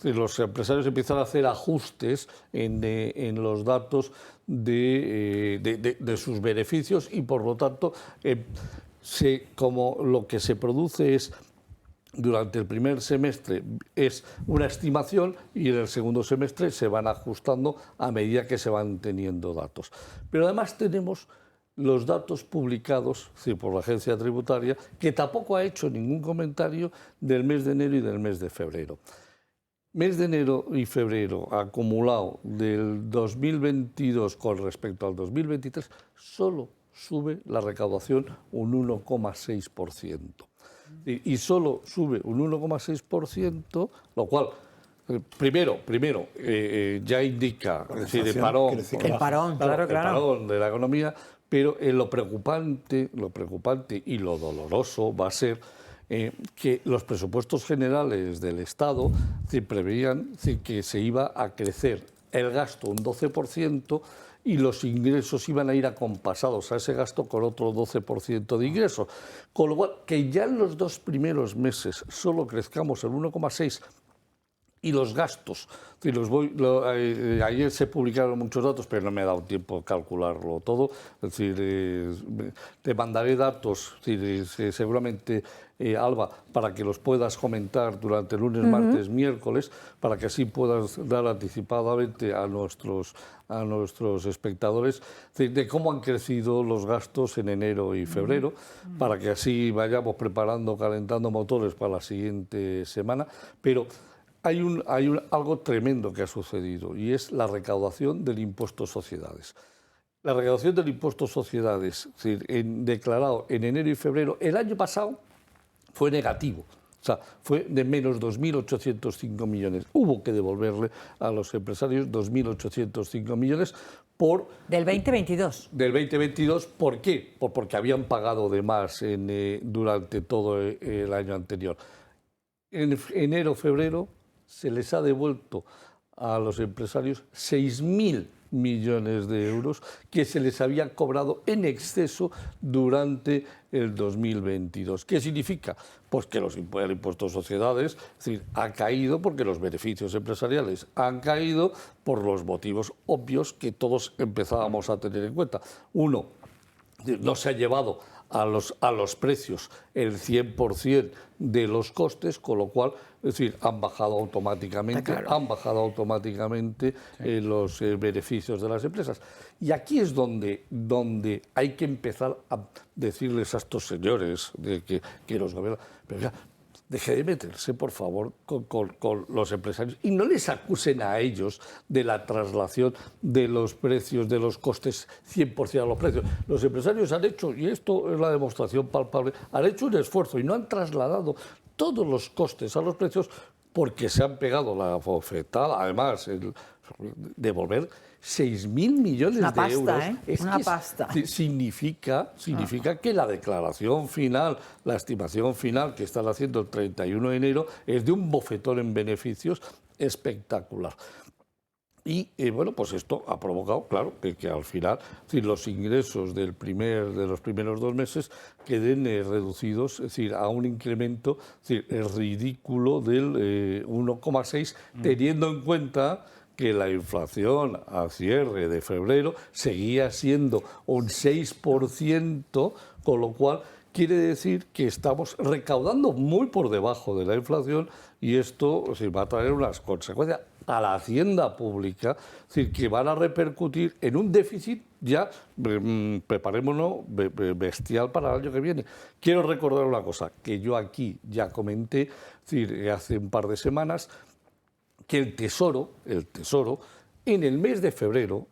los empresarios empiezan a hacer ajustes en los datos de sus beneficios y, por lo tanto, como lo que se produce es durante el primer semestre es una estimación y en el segundo semestre se van ajustando a medida que se van teniendo datos. Pero además tenemos los datos publicados por la agencia tributaria, que tampoco ha hecho ningún comentario del mes de enero y del mes de febrero. Mes de enero y febrero acumulado del 2022 con respecto al 2023, solo sube la recaudación un 1,6%. Y solo sube un 1,6%, lo cual primero ya indica el parón de la economía, pero lo preocupante y lo doloroso va a ser que los presupuestos generales del Estado preveían que se iba a crecer el gasto un 12% y los ingresos iban a ir acompasados a ese gasto con otro 12% de ingresos. Con lo cual, que ya en los dos primeros meses solo crezcamos el 1,6%, y los gastos, ayer se publicaron muchos datos, pero no me ha dado tiempo de calcularlo todo. Es decir, te mandaré datos, seguramente, Alba, para que los puedas comentar durante lunes, martes, miércoles, para que así puedas dar anticipadamente a nuestros espectadores de cómo han crecido los gastos en enero y febrero, para que así vayamos calentando motores para la siguiente semana. Pero hay algo tremendo que ha sucedido y es la recaudación del impuesto a sociedades. La recaudación del impuesto a sociedades, declarado en enero y febrero, el año pasado fue negativo. O sea, fue de menos 2.805 millones. Hubo que devolverle a los empresarios 2.805 millones Del 2022. Del 2022, ¿por qué? Porque habían pagado de más durante todo el año anterior. En enero, febrero, se les ha devuelto a los empresarios 6.000 millones de euros que se les había cobrado en exceso durante el 2022. ¿Qué significa? Pues que el impuesto de sociedades, es decir, ha caído porque los beneficios empresariales han caído por los motivos obvios que todos empezábamos a tener en cuenta. Uno, no se ha llevado a los precios el 100% de los costes, con lo cual, es decir, han bajado automáticamente los beneficios de las empresas. Y aquí es donde hay que empezar a decirles a estos señores que los gobiernan, pero ya, deje de meterse, por favor, con los empresarios y no les acusen a ellos de la traslación de los precios, de los costes 100% a los precios. Los empresarios han hecho, y esto es la demostración palpable, han hecho un esfuerzo y no han trasladado todos los costes a los precios porque se han pegado la bofetada. Además, devolver 6.000 millones de euros. Una pasta. Significa que la declaración final, la estimación final que están haciendo el 31 de enero es de un bofetón en beneficios espectacular. Y bueno, pues esto ha provocado, claro, que al final los ingresos de los primeros 2 meses queden reducidos, es decir, a un incremento ridículo del 1,6, teniendo en cuenta que la inflación a cierre de febrero seguía siendo un 6%, con lo cual quiere decir que estamos recaudando muy por debajo de la inflación y esto va a traer unas consecuencias a la hacienda pública, es decir, que van a repercutir en un déficit ya, preparémonos, bestial para el año que viene. Quiero recordar una cosa que yo aquí ya comenté, es decir, hace un par de semanas, que el Tesoro, en el mes de febrero,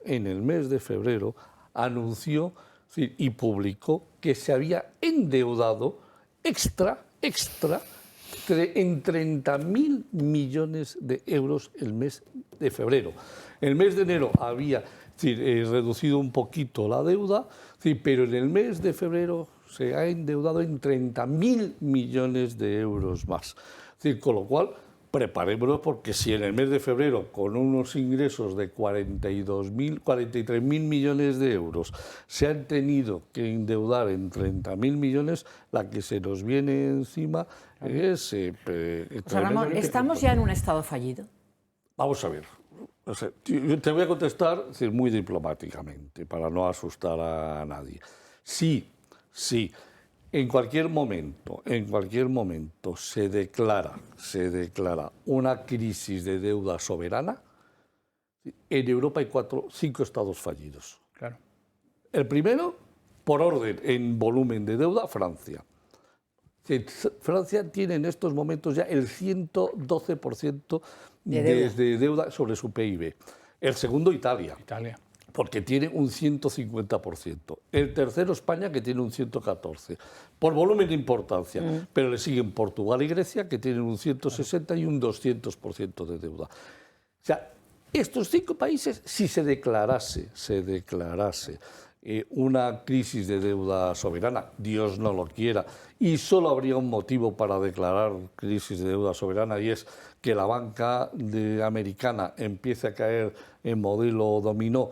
anunció y publicó que se había endeudado extra en 30.000 millones de euros el mes de febrero. El mes de enero había reducido un poquito la deuda, pero en el mes de febrero se ha endeudado en 30.000 millones de euros más. Con lo cual, preparémonos porque si en el mes de febrero, con unos ingresos de 43.000 millones de euros, se han tenido que endeudar en 30.000 millones, la que se nos viene encima es... Ramón, ¿estamos ya en un estado fallido? Vamos a ver. O sea, yo te voy a contestar muy diplomáticamente, para no asustar a nadie. Sí. En cualquier momento se declara una crisis de deuda soberana, en Europa hay 5 estados fallidos. Claro. El primero, por orden en volumen de deuda, Francia. Francia tiene en estos momentos ya el 112% de deuda sobre su PIB. El segundo, Italia. Porque tiene un 150%. El tercero, España, que tiene un 114%. Por volumen de importancia. Pero le siguen Portugal y Grecia, que tienen un 160% y un 200% de deuda. O sea, estos 5 países, si se declarase una crisis de deuda soberana, Dios no lo quiera, y solo habría un motivo para declarar crisis de deuda soberana, y es que la banca americana empiece a caer en modelo dominó,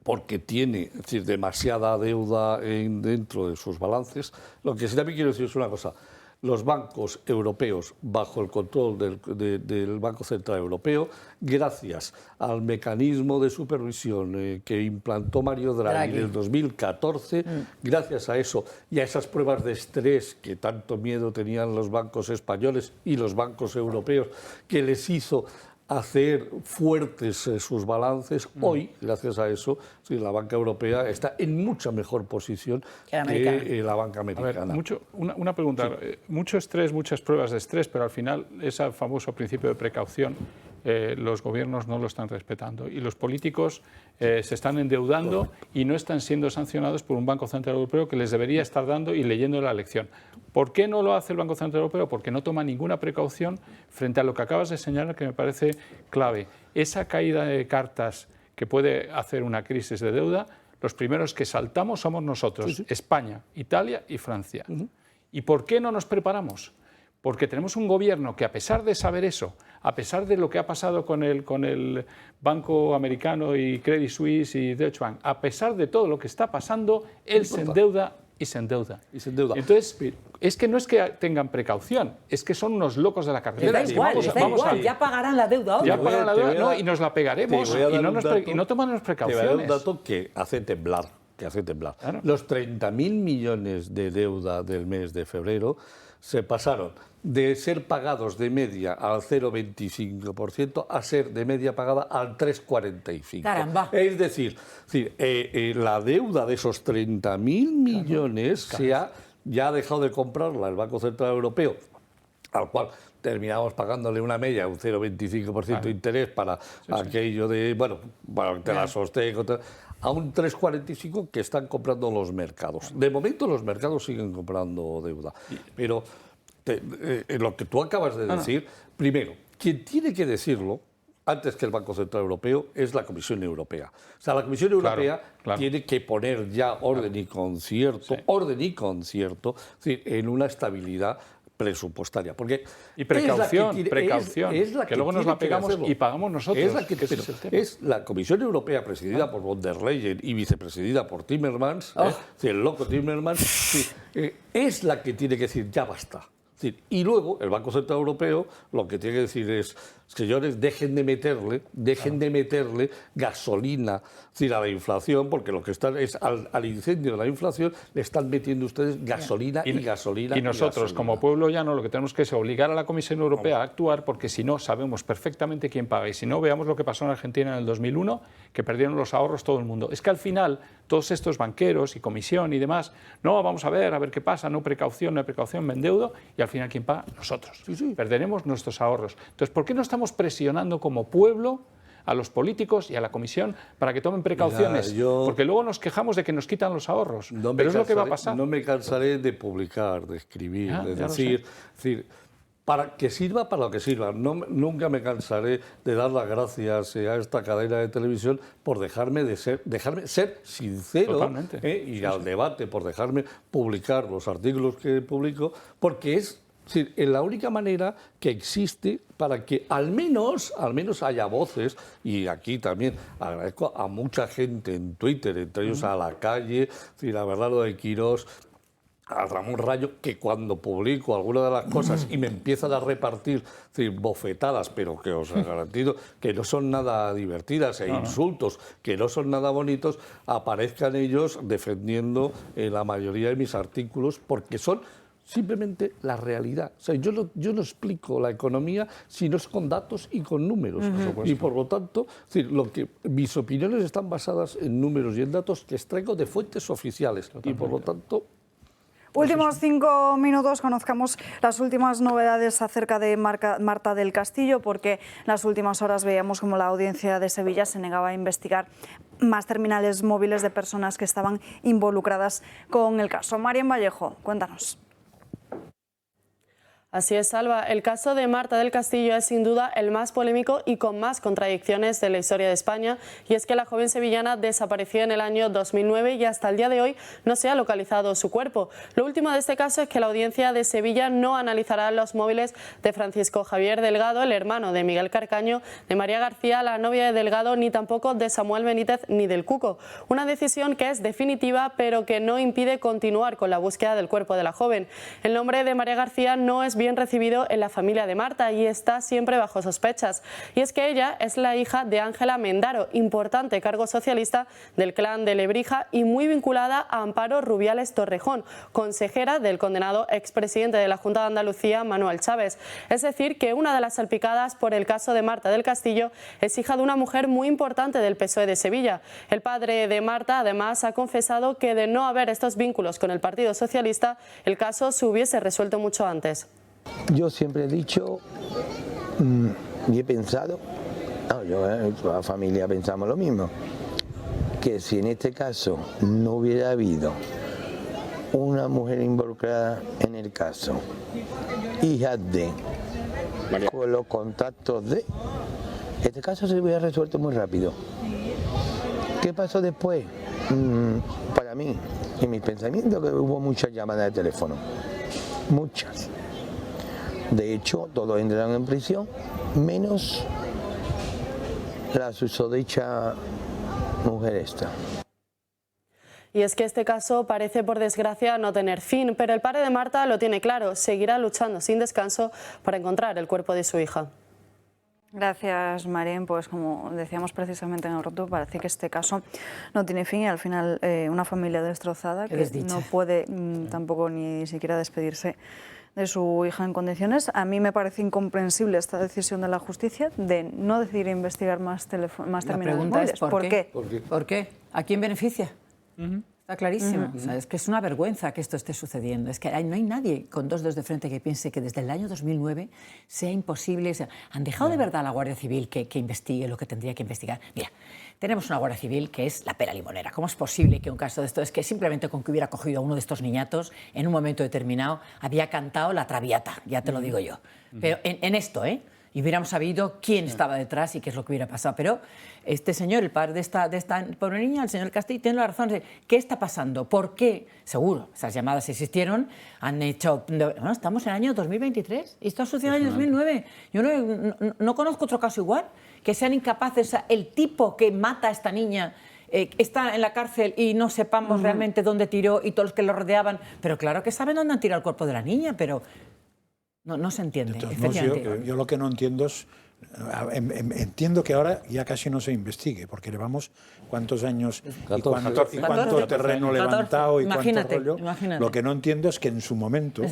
porque tiene demasiada deuda dentro de sus balances. Lo que sí también quiero decir es una cosa. Los bancos europeos, bajo el control del Banco Central Europeo, gracias al mecanismo de supervisión que implantó Mario Draghi en el 2014, gracias a eso y a esas pruebas de estrés que tanto miedo tenían los bancos españoles y los bancos europeos, que les hizo hacer fuertes sus balances, hoy, gracias a eso, la banca europea está en mucha mejor posición que la banca americana. A ver, una pregunta. Sí. Mucho estrés, muchas pruebas de estrés, pero al final ese famoso principio de precaución los gobiernos no lo están respetando y los políticos se están endeudando y no están siendo sancionados por un Banco Central Europeo que les debería estar dando y leyendo la lección. ¿Por qué no lo hace el Banco Central Europeo? Porque no toma ninguna precaución frente a lo que acabas de señalar, que me parece clave. Esa caída de cartas que puede hacer una crisis de deuda, los primeros que saltamos somos nosotros, España, Italia y Francia. ¿Y por qué no nos preparamos? Porque tenemos un gobierno que, a pesar de saber eso, a pesar de lo que ha pasado con el Banco Americano y Credit Suisse y Deutsche Bank, a pesar de todo lo que está pasando, él se endeuda y se endeuda. Entonces, es que no es que tengan precaución, es que son unos locos de la carretera. Ya pagarán la deuda. Ya pagarán la deuda, y nos la pegaremos y no toman las precauciones. Te voy a dar un dato que hace temblar. Claro. Los 30.000 millones de deuda del mes de febrero se pasaron de ser pagados de media al 0,25% a ser de media pagada al 3,45%. Caramba. Es decir, la deuda de esos 30.000 millones ya ha dejado de comprarla el Banco Central Europeo, al cual terminamos pagándole una media, un 0,25% de interés para aquello de, para te la sostengo, a un 3,45% que están comprando los mercados. De momento los mercados siguen comprando deuda, pero lo que tú acabas de decir, primero, quien tiene que decirlo antes que el Banco Central Europeo es la Comisión Europea. O sea, la Comisión Europea tiene que poner ya orden y concierto, en una estabilidad presupuestaria. Porque y precaución, que luego nos la pegamos y pagamos nosotros. Es la Comisión Europea presidida por von der Leyen y vicepresidida por Timmermans, el loco Timmermans, es la que tiene que decir ya basta. Y luego el Banco Central Europeo lo que tiene que decir es, señores, dejen de meterle gasolina a la inflación, porque lo que están es al incendio de la inflación le están metiendo ustedes gasolina y gasolina. Y nosotros, como pueblo llano, lo que tenemos que es obligar a la Comisión Europea a actuar, porque si no sabemos perfectamente quién paga. Y si no, veamos lo que pasó en Argentina en el 2001, que perdieron los ahorros todo el mundo. Es que al final todos estos banqueros y comisión y demás, no, vamos a ver qué pasa, no hay precaución, me endeudo, y al final ¿quién paga? Nosotros. Perderemos nuestros ahorros. Entonces, ¿por qué no estamos presionando como pueblo a los políticos y a la Comisión para que tomen precauciones? Porque luego nos quejamos de que nos quitan los ahorros, pero es lo que va a pasar. No me cansaré de publicar, de escribir, de decir, para que sirva para lo que sirva. Nunca me cansaré de dar las gracias a esta cadena de televisión por dejarme ser sincero y al debate, por dejarme publicar los artículos que publico, porque es la única manera que existe para que al menos haya voces, y aquí también agradezco a mucha gente en Twitter, entre ellos a La Calle, la verdad lo de Quirós, a Ramón Rayo, que cuando publico alguna de las cosas y me empiezan a repartir bofetadas, pero que os garantizo que no son nada divertidas, insultos que no son nada bonitos, aparezcan ellos defendiendo la mayoría de mis artículos, porque son simplemente la realidad. O sea, yo no explico la economía si no es con datos y con números. Y por lo tanto, mis opiniones están basadas en números y en datos que extraigo de fuentes oficiales. Y por lo tanto... Últimos 5 minutos, conozcamos las últimas novedades acerca de Marta del Castillo, porque en las últimas horas veíamos como la Audiencia de Sevilla se negaba a investigar más terminales móviles de personas que estaban involucradas con el caso. Marian Vallejo, cuéntanos. Así es, Alba. El caso de Marta del Castillo es sin duda el más polémico y con más contradicciones de la historia de España, y es que la joven sevillana desapareció en el año 2009 y hasta el día de hoy no se ha localizado su cuerpo. Lo último de este caso es que la Audiencia de Sevilla no analizará los móviles de Francisco Javier Delgado, el hermano de Miguel Carcaño, de María García, la novia de Delgado, ni tampoco de Samuel Benítez ni del Cuco. Una decisión que es definitiva, pero que no impide continuar con la búsqueda del cuerpo de la joven. El nombre de María García no es bien recibido en la familia de Marta y está siempre bajo sospechas. Y es que ella es la hija de Ángela Mendaro, importante cargo socialista del clan de Lebrija y muy vinculada a Amparo Rubiales Torrejón, consejera del condenado expresidente de la Junta de Andalucía, Manuel Chávez. Es decir, que una de las salpicadas por el caso de Marta del Castillo es hija de una mujer muy importante del PSOE de Sevilla. El padre de Marta, además, ha confesado que de no haber estos vínculos con el Partido Socialista, el caso se hubiese resuelto mucho antes. Yo siempre he dicho y he pensado, toda la familia pensamos lo mismo, que si en este caso no hubiera habido una mujer involucrada en el caso, hija de, con los contactos de, este caso se hubiera resuelto muy rápido. ¿Qué pasó después? Para mí, en mis pensamientos, que hubo muchas llamadas de teléfono. Muchas. De hecho, todos entraron en prisión, menos la susodicha mujer esta. Y es que este caso parece, por desgracia, no tener fin, pero el padre de Marta lo tiene claro, seguirá luchando sin descanso para encontrar el cuerpo de su hija. Gracias, Marien. Pues como decíamos precisamente en el roto, parece que este caso no tiene fin y al final una familia destrozada que no puede tampoco ni siquiera despedirse de su hija en condiciones. A mí me parece incomprensible esta decisión de la justicia de no decidir investigar más terminales móviles. ¿Por qué? ¿Por qué? ¿A quién beneficia? Está clarísimo. O sea, es que es una vergüenza que esto esté sucediendo. Es que no hay nadie con dos dedos de frente que piense que desde el año 2009 sea imposible. O sea, ¿han dejado de verdad a la Guardia Civil que investigue lo que tendría que investigar? Mira, tenemos una Guardia Civil que es la pera limonera. ¿Cómo es posible que un caso de esto es que simplemente con que hubiera cogido a uno de estos niñatos en un momento determinado había cantado la Traviata? Ya te lo digo yo. Pero en esto, y hubiéramos sabido quién estaba detrás y qué es lo que hubiera pasado. Pero este señor, el padre de esta pobre niña, el señor Castillo, tiene la razón. ¿Qué está pasando? ¿Por qué? Seguro, esas llamadas existieron, han hecho... Bueno, estamos en el año 2023 y esto ha sucedido en el año 2009. Yo no conozco otro caso igual, que sean incapaces, o sea, el tipo que mata a esta niña... está en la cárcel y no sepamos realmente dónde tiró y todos los que lo rodeaban. Pero claro que saben dónde han tirado el cuerpo de la niña, pero... No se entiende. Yo lo que no entiendo es... Entiendo que ahora ya casi no se investigue, porque llevamos cuántos años y cuánto terreno levantado y cuánto rollo. Lo que no entiendo es que en su momento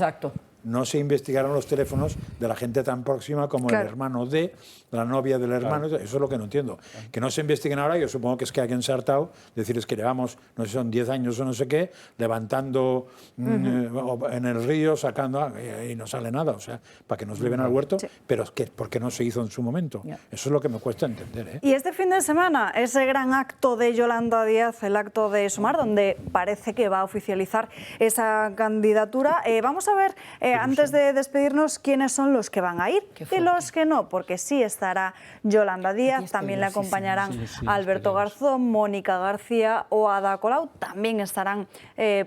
no se investigaron los teléfonos de la gente tan próxima como el hermano de la novia del hermano. Eso es lo que no entiendo. Que no se investiguen ahora, yo supongo que es que alguien se ha hartado, decir es que llevamos, no sé si son 10 años o no sé qué, levantando en el río, sacando y no sale nada, o sea, para que nos lleven al huerto, pero es que ¿por qué no se hizo en su momento? Eso es lo que me cuesta entender. Y este fin de semana, ese gran acto de Yolanda Díaz, el acto de Sumar, donde parece que va a oficializar esa candidatura. Vamos a ver, antes de despedirnos, quiénes son los que van a ir y los que no, porque sí estará Yolanda Díaz, también le acompañarán Alberto Garzón, Mónica García o Ada Colau, también estarán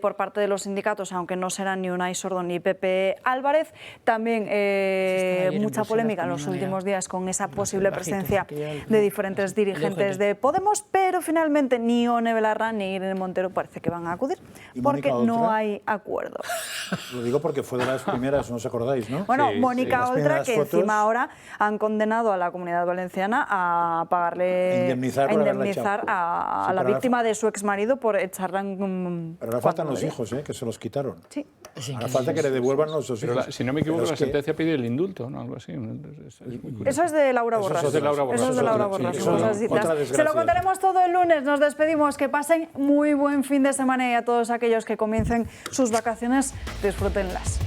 por parte de los sindicatos, aunque no serán ni Unai Sordo ni Pepe Álvarez. También mucha polémica en los últimos días con esa posible presencia de diferentes dirigentes de Podemos, pero finalmente ni Ione Belarra ni Irene Montero parece que van a acudir, porque no hay acuerdo. Lo digo porque fue de las primeras, ¿no os acordáis, no? Bueno, Mónica Oltra, que encima ahora han condenado a la Comunidad Valenciana a pagarle, indemnizar a la víctima de su exmarido por echarla en... Pero ahora faltan los hijos, que se los quitaron. Sí. Ahora falta que le devuelvan los hijos. Si no me equivoco, la sentencia pide el indulto, ¿no? Algo así. Eso es de Laura Borras. Eso es de Laura Borras. Se lo contaremos todo el lunes. Nos despedimos. Que pasen muy buen fin de semana y a todos aquellos que comiencen sus vacaciones, disfrútenlas.